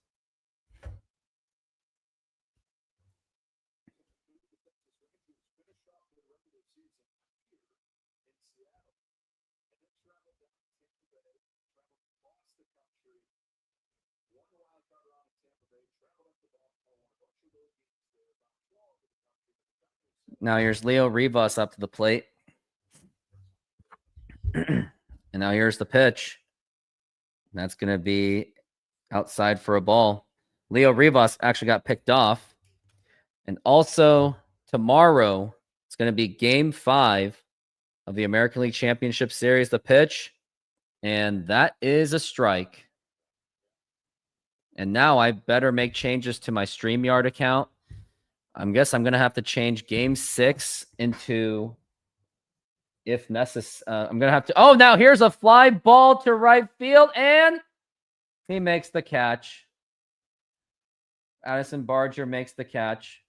Speaker 1: Now here's Leo Rivas up to the plate. And now here's the pitch. That's going to be outside for a ball. Leo Rivas actually got picked off. And also tomorrow, it's going to be game 5 of the American League Championship Series, the pitch. And that is a strike. And now I better make changes to my StreamYard account. I guess I'm going to have to change game 6 into, if necessary, I'm going to have to. Oh, now here's a fly ball to right field, and he makes the catch. Addison Barger makes the catch.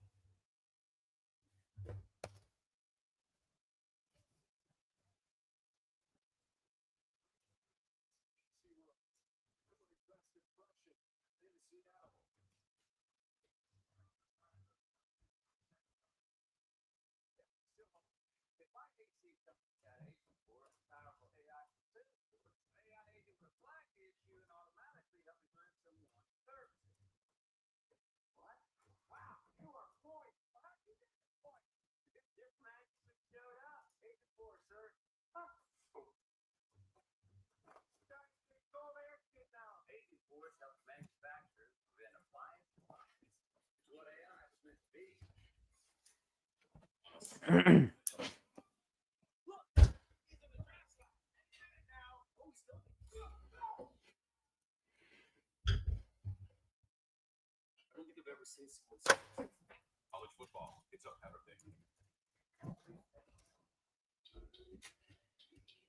Speaker 9: College football, it's a better thing.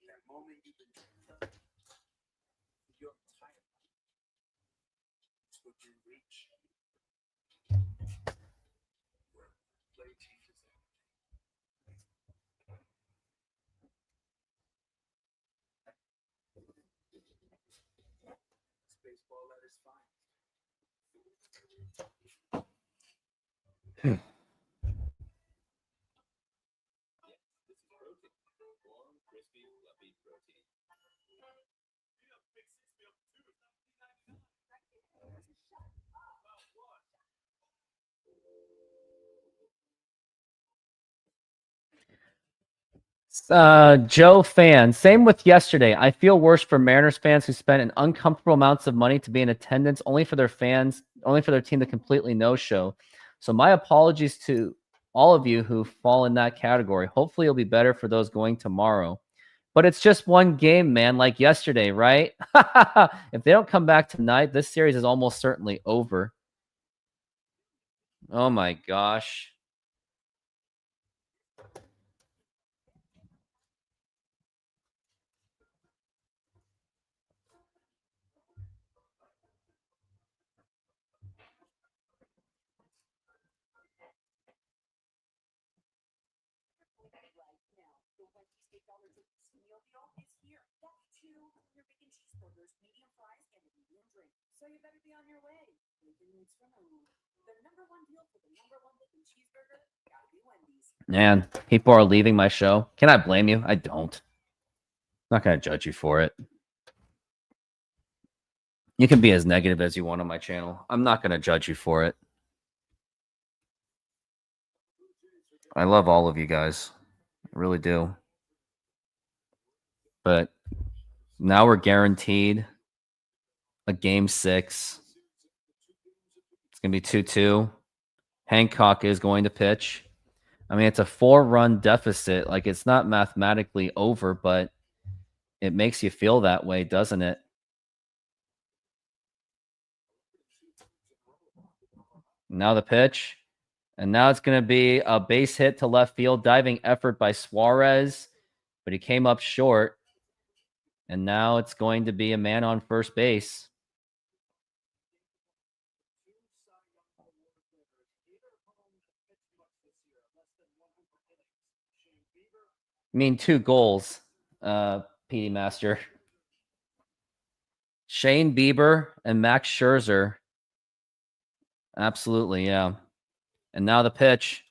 Speaker 9: That moment you've been you're tired. It's what you reach. Play changes everything. It's baseball at its finest.
Speaker 1: Joe fan, same with yesterday. I feel worse for Mariners fans who spent an uncomfortable amounts of money to be in attendance only for their team to completely no-show. So my apologies to all of you who fall in that category. Hopefully it'll be better for those going tomorrow. But it's just one game, man, like yesterday, right? If they don't come back tonight, this series is almost certainly over. Oh my gosh.
Speaker 8: So you better be on your way. The number one deal for the number one bacon cheeseburger, gotta be Wendy's.
Speaker 1: Man, people are leaving my show. Can I blame you? I don't. I'm not going to judge you for it. You can be as negative as you want on my channel. I'm not going to judge you for it. I love all of you guys. I really do. But now we're guaranteed a game 6. It's going to be 2-2. Hancock is going to pitch. I mean, it's a 4-run deficit. Like, it's not mathematically over, but it makes you feel that way, doesn't it? Now the pitch. And now it's going to be a base hit to left field. Diving effort by Suarez. But he came up short. And now it's going to be a man on first base. I mean, 2 goals, PD Master. Shane Bieber and Max Scherzer. Absolutely, yeah. And now the pitch.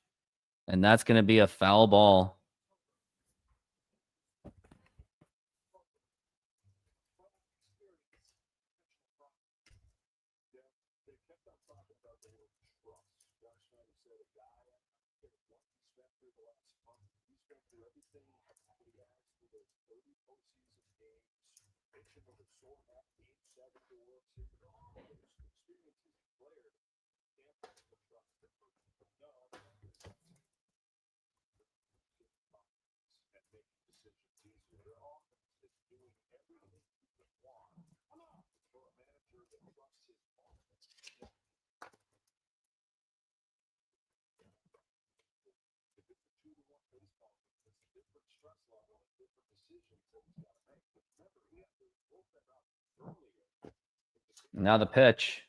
Speaker 1: And that's going to be a foul ball. Now the pitch.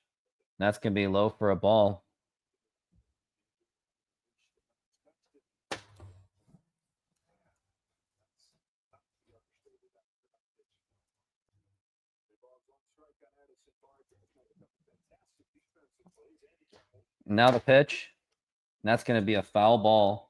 Speaker 1: That's going to be low for a ball. Now the pitch. That's going to be a foul ball.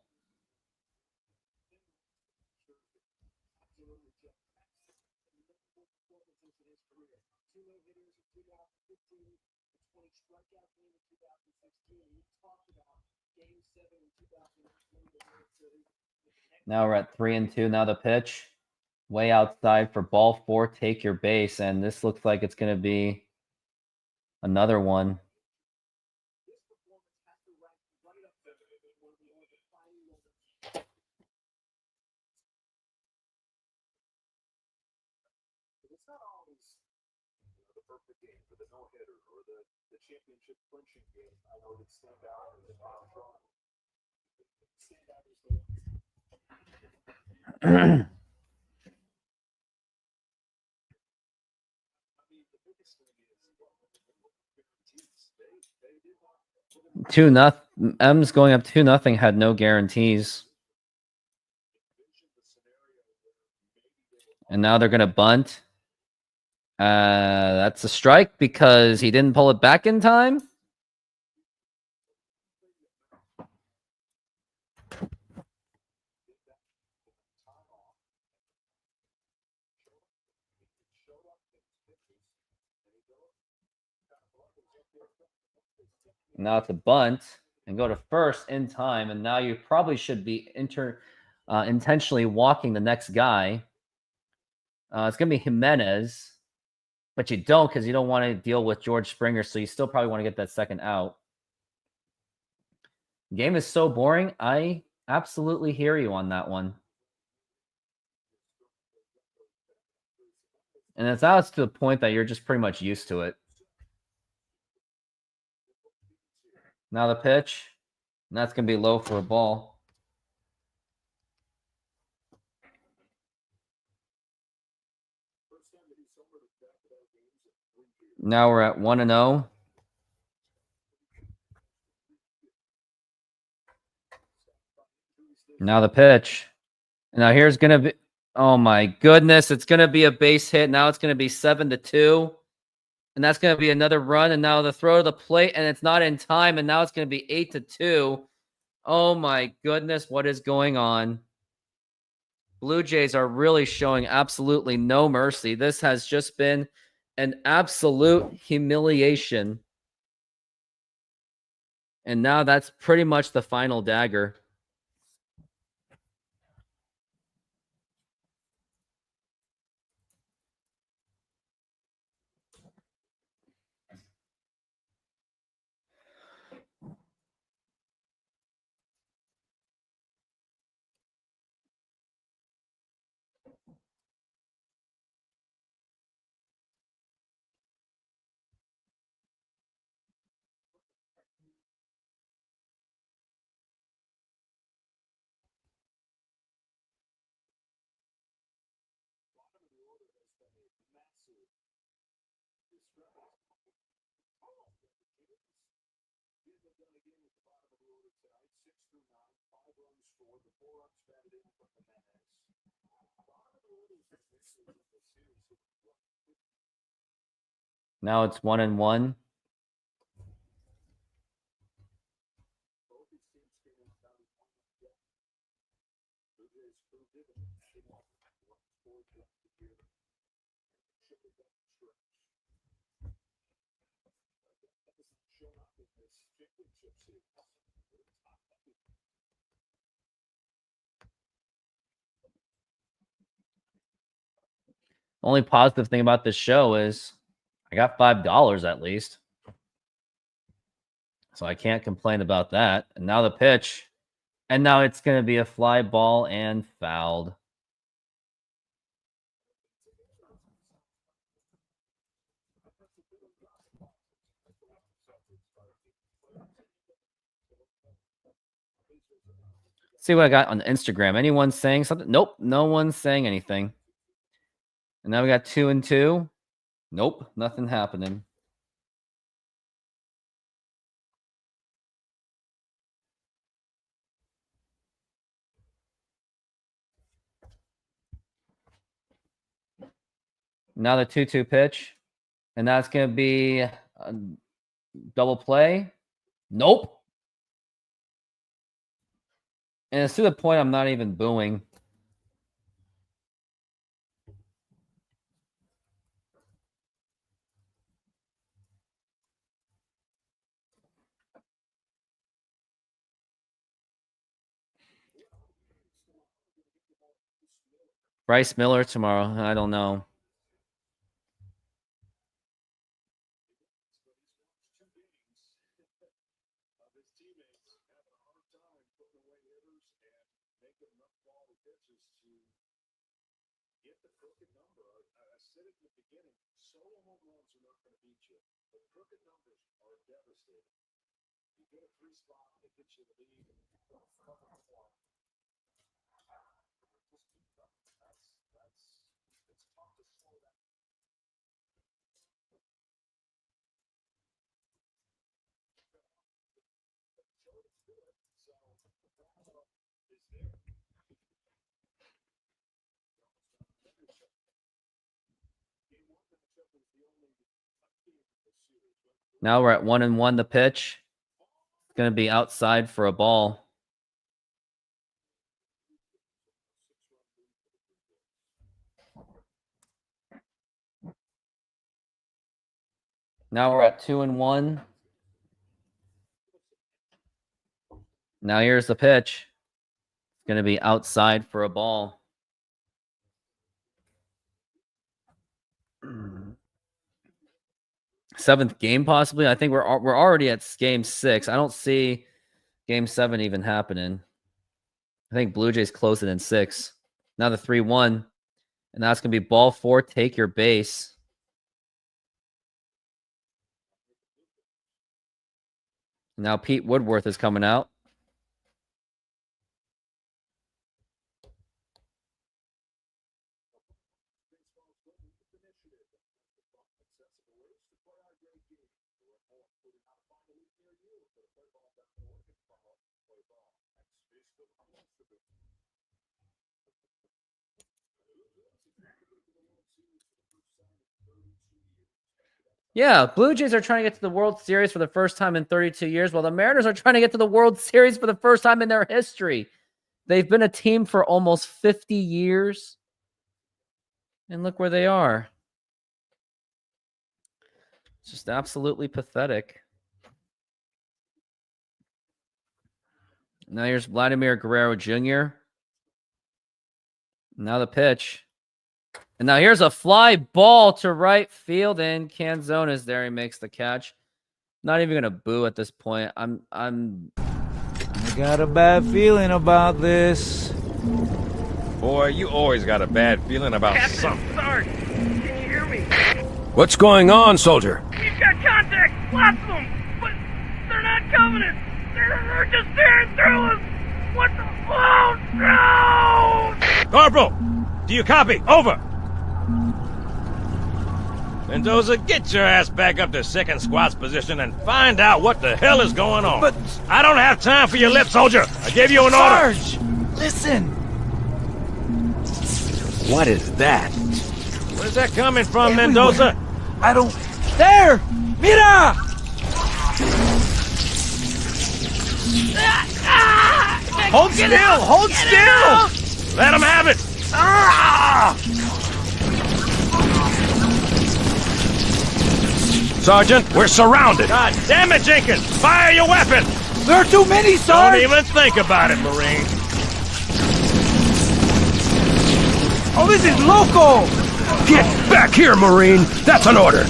Speaker 1: Now we're at 3-2. Now the pitch. Way outside for ball 4. Take your base. And this looks like it's going to be another one. Two nothing. M's going up 2-0. Had no guarantees. And now they're going to bunt. That's a strike because he didn't pull it back in time. Now it's a bunt and go to first in time. And now you probably should be intentionally walking the next guy. It's going to be Jimenez, but you don't because you don't want to deal with George Springer. So you still probably want to get that second out. Game is so boring. I absolutely hear you on that one. And it's now to the point that you're just pretty much used to it. Now the pitch. And that's going to be low for a ball. Now we're at 1-0. Now the pitch. Now here's going to be, oh my goodness, it's going to be a base hit. Now it's going to be 7-2. And that's going to be another run. And now the throw to the plate, and it's not in time. And now it's going to be 8-2. Oh my goodness, what is going on? Blue Jays are really showing absolutely no mercy. This has just been an absolute humiliation. And now that's pretty much the final dagger. Now it's 1-1. Only positive thing about this show is I got $5 at least. So I can't complain about that. And now the pitch. And now it's going to be a fly ball and fouled. See what I got on Instagram. Anyone saying something? Nope. No one's saying anything. And now we got 2-2. Nope. Nothing happening. Now the 2-2 pitch. And that's going to be a double play. Nope. And it's to the point I'm not even booing. Bryce Miller tomorrow. I don't know. Now we're at 1-1. The pitch. It's going to be outside for a ball. Now we're at 2-1. Now here's the pitch. It's going to be outside for a ball. Seventh game, possibly. I think we're already at game 6. I don't see game 7 even happening. I think Blue Jays close it in 6. Now the 3-1. And that's going to be ball 4. Take your base. Now Pete Woodworth is coming out. Yeah, Blue Jays are trying to get to the World Series for the first time in 32 years, while the Mariners are trying to get to the World Series for the first time in their history. They've been a team for almost 50 years. And look where they are. It's just absolutely pathetic. Now here's Vladimir Guerrero Jr. Now the pitch. And now here's a fly ball to right field, and Canzone's there. He makes the catch. Not even gonna boo at this point. I
Speaker 3: got a bad feeling about this.
Speaker 4: Boy, you always got a bad feeling about
Speaker 5: Captain
Speaker 4: something.
Speaker 5: Sarge, can you hear me?
Speaker 4: What's going on, soldier?
Speaker 5: We've got contact, lots of them, but they're not coming in. They're just staring through us. What the? Oh no!
Speaker 4: Corporal, do you copy? Over. Mendoza, get your ass back up to second squat's position and find out what the hell is going on.
Speaker 3: But
Speaker 4: I don't have time for your lip, soldier. I gave you an order.
Speaker 3: Sarge, listen.
Speaker 4: What is that? Where's that coming from,
Speaker 3: Everywhere.
Speaker 4: Mendoza?
Speaker 3: I don't... There! Mira! Hold still! Hold still!
Speaker 4: Let him have it. Sergeant, we're surrounded. God damn it, Jenkins! Fire your weapon!
Speaker 3: There are too many,
Speaker 4: Don't
Speaker 3: Sarge!
Speaker 4: even think about it, Marine.
Speaker 3: Oh, this is local!
Speaker 4: Get back here, Marine! That's an order!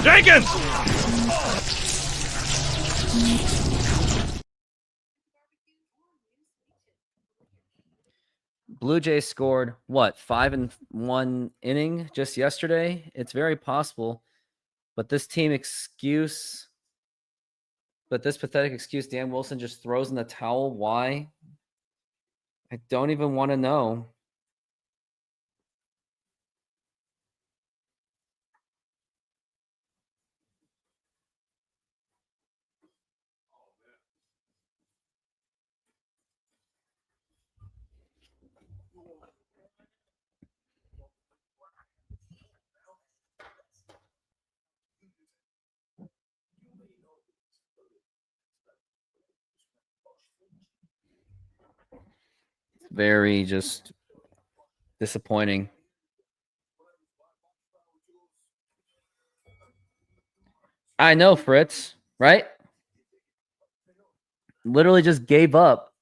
Speaker 4: Jenkins!
Speaker 1: Blue Jays scored what 5 in 1 inning just yesterday. It's very possible, but this pathetic excuse, Dan Wilson just throws in the towel. Why? I don't even want to know. Very just disappointing. I know, Fritz, right? Literally just gave up.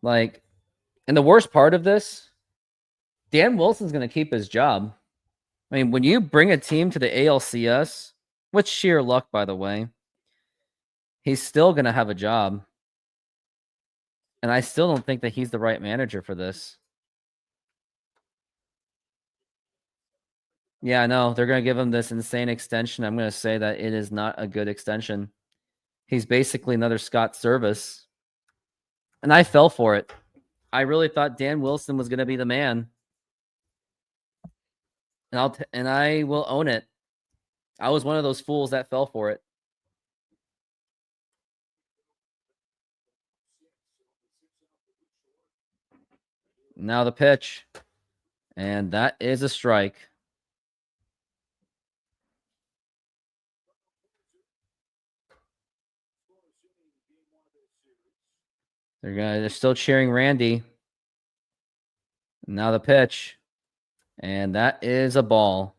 Speaker 1: Like, and the worst part of this, Dan Wilson's going to keep his job. I mean, when you bring a team to the ALCS, with sheer luck, by the way, he's still going to have a job. And I still don't think that he's the right manager for this. Yeah, I know. They're going to give him this insane extension. I'm going to say that it is not a good extension. He's basically another Scott Service. And I fell for it. I really thought Dan Wilson was going to be the man. And I will own it. I was one of those fools that fell for it. Now the pitch. And that is a strike. They're still cheering Randy. Now the pitch. And that is a ball.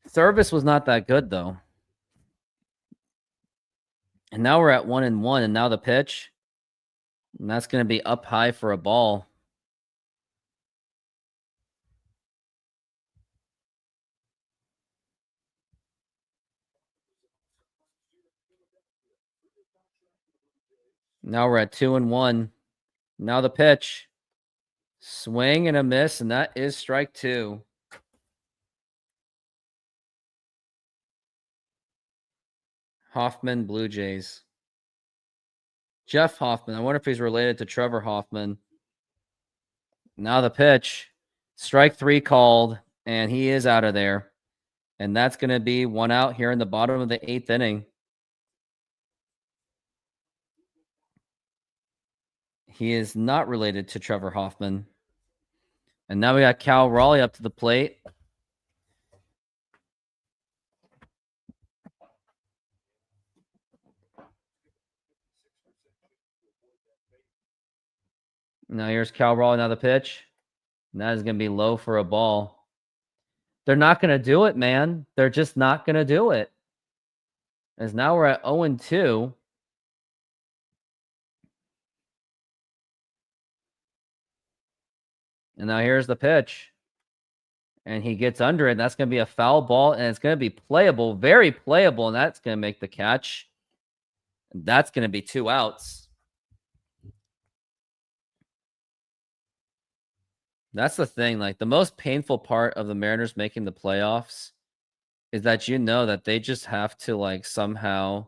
Speaker 1: Service was not that good, though. And now we're at 1-1, and now the pitch. And that's going to be up high for a ball. Now we're at 2-1. Now the pitch. Swing and a miss, and that is strike 2. Hoffman, Blue Jays. Jeff Hoffman. I wonder if he's related to Trevor Hoffman. Now the pitch. Strike 3 called, and he is out of there. And that's going to be 1 out here in the bottom of the 8th inning. He is not related to Trevor Hoffman. And now we got Cal Raleigh up to the plate. Now here's Cal Raleigh, now the pitch. And that is going to be low for a ball. They're not going to do it, man. They're just not going to do it. As now we're at 0-2. And now here's the pitch. And he gets under it. And that's going to be a foul ball. And it's going to be playable, very playable. And that's going to make the catch. And that's going to be 2 outs. That's the thing. Like, the most painful part of the Mariners making the playoffs is that you know that they just have to, like, somehow...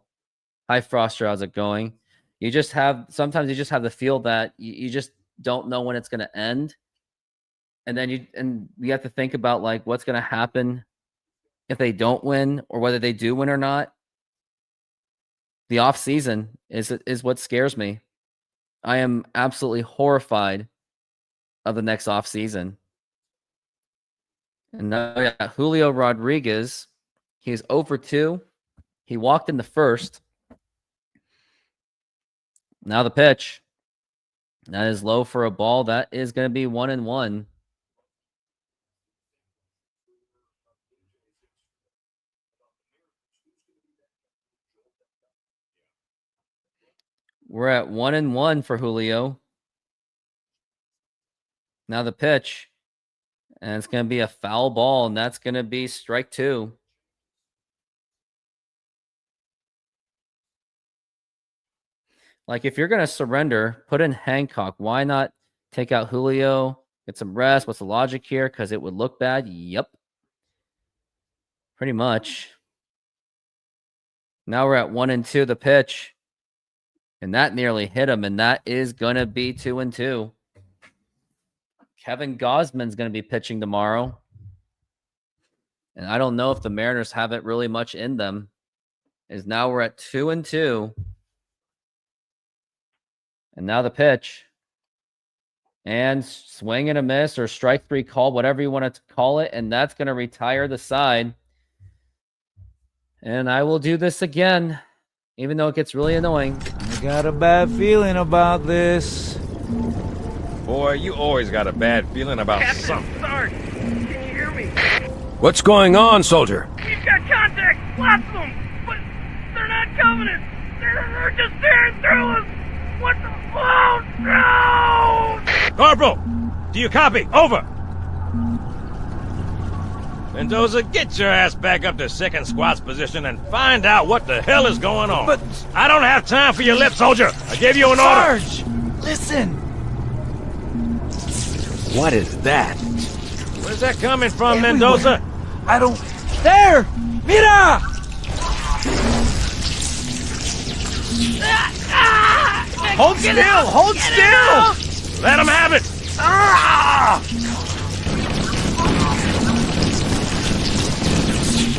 Speaker 1: Hi, Froster. How's it going? Sometimes you just have the feel that you just don't know when it's going to end. And then you have to think about, like, what's going to happen if they don't win or whether they do win or not. The off season is what scares me. I am absolutely horrified of the next off season. And now we got Julio Rodriguez. He's 0 for 2. He walked in the first. Now the pitch. That is low for a ball. That is going to be 1-1. We're at 1-1 for Julio. Now the pitch. And it's going to be a foul ball, and that's going to be strike 2. Like, if you're going to surrender, put in Hancock. Why not take out Julio, get some rest? What's the logic here? Because it would look bad. Yep. Pretty much. Now we're at 1-2, the pitch. And that nearly hit him, and that is going to be 2-2. Kevin Gausman's going to be pitching tomorrow. And I don't know if the Mariners have it really much in them. Is now we're at 2-2. And now the pitch. And swing and a miss or strike 3 call, whatever you want to call it. And that's going to retire the side. And I will do this again, even though it gets really annoying.
Speaker 3: I got a bad feeling about this.
Speaker 4: Boy, you always got a bad feeling about
Speaker 5: Captain
Speaker 4: something.
Speaker 5: Sarge, can you hear me?
Speaker 4: What's going on, soldier?
Speaker 5: We've got contact, lots of them, but they're not coming in. They're just staring through us. What the? Oh, no!
Speaker 4: Corporal, do you copy? Over. Mendoza, get your ass back up to second squad's position and find out what the hell is going on.
Speaker 3: But
Speaker 4: I don't have time for your lip, soldier. I gave you an order.
Speaker 3: Sarge, listen.
Speaker 4: What is that? Where's that coming from,
Speaker 3: Everywhere.
Speaker 4: Mendoza?
Speaker 3: I don't... There! Mira! Hold still! Hold still!
Speaker 4: Let him have it.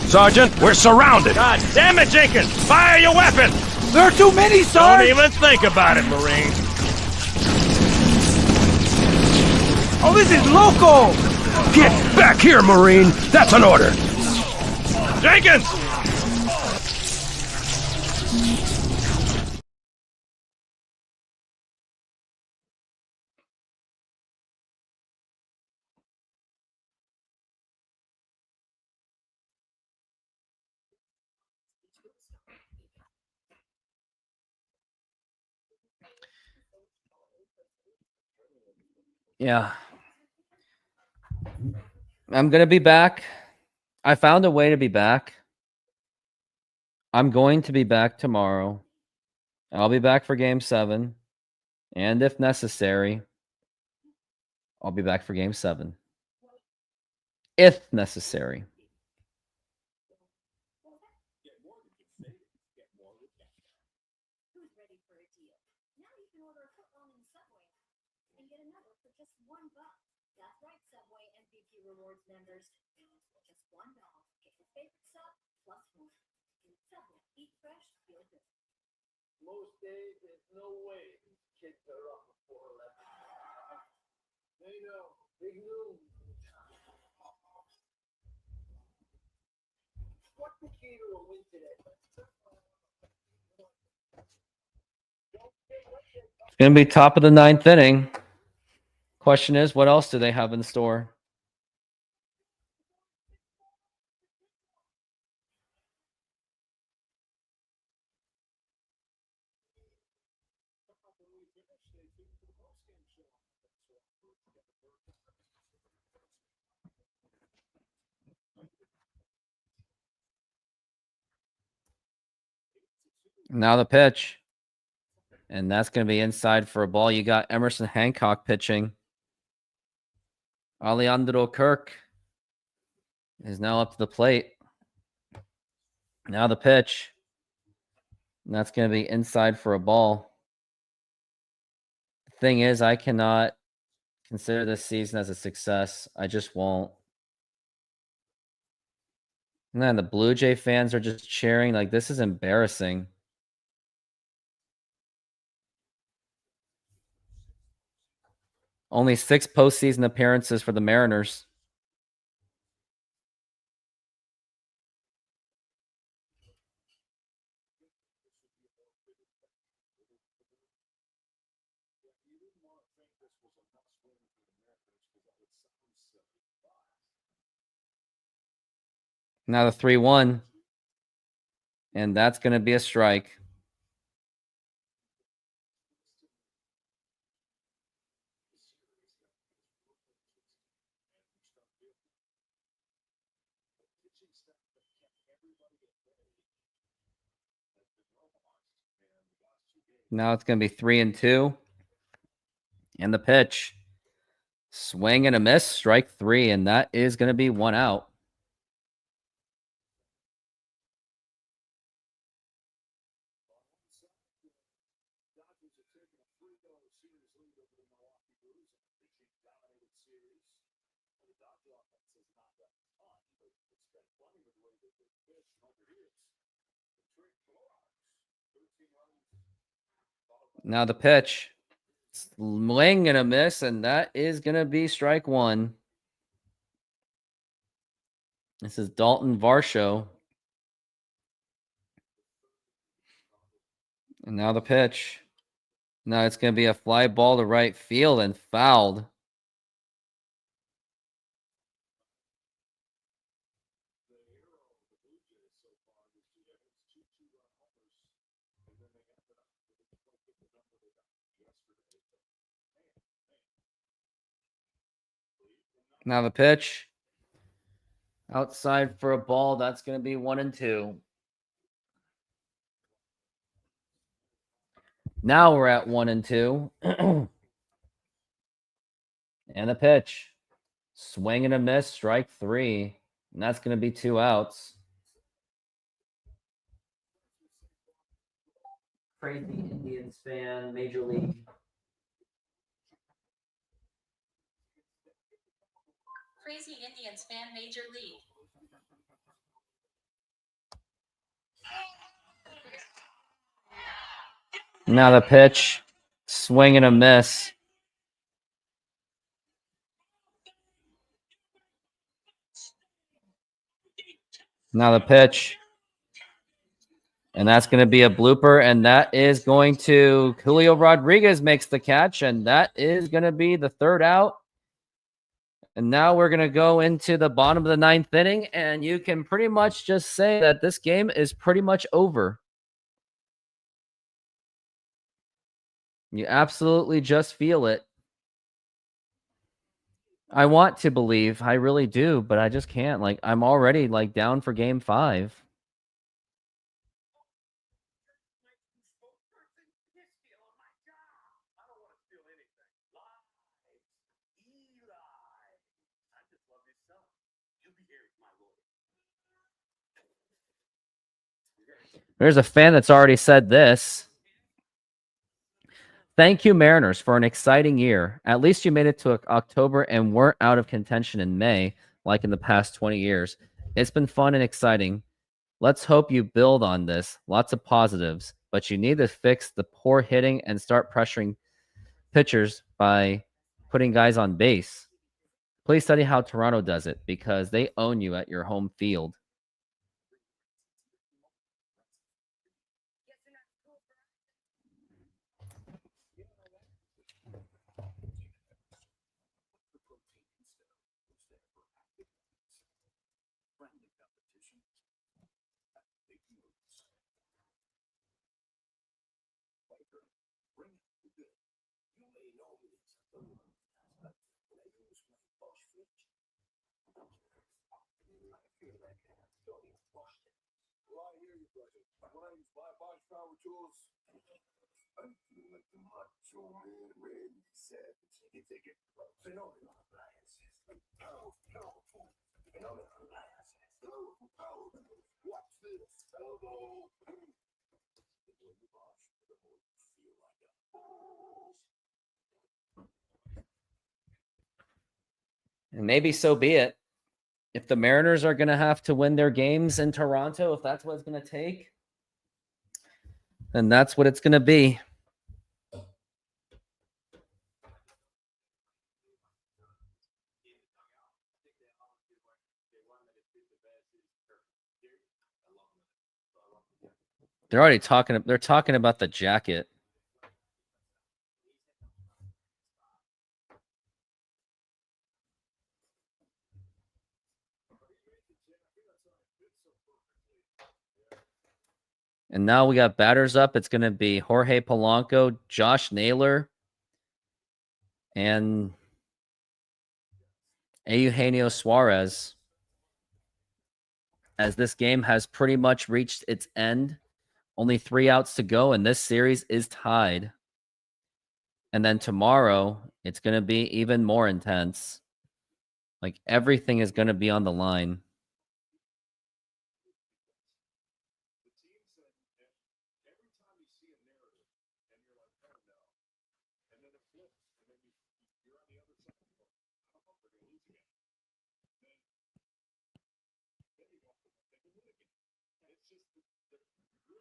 Speaker 4: Sergeant, we're surrounded. God damn it, Jenkins! Fire your weapon!
Speaker 3: There are too many, Sarge!
Speaker 4: Don't even think about it, Marine.
Speaker 3: Oh, this is local!
Speaker 4: Get back here, Marine! That's an order! Jenkins!
Speaker 1: Yeah. I'm going to be back. I found a way to be back. I'm going to be back tomorrow. I'll be back for Game 7. And if necessary, I'll be back for Game 7. If necessary.
Speaker 8: Who's ready for a deal? Now you can order a footlong in Subway and get another for just $1. That's right, Subway MVP Rewards members. For just $1, get your favorite sub plus more. Subway, eat fresh, feel good.
Speaker 9: Most days, there's no way these kids are up before 11. They know. Big news. What's the key to a win today?
Speaker 1: It's going to be top of the 9th inning. Question is, what else do they have in store? Now the pitch. And that's going to be inside for a ball. You got Emerson Hancock pitching. Alejandro Kirk is now up to the plate. Now the pitch. And that's going to be inside for a ball. The thing is, I cannot consider this season as a success. I just won't. And then the Blue Jay fans are just cheering. Like, this is embarrassing. Only 6 postseason appearances for the Mariners. Now the 3-1. And that's going to be a strike. Now it's going to be 3-2. And the pitch. Swing and a miss, strike 3, and that is going to be 1 out. Now the pitch. Swing and a miss, and that is going to be strike 1. This is Dalton Varsho. And now the pitch. Now it's going to be a fly ball to right field and fouled. Now the pitch. Outside for a ball. That's going to be 1-2. Now we're at 1-2. And the pitch. Swing and a miss, strike 3. And that's going to be 2 outs. Crazy Indians fan, Major League.
Speaker 8: Crazy Indians fan, Major League.
Speaker 1: Now the pitch. Swing and a miss. Now the pitch. And that's going to be a blooper. And that is going to Julio Rodriguez makes the catch. And that is going to be the 3rd out. And now we're going to go into the bottom of the 9th inning. And you can pretty much just say that this game is pretty much over. You absolutely just feel it. I want to believe. I really do, but I just can't. Like, I'm already like down for game 5. There's a fan that's already said this. Thank you, Mariners, for an exciting year. At least you made it to October and weren't out of contention in May, like in the past 20 years. It's been fun and exciting. Let's hope you build on this. Lots of positives, but you need to fix the poor hitting and start pressuring pitchers by putting guys on base. Please study how Toronto does it because they own you at your home field. And maybe so be it. If the Mariners are going to have to win their games in Toronto, if that's what it's going to take, then that's what it's going to be. They're already talking. They're talking about the jacket. And now we got batters up. It's going to be Jorge Polanco, Josh Naylor, and Eugenio Suarez. As this game has pretty much reached its end. Only 3 outs to go, and this series is tied. And then tomorrow, it's going to be even more intense. Like, everything is going to be on the line.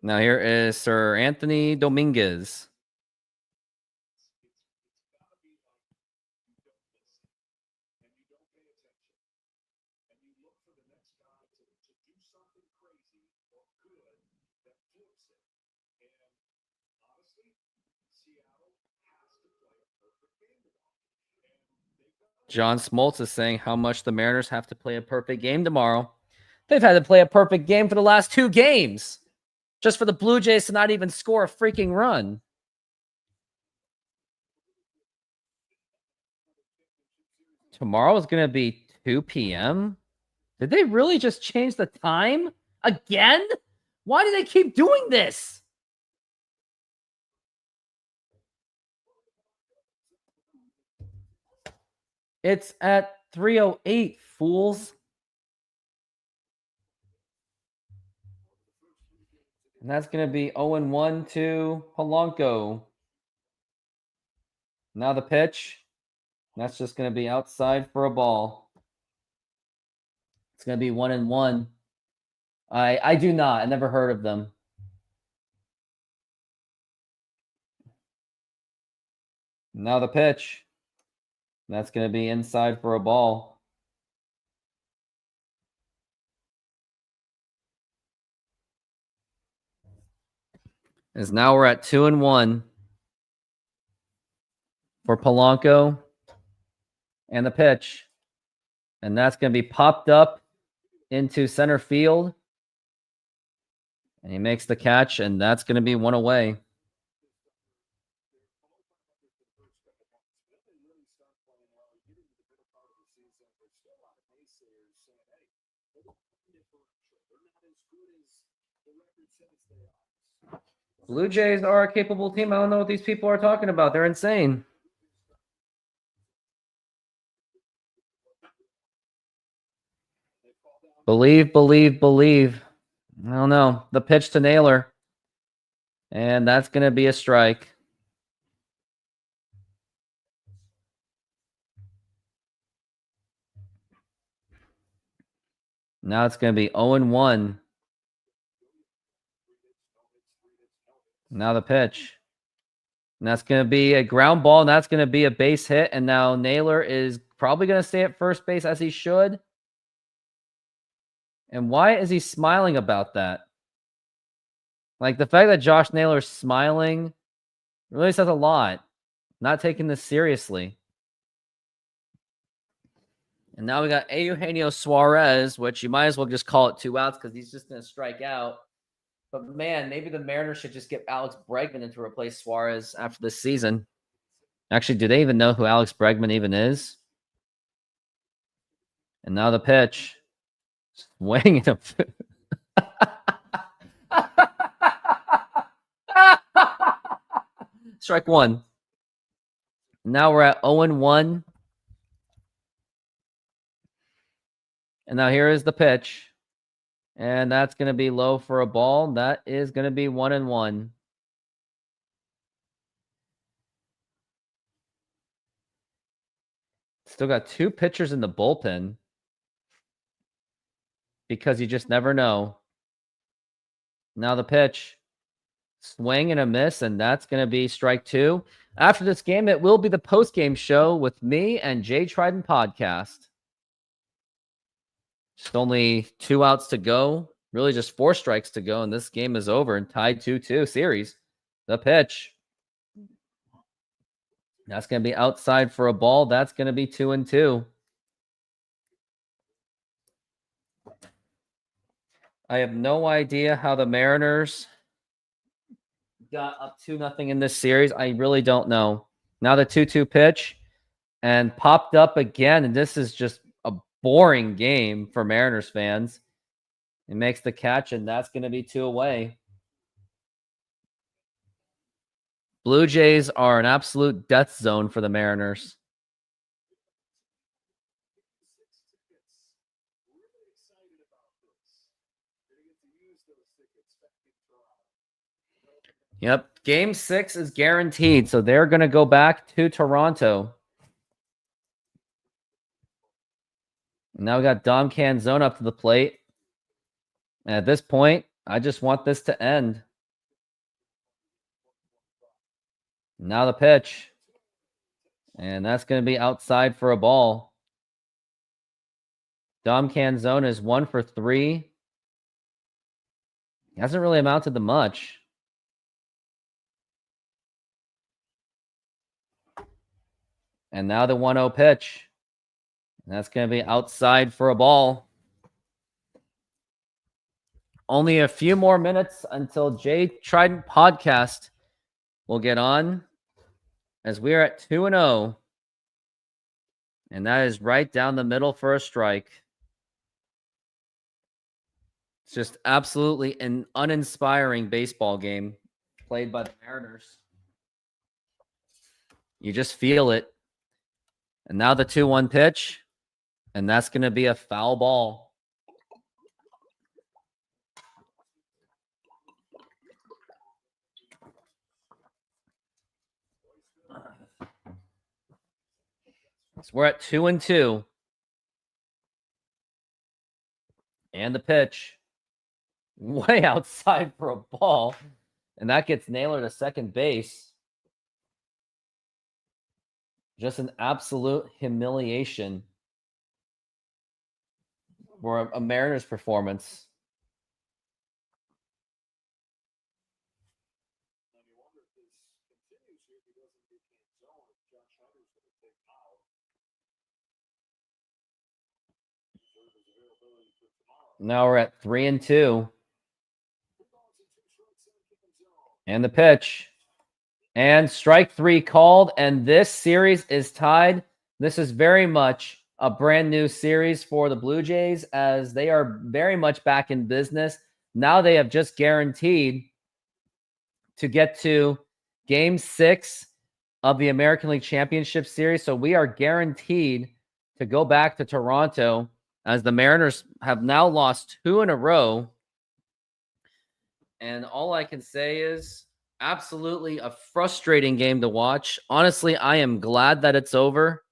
Speaker 1: Now here is Sir Anthony Dominguez. John Smoltz is saying how much the Mariners have to play a perfect game tomorrow. They've had to play a perfect game for the last 2 games. Just for the Blue Jays to not even score a freaking run. Tomorrow is going to be 2 p.m. Did they really just change the time again? Why do they keep doing this? It's at 3:08, fools. And that's going to be 0-1 to Polanco. Now the pitch. That's just going to be outside for a ball. It's going to be 1-1. I do not. I never heard of them. Now the pitch. That's going to be inside for a ball. As now we're at 2-1 for Polanco and the pitch. And that's going to be popped up into center field. And he makes the catch, and that's going to be 1 away. Blue Jays are a capable team. I don't know what these people are talking about. They're insane. Believe, believe, believe. I don't know. The pitch to Naylor. And that's going to be a strike. Now it's going to be 0-1. Now the pitch. And that's going to be a ground ball, and that's going to be a base hit. And now Naylor is probably going to stay at first base as he should. And why is he smiling about that? Like, the fact that Josh Naylor's smiling really says a lot. Not taking this seriously. And now we got Eugenio Suarez, which you might as well just call it 2 outs because he's just going to strike out. But, man, maybe the Mariners should just get Alex Bregman in to replace Suarez after this season. Actually, do they even know who Alex Bregman even is? And now the pitch. Swinging him. Strike 1. Now we're at 0-1. And now here is the pitch. And that's going to be low for a ball. That is going to be 1-1. Still got 2 pitchers in the bullpen. Because you just never know. Now the pitch. Swing and a miss, and that's going to be strike 2. After this game, it will be the post-game show with me and Jay Trident Podcast. Just only 2 outs to go. Really just 4 strikes to go, and this game is over and tied 2-2 series. The pitch. That's going to be outside for a ball. That's going to be 2-2. I have no idea how the Mariners got up 2-0 in this series. I really don't know. Now the 2-2 pitch and popped up again, and this is just a boring game for Mariners fans. It makes the catch, and that's going to be 2 away. Blue Jays are an absolute death zone for the Mariners. Yep. Game 6 is guaranteed, so they're going to go back to Toronto. Now we got Dom Canzone up to the plate. And at this point, I just want this to end. Now the pitch. And that's going to be outside for a ball. Dom Canzone is 1 for 3. He hasn't really amounted to much. And now the 1-0 pitch. And that's going to be outside for a ball. Only a few more minutes until Jay Trident Podcast will get on, as we are at 2-0. And that is right down the middle for a strike. It's just absolutely an uninspiring baseball game played by the Mariners. You just feel it. And now the 2-1 pitch. And that's going to be a foul ball. So we're at 2-2. And the pitch. Way outside for a ball. And that gets Naylor to second base. Just an absolute humiliation for a Mariners performance. Now we're at 3-2. And the pitch. And strike 3 called. And this series is tied. This is very much a brand new series for the Blue Jays, as they are very much back in business. Now they have just guaranteed to get to Game 6 of the American League Championship Series. So we are guaranteed to go back to Toronto, as the Mariners have now lost 2 in a row. And all I can say is absolutely a frustrating game to watch. Honestly, I am glad that it's over.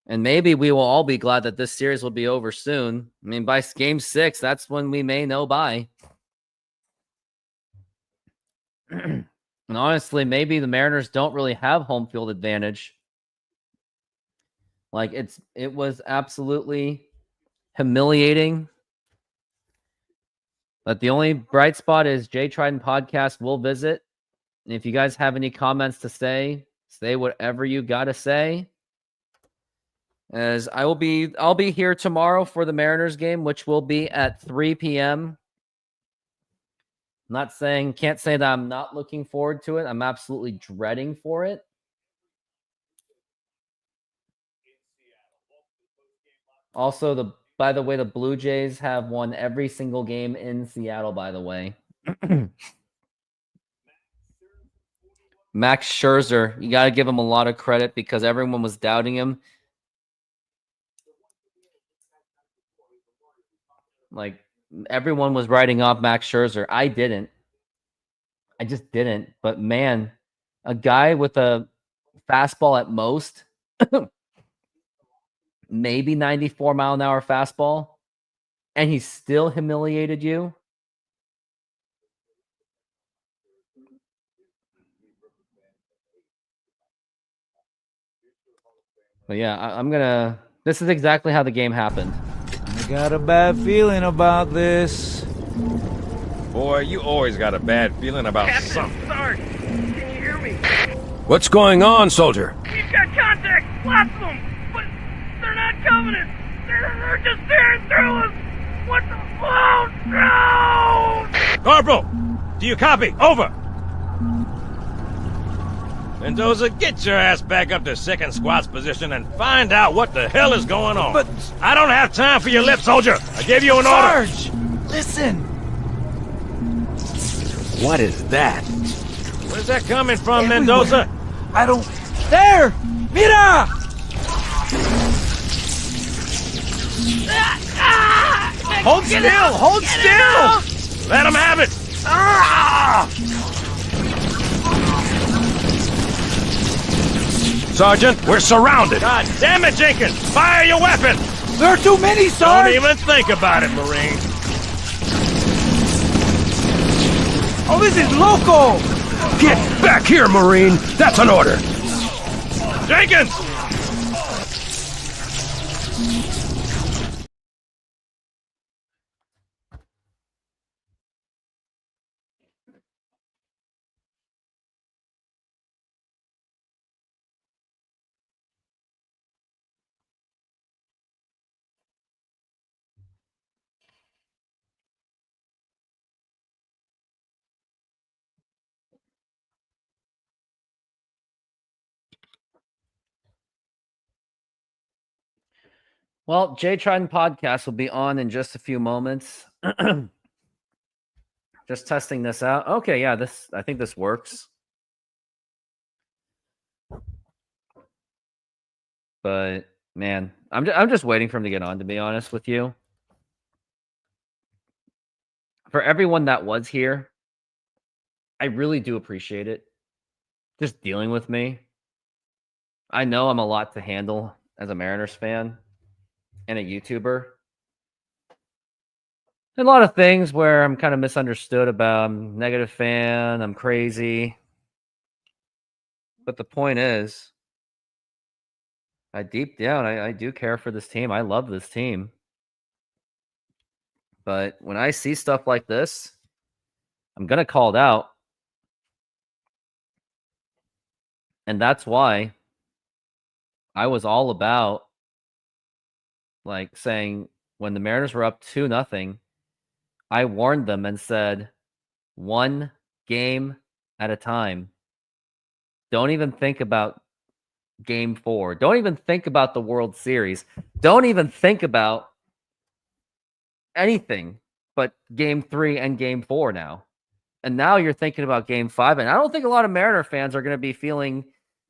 Speaker 1: And maybe we will all be glad that this series will be over soon. I mean, by Game 6, that's when we may know by. And honestly, maybe the Mariners don't really have home field advantage. Like, it was absolutely humiliating. But the only bright spot is Jay Trident Podcast will visit. And if you guys have any comments to say whatever you got to say. As I'll be here tomorrow for the Mariners game, which will be at 3 p.m. Can't say that I'm not looking forward to it. I'm absolutely dreading for it. Also, by the way, the Blue Jays have won every single game in Seattle, by the way. Max Scherzer, you got to give him a lot of credit because everyone was doubting him. Like, everyone was writing off Max Scherzer. I didn't. I just didn't. But, man, a guy with a fastball at most, maybe 94-mile-an-hour fastball, and he still humiliated you. But, yeah, this is exactly how the game happened.
Speaker 3: I got a bad feeling about this.
Speaker 4: Boy, you always got a bad feeling about
Speaker 5: Captain
Speaker 4: something.
Speaker 5: Sarge, can you hear me?
Speaker 4: What's going on, soldier?
Speaker 5: We've got contact, lots of them, but they're not coming in. They're just tearing through us. What the? Oh, No!
Speaker 4: Corporal, do you copy? Over. Mendoza, get your ass back up to second squad's position and find out what the hell is going on.
Speaker 3: But
Speaker 4: I don't have time for your lip, soldier. I gave you an order.
Speaker 3: Sarge, listen.
Speaker 4: What is that? Where's that coming from,
Speaker 3: Everywhere.
Speaker 4: Mendoza?
Speaker 3: I don't. There! Mira! Hold still! Hold still!
Speaker 4: Let him have it. Sergeant, we're surrounded. God damn it, Jenkins! Fire your weapon!
Speaker 3: There are too many,
Speaker 4: Don't
Speaker 3: Sarge!
Speaker 4: even think about it, Marine.
Speaker 3: Oh, this is local!
Speaker 4: Get back here, Marine! That's an order! Jenkins!
Speaker 1: Well, Jay Trident podcast will be on in just a few moments. Just testing this out. Okay, yeah, I think this works. But man, I'm just waiting for him to get on, to be honest with you. For everyone that was here, I really do appreciate it. Just dealing with me. I know I'm a lot to handle as a Mariners fan and a YouTuber. A lot of things where I'm kind of misunderstood about. I'm a negative fan, I'm crazy. But the point is, deep down, I do care for this team. I love this team. But when I see stuff like this, I'm going to call it out. And that's why I was all about like saying when the Mariners were up 2-0, I warned them and said, one game at a time. Don't even think about game 4. Don't even think about the World Series. Don't even think about anything but game 3 and game 4 now. And now you're thinking about game 5. And I don't think a lot of Mariner fans are going to be feeling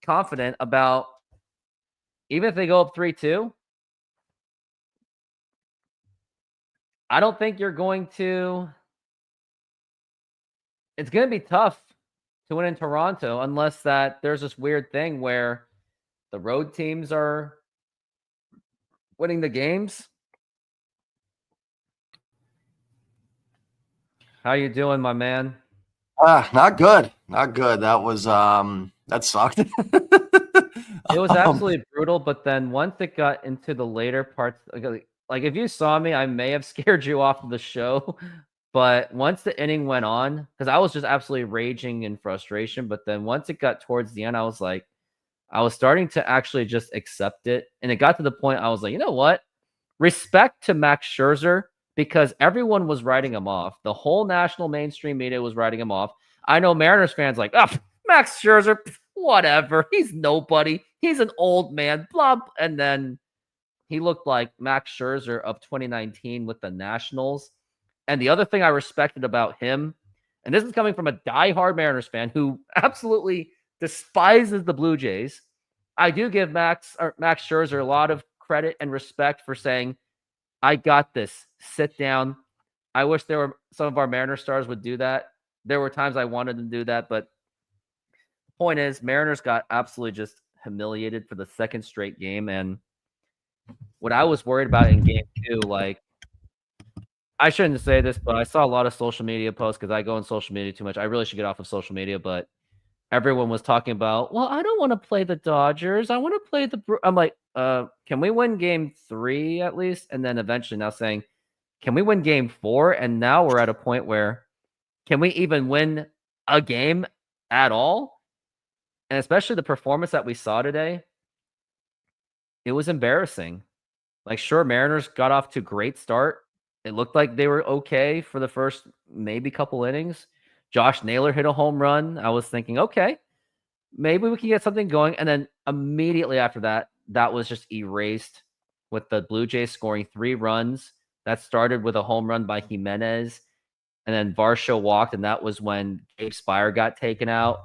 Speaker 1: confident about, even if they go up 3-2, I don't think you're going to. It's going to be tough to win in Toronto unless that there's this weird thing where the road teams are winning the games. How you doing, my man?
Speaker 11: Not good. Not good. That was that sucked.
Speaker 1: It was absolutely brutal, but then once it got into the later parts, like if you saw me, I may have scared you off of the show. But once the inning went on, because I was just absolutely raging in frustration, but then once it got towards the end, I was starting to actually just accept it. And it got to the point I was like, you know what? Respect to Max Scherzer, because everyone was writing him off. The whole national mainstream media was writing him off. I know Mariners fans like, oh, Max Scherzer, whatever. He's nobody. He's an old man, blah. And then he looked like Max Scherzer of 2019 with the Nationals. And the other thing I respected about him, and this is coming from a diehard Mariners fan who absolutely despises the Blue Jays, I do give Max Scherzer a lot of credit and respect for saying, I got this. Sit down. I wish there were some of our Mariners stars would do that. There were times I wanted them to do that, but the point is, Mariners got absolutely just humiliated for the second straight game. And what I was worried about in game 2, like, I shouldn't say this, but I saw a lot of social media posts because I go on social media too much. I really should get off of social media, but everyone was talking about, well, I don't want to play the Dodgers. I want to play the I'm like, can we win game 3 at least? And then eventually now saying, can we win game 4? And now we're at a point where, can we even win a game at all? And especially the performance that we saw today, it was embarrassing. Like, sure, Mariners got off to a great start. it looked like they were okay for the first maybe couple innings. Josh Naylor hit a home run. I was thinking, okay, maybe we can get something going. And then immediately after that, that was just erased with the Blue Jays scoring 3 runs. That started with a home run by Jimenez. And then Varsho walked, and that was when Gabe Spire got taken out.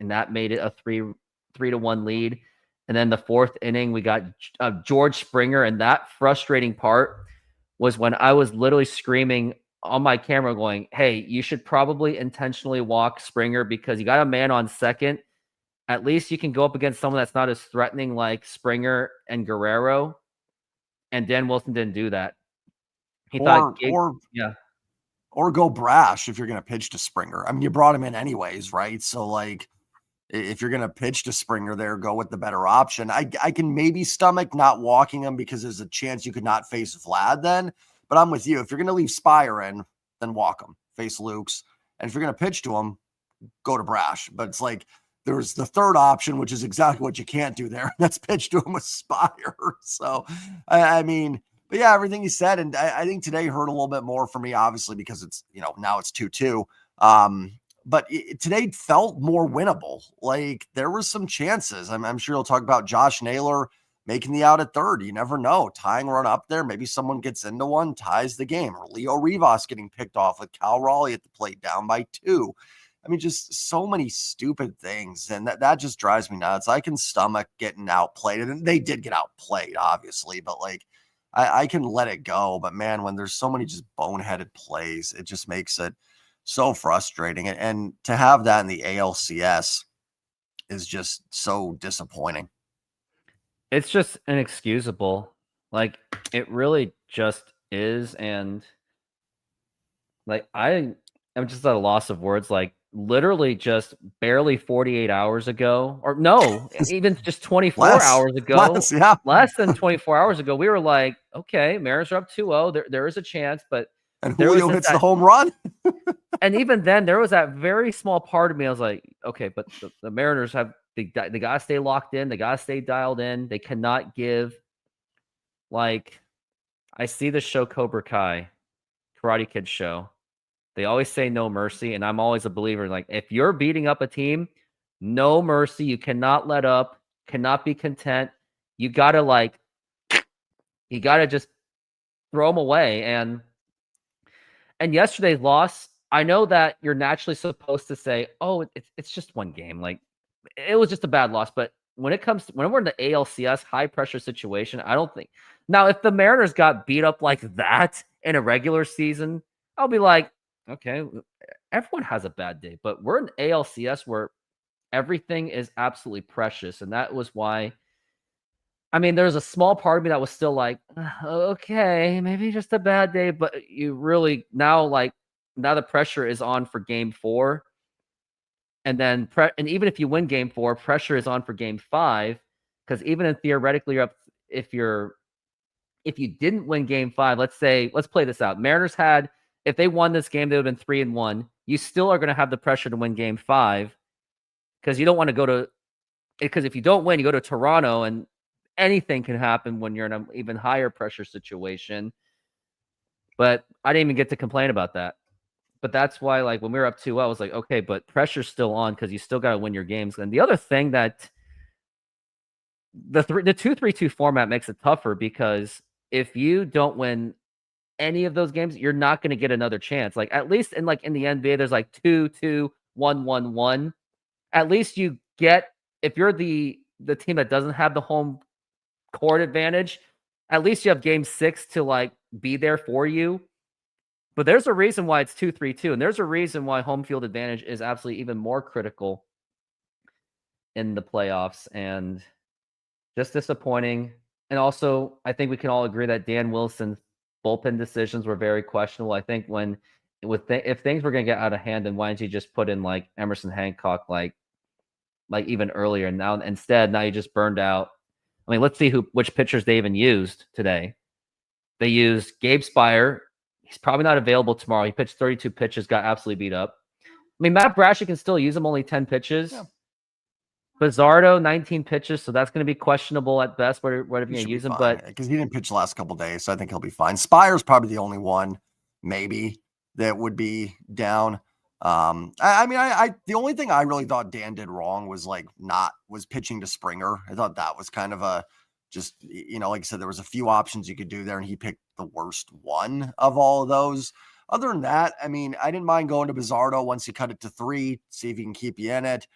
Speaker 1: And that made it a 3-1 lead. And then the 4th inning, we got George Springer. And that frustrating part was when I was literally screaming on my camera going, hey, you should probably intentionally walk Springer because you got a man on second. At least you can go up against someone that's not as threatening like Springer and Guerrero. And Dan Wilson didn't do that. He thought, yeah.
Speaker 11: Or go brash if you're going to pitch to Springer. I mean, you brought him in anyways, right? So, like, if you're going to pitch to Springer there, go with the better option. I can maybe stomach not walking him because there's a chance you could not face Vlad then. But I'm with you. If you're going to leave Spire in, then walk him. Face Lukes. And if you're going to pitch to him, go to brash. But it's like there's the third option, which is exactly what you can't do there. That's pitch to him with Spire. So, I mean... But yeah, everything he said, and I think today hurt a little bit more for me, obviously, because it's, now it's 2-2. But today felt more winnable. Like, there were some chances. I'm sure you'll talk about Josh Naylor making the out at third. You never know. Tying run up there. Maybe someone gets into one, ties the game. Or Leo Rivas getting picked off with Cal Raleigh at the plate down by 2. I mean, just so many stupid things. And that just drives me nuts. I can stomach getting outplayed. And they did get outplayed, obviously. But, like, I can let it go, but man, when there's so many just boneheaded plays, it just makes it so frustrating. And to have that in the ALCS is just so disappointing.
Speaker 1: It's just inexcusable. Like, it really just is. And like, I'm just at a loss of words. Like, literally just barely 48 hours ago, or no, even just 24 hours ago, less than 24 hours ago, we were like, okay, Mariners are up 2-0. There is a chance, but
Speaker 11: and Julio hits the home run.
Speaker 1: And even then, there was that very small part of me. I was like, okay, but the Mariners they got to stay locked in. They got to stay dialed in. They cannot give, like, I see the show Cobra Kai, Karate Kid show. They always say no mercy, and I'm always a believer. Like, if you're beating up a team, no mercy. You cannot let up, cannot be content. You gotta just throw them away. And yesterday's loss, I know that you're naturally supposed to say, oh, it's just one game. Like, it was just a bad loss. But when we're in the ALCS high pressure situation, I don't think. Now, if the Mariners got beat up like that in a regular season, I'll be like, okay, everyone has a bad day, but we're in ALCS where everything is absolutely precious. And that was why, I mean, there's a small part of me that was still like, okay, maybe just a bad day, but you really now the pressure is on for game 4. And then, and even if you win game 4, pressure is on for game 5. Because even if theoretically you're up, if you didn't win game 5, let's play this out. Mariners if they won this game, they would have been 3-1. You still are going to have the pressure to win game 5 because you don't want to go to, because if you don't win, you go to Toronto and anything can happen when you're in an even higher pressure situation. But I didn't even get to complain about that. But that's why, like, when we were up 2-0, I was like, okay, but pressure's still on because you still got to win your games. And the other thing that the 2-3-2 format makes it tougher because if you don't win any of those games, you're not going to get another chance. Like, at least in the NBA, there's like 2-2, 1-1-1. At least you get, if you're the team that doesn't have the home court advantage, at least you have game 6 to like be there for you. But there's a reason why it's 2-3-2, and there's a reason why home field advantage is absolutely even more critical in the playoffs, and just disappointing. And also, I think we can all agree that Dan Wilson's bullpen decisions were very questionable. I think if things were going to get out of hand, then why didn't you just put in like Emerson Hancock like even earlier? And now instead, you just burned out. I mean, let's see which pitchers they even used today. They used Gabe Spire. He's probably not available tomorrow. He pitched 32 pitches, got absolutely beat up. I mean, Matt Brasher can still use him, only 10 pitches. Yeah. Bizzardo, 19 pitches, so that's going to be questionable at best. Whatever you're going to use him, but
Speaker 11: because he didn't pitch the last couple days, so I think he'll be fine. Spire's probably the only one, maybe, that would be down. I the only thing I really thought Dan did wrong was pitching to Springer. I thought that was kind of like I said, there was a few options you could do there, and he picked the worst one of all of those. Other than that, I didn't mind going to Bizzardo once he cut it to 3, see if he can keep you in it,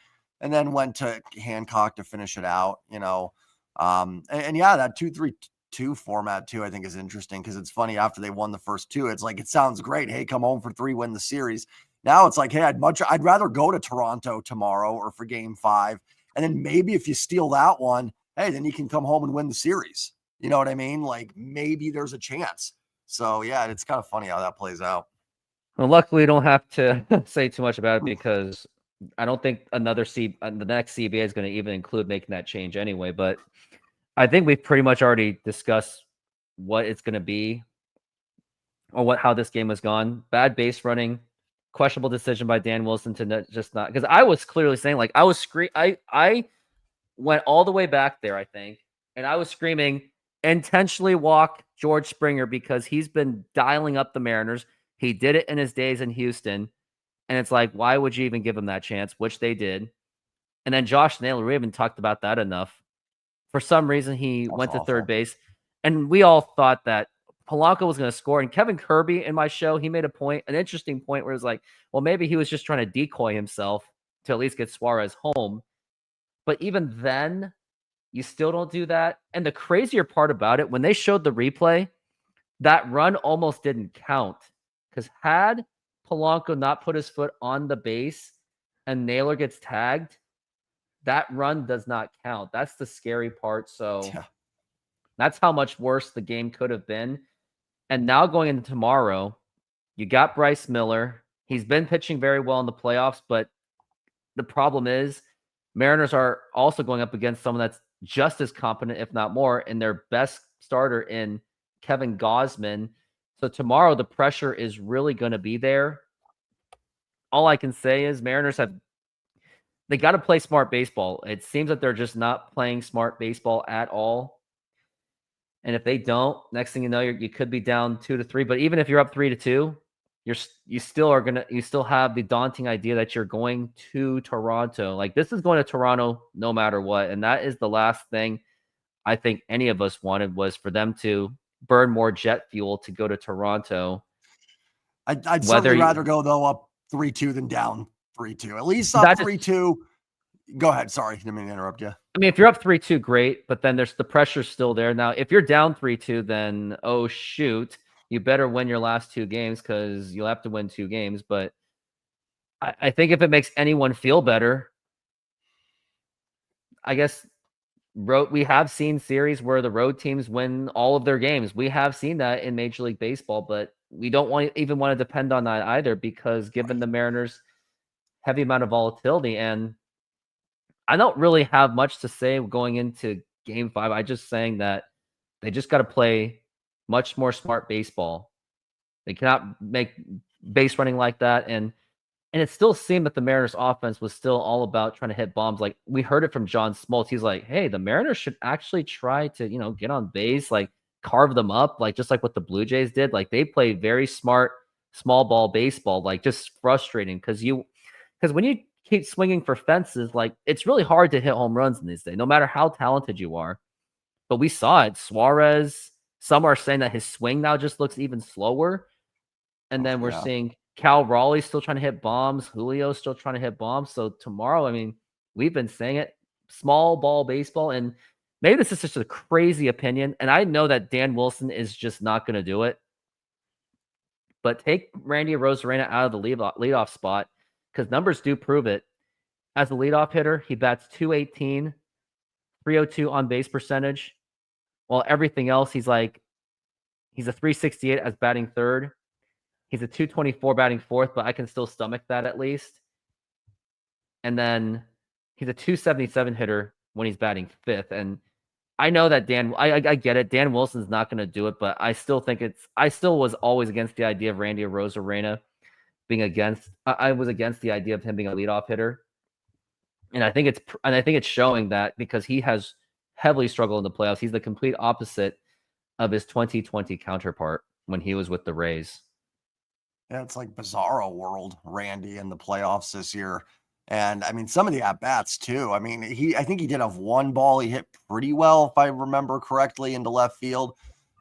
Speaker 11: and then went to Hancock to finish it out, and yeah, that 2-3-2 format too, I think is interesting because it's funny after they won the first 2, it's like, it sounds great. Hey, come home for 3, win the series. Now it's like, hey, I'd rather go to Toronto tomorrow or for game 5. And then maybe if you steal that one, hey, then you can come home and win the series. You know what I mean? Like maybe there's a chance. So yeah, it's kind of funny how that plays out.
Speaker 1: Well, luckily, we don't have to say too much about it because I don't think the next CBA is going to even include making that change anyway. But I think we've pretty much already discussed what it's going to be or how this game has gone. Bad base running, questionable decision by Dan Wilson to just not, because I was clearly saying, like, I went all the way back there, I think, and I was screaming, intentionally walk George Springer because he's been dialing up the Mariners. He did it in his days in Houston. And it's like, why would you even give him that chance? Which they did. And then Josh Naylor, we haven't talked about that enough. For some reason, he went to third base. And we all thought that Polanco was going to score. And Kevin Kirby in my show, he made an interesting point where it's like, well, maybe he was just trying to decoy himself to at least get Suarez home. But even then, you still don't do that. And the crazier part about it, when they showed the replay, that run almost didn't count. Because had Polanco not put his foot on the base and Naylor gets tagged, that run does not count. That's the scary part. So that's how much worse the game could have been. And now going into tomorrow, you got Bryce Miller. He's been pitching very well in the playoffs, but the problem is Mariners are also going up against someone that's just as competent, if not more, in their best starter in Kevin Gausman. So tomorrow, the pressure is really going to be there. All I can say is Mariners they got to play smart baseball. It seems that they're just not playing smart baseball at all. And if they don't, next thing you know, you could be down 2-3. But even if you're up 3-2, you still have the daunting idea that you're going to Toronto. Like, this is going to Toronto no matter what. And that is the last thing I think any of us wanted, was for them to burn more jet fuel to go to Toronto.
Speaker 11: I'd certainly rather go, though, up 3-2 than down 3-2. At least up 3-2. Go ahead. Sorry, didn't mean to interrupt you.
Speaker 1: I mean, if you're up 3-2, great, but then the pressure's still there. Now, if you're down 3-2, then, oh, shoot, you better win your last 2 games because you'll have to win 2 games. But I think if it makes anyone feel better, I guess we have seen series where the road teams win all of their games. We have seen that in Major League Baseball, but we don't even want to depend on that either, because given the Mariners' heavy amount of volatility, and I don't really have much to say going into Game 5. I just saying that they just got to play much more smart baseball. They cannot make base running like that, and it still seemed that the Mariners' offense was still all about trying to hit bombs. Like, we heard it from John Smoltz. He's like, hey, the Mariners should actually try to, get on base, like carve them up, like just like what the Blue Jays did. Like, they play very smart, small ball baseball, like just frustrating because when you keep swinging for fences, like, it's really hard to hit home runs in these days, no matter how talented you are. But we saw it. Suarez, some are saying that his swing now just looks even slower. And then we're seeing Cal Raleigh still trying to hit bombs. Julio still trying to hit bombs. So tomorrow, I mean, we've been saying it, small ball baseball. And maybe this is just a crazy opinion. And I know that Dan Wilson is just not going to do it. But take Randy Arozarena out of the leadoff spot, because numbers do prove it. As a leadoff hitter, he bats .218, .302 on base percentage. While everything else, he's a .368 as batting third. He's a .224 batting fourth, but I can still stomach that at least. And then he's a .277 hitter when he's batting fifth. And I know that I get it. Dan Wilson's not going to do it, but I still think I still was always against the idea of Randy Arozarena being I was against the idea of him being a leadoff hitter. And I think it's showing that because he has heavily struggled in the playoffs. He's the complete opposite of his 2020 counterpart when he was with the Rays.
Speaker 11: Yeah, it's like bizarro world, Randy, in the playoffs this year. And I mean, some of the at bats too. I mean, I think he did have one ball he hit pretty well, if I remember correctly, into left field.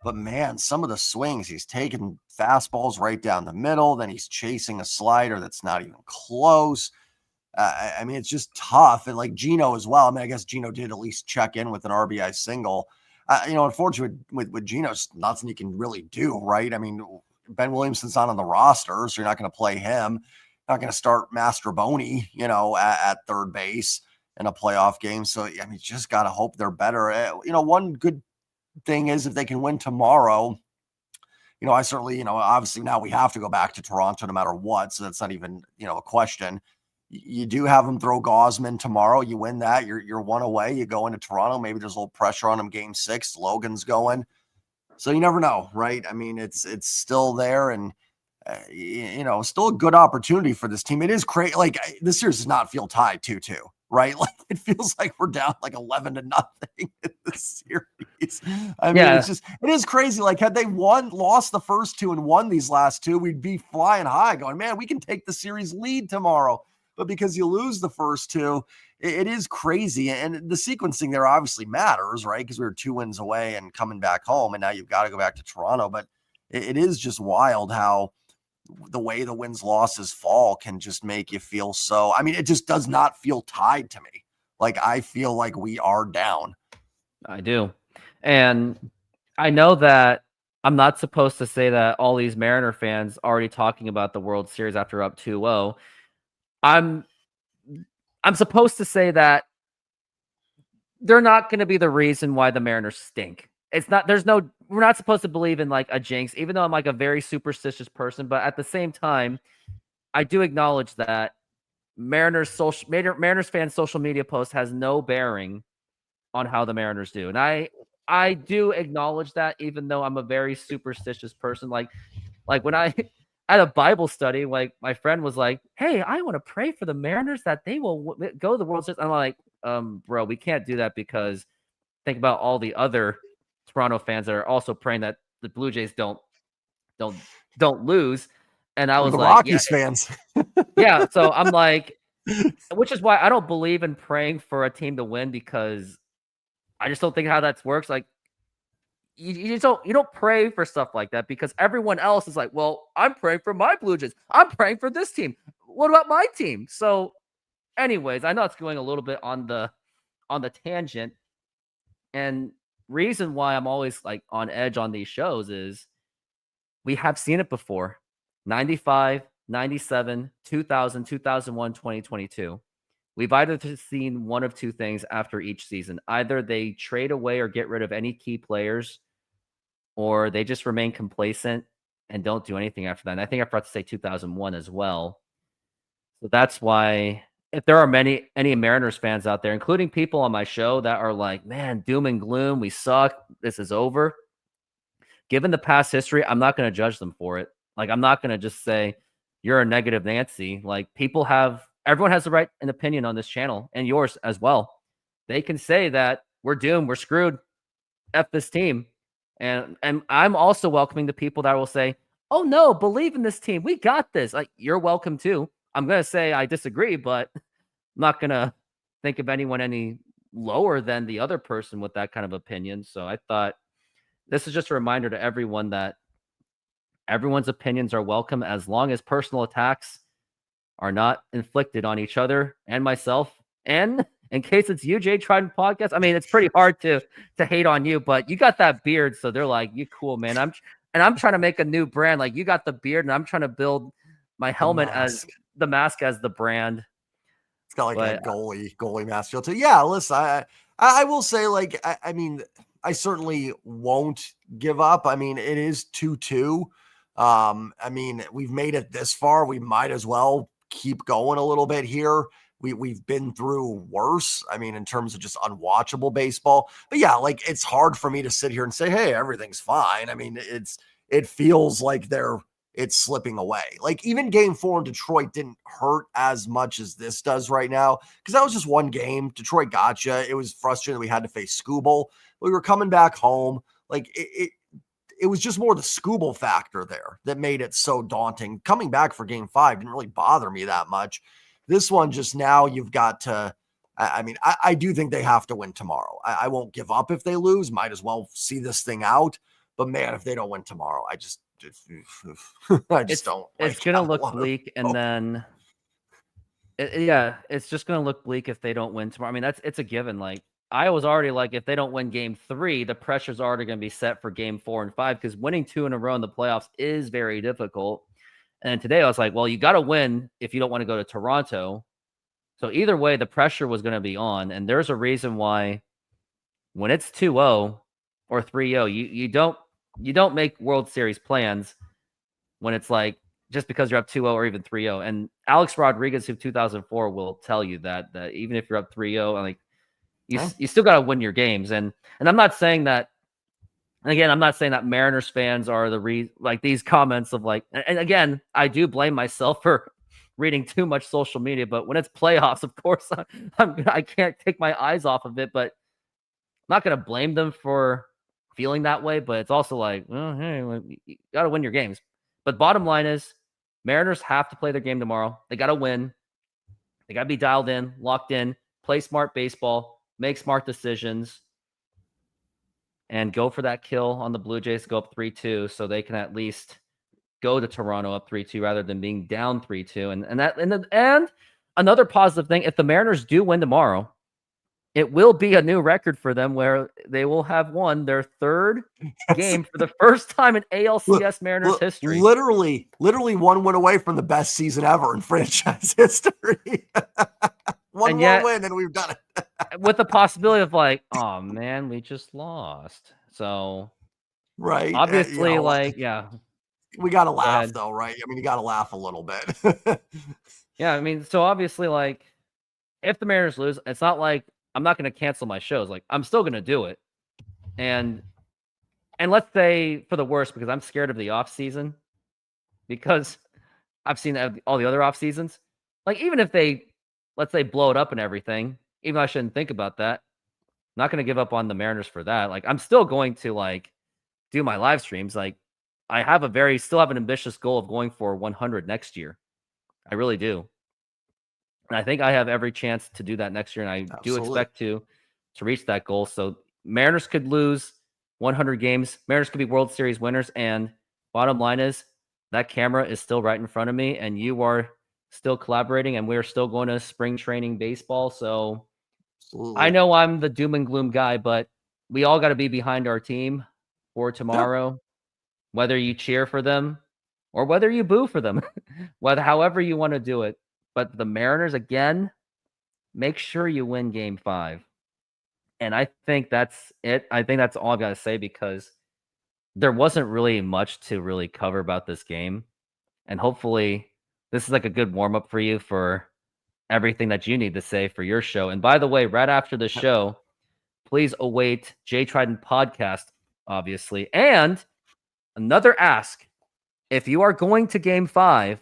Speaker 11: But man, some of the swings, he's taking fastballs right down the middle. Then he's chasing a slider that's not even close. I mean, it's just tough. And like Gino as well. I mean, I guess Gino did at least check in with an RBI single. Unfortunately with Gino, it's nothing you can really do, right? I mean, Ben Williamson's not on the roster, so you're not going to play him. Not going to start Mastroboni, at third base in a playoff game. So, I mean, you just got to hope they're better. One good thing is if they can win tomorrow, I certainly, obviously now we have to go back to Toronto no matter what. So that's not even, a question. You do have them throw Gosman tomorrow. You win that. You're one away. You go into Toronto. Maybe there's a little pressure on them. Game 6, Logan's going. So you never know, right? I mean, it's still there, and still a good opportunity for this team. It is crazy. Like this series does not feel tied 2-2, right? Like it feels like we're down like 11-0 in this series. I mean, it is crazy. Like had they lost the first 2 and won these last 2, we'd be flying high going, man, we can take the series lead tomorrow. But because you lose the first 2, it is crazy. And the sequencing there obviously matters, right? Because we were 2 wins away and coming back home, and now you've got to go back to Toronto. But it is just wild how the way the wins losses fall can just make you feel so. I mean, it just does not feel tied to me. Like I feel like we are down.
Speaker 1: I do. And I know that I'm not supposed to say that all these Mariner fans already talking about the World Series after up 2-0. I'm supposed to say that they're not going to be the reason why the Mariners stink. We're not supposed to believe in like a jinx, even though I'm like a very superstitious person. But at the same time, I do acknowledge that Mariners fans' social media post has no bearing on how the Mariners do. And I do acknowledge that, even though I'm a very superstitious person. Like when I at a Bible study, like my friend was like, "Hey, I want to pray for the Mariners that they will go to the World Series." I'm like, bro, we can't do that because think about all the other Toronto fans that are also praying that the Blue Jays don't lose. And I was like,
Speaker 11: Rockies fans.
Speaker 1: Yeah. So I'm like, which is why I don't believe in praying for a team to win, because I just don't think how that works. Like, you don't pray for stuff like that, because everyone else is like, well, I'm praying for my Blue Jays. I'm praying for this team. What about my team? So anyways, I know it's going a little bit on the tangent, and reason why I'm always like on edge on these shows is we have seen it before. 95, 97, 2000, 2001, 2022. We've either seen one of two things after each season. Either they trade away or get rid of any key players, or they just remain complacent and don't do anything after that. And I think I forgot to say 2001 as well. So that's why, if there are any Mariners fans out there, including people on my show that are like, man, doom and gloom, we suck, this is over. Given the past history, I'm not going to judge them for it. Like, I'm not going to just say you're a negative Nancy. Like, everyone has the right and opinion on this channel, and yours as well. They can say that we're doomed, we're screwed, F this team. And I'm also welcoming the people that will say, oh no, believe in this team, we got this. Like, you're welcome too. I'm going to say I disagree, but I'm not going to think of anyone any lower than the other person with that kind of opinion. So I thought this is just a reminder to everyone that everyone's opinions are welcome, as long as personal attacks are not inflicted on each other and myself. And in case it's you, Jay Trident Podcast, I mean, it's pretty hard to hate on you, but you got that beard, so they're like, you cool, man. I'm trying to make a new brand. Like, you got the beard, and I'm trying to build my helmet as the mask as the brand.
Speaker 11: It's got like a goalie mask feel too. Yeah, listen, I will say, like, I mean, I certainly won't give up. I mean, it is 2-2. I mean, we've made it this far. We might as well keep going a little bit here. We've been through worse. I mean, in terms of just unwatchable baseball. But yeah, like, it's hard for me to sit here and say, hey, everything's fine. I mean, it feels like it's slipping away. Like even game 4 in Detroit didn't hurt as much as this does right now because that was just one game. Detroit gotcha. It was frustrating that we had to face Scooble. We were coming back home. Like it was just more the Scooble factor there that made it so daunting. Coming back for game 5 didn't really bother me that much. This one, just now you've got to, I mean, I do think they have to win tomorrow. I won't give up if they lose. Might as well see this thing out. But man, if they don't win tomorrow, I just don't.
Speaker 1: It's going to look bleak. And then, it's just going to look bleak if they don't win tomorrow. I mean, it's a given. Like, I was already like, if they don't win game 3, the pressure's already going to be set for game 4 and 5 because winning 2 in a row in the playoffs is very difficult. And today I was like, well, you got to win if you don't want to go to Toronto. So either way, the pressure was going to be on. And there's a reason why when it's 2-0 or 3-0, you don't make World Series plans when it's like just because you're up 2-0 or even 3-0. And Alex Rodriguez, who 2004 will tell you that even if you're up 3-0, like, you still got to win your games. And I'm not saying that, and again, I'm not saying that Mariners fans are like these comments of like, and again, I do blame myself for reading too much social media, but when it's playoffs, of course, I can't take my eyes off of it, but I'm not going to blame them for feeling that way, but it's also like, well, hey, you got to win your games. But bottom line is Mariners have to play their game tomorrow. They got to win. They got to be dialed in, locked in, play smart baseball, make smart decisions, and go for that kill on the Blue Jays to go up 3-2 so they can at least go to Toronto up 3-2 rather than being down 3-2. And another positive thing, if the Mariners do win tomorrow, it will be a new record for them where they will have won their 3rd game for the first time in ALCS Mariners history.
Speaker 11: Literally one win away from the best season ever in franchise history. One more win and we've done it.
Speaker 1: With the possibility of like, oh man, we just lost. So
Speaker 11: right.
Speaker 1: Obviously,
Speaker 11: we gotta laugh though, right? I mean, you gotta laugh a little bit.
Speaker 1: Yeah, I mean, so obviously, like, if the Mariners lose, it's not like I'm not gonna cancel my shows. Like, I'm still gonna do it. And let's say for the worst, because I'm scared of the off season, because I've seen all the other off seasons. Like, even if they, let's say, blow it up and everything, even though I shouldn't think about that, I'm not going to give up on the Mariners for that. Like, I'm still going to like do my live streams. Like, I have still have an ambitious goal of going for 100 next year. I really do. And I think I have every chance to do that next year. And I do expect to reach that goal. So Mariners could lose 100 games. Mariners could be World Series winners. And bottom line is that camera is still right in front of me and you are still collaborating and we're still going to spring training baseball. So I know I'm the doom and gloom guy, but we all got to be behind our team for tomorrow, whether you cheer for them or whether you boo for them, however you want to do it. But the Mariners, again, make sure you win game 5. And I think that's it. I think that's all I've got to say because there wasn't really much to really cover about this game. And hopefully this is like a good warm up for you for everything that you need to say for your show. And by the way, right after the show, please await Jay Trident podcast, obviously. And another ask, if you are going to game 5,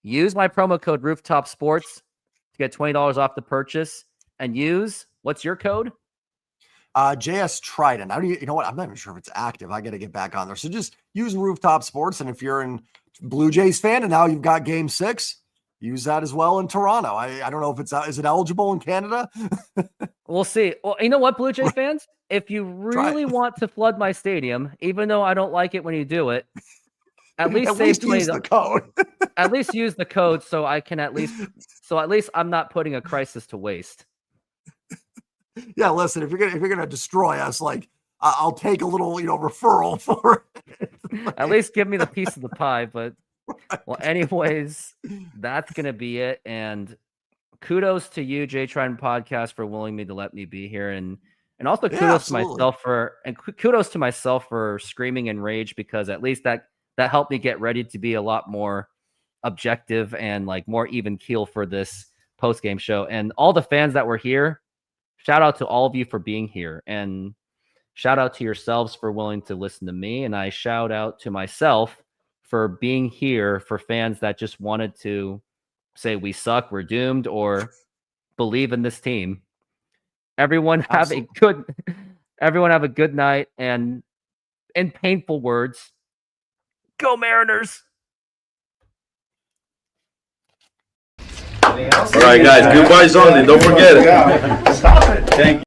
Speaker 1: use my promo code Rooftop Sports to get $20 off the purchase and use, what's your code?
Speaker 11: JS Trident. You know what? I'm not even sure if it's active. I got to get back on there. So just use Rooftop Sports. And if you're a Blue Jays fan and now you've got game 6, use that as well in Toronto. I don't know if is it eligible in Canada?
Speaker 1: We'll see. Well, you know what, Blue Jay fans? If you really want to flood my stadium, even though I don't like it when you do it, at least
Speaker 11: use the code.
Speaker 1: At least use the code so I can at least I'm not putting a crisis to waste.
Speaker 11: Yeah, listen, if you're gonna destroy us, like I'll take a little, referral for it.
Speaker 1: At least give me the piece of the pie. But well, anyways, that's gonna be it. And kudos to you, Jay Trident Podcast, for willing me to let me be here, and also kudos to myself for screaming in rage because at least that helped me get ready to be a lot more objective and like more even keel for this post game show. And all the fans that were here. Shout out to all of you for being here and shout out to yourselves for willing to listen to me. And I shout out to myself for being here for fans that just wanted to say we suck, we're doomed, or believe in this team. Everyone have a good night, and in painful words, go Mariners.
Speaker 12: All right, guys, goodbyes only. Don't forget it.
Speaker 6: Stop it.
Speaker 12: Thank you.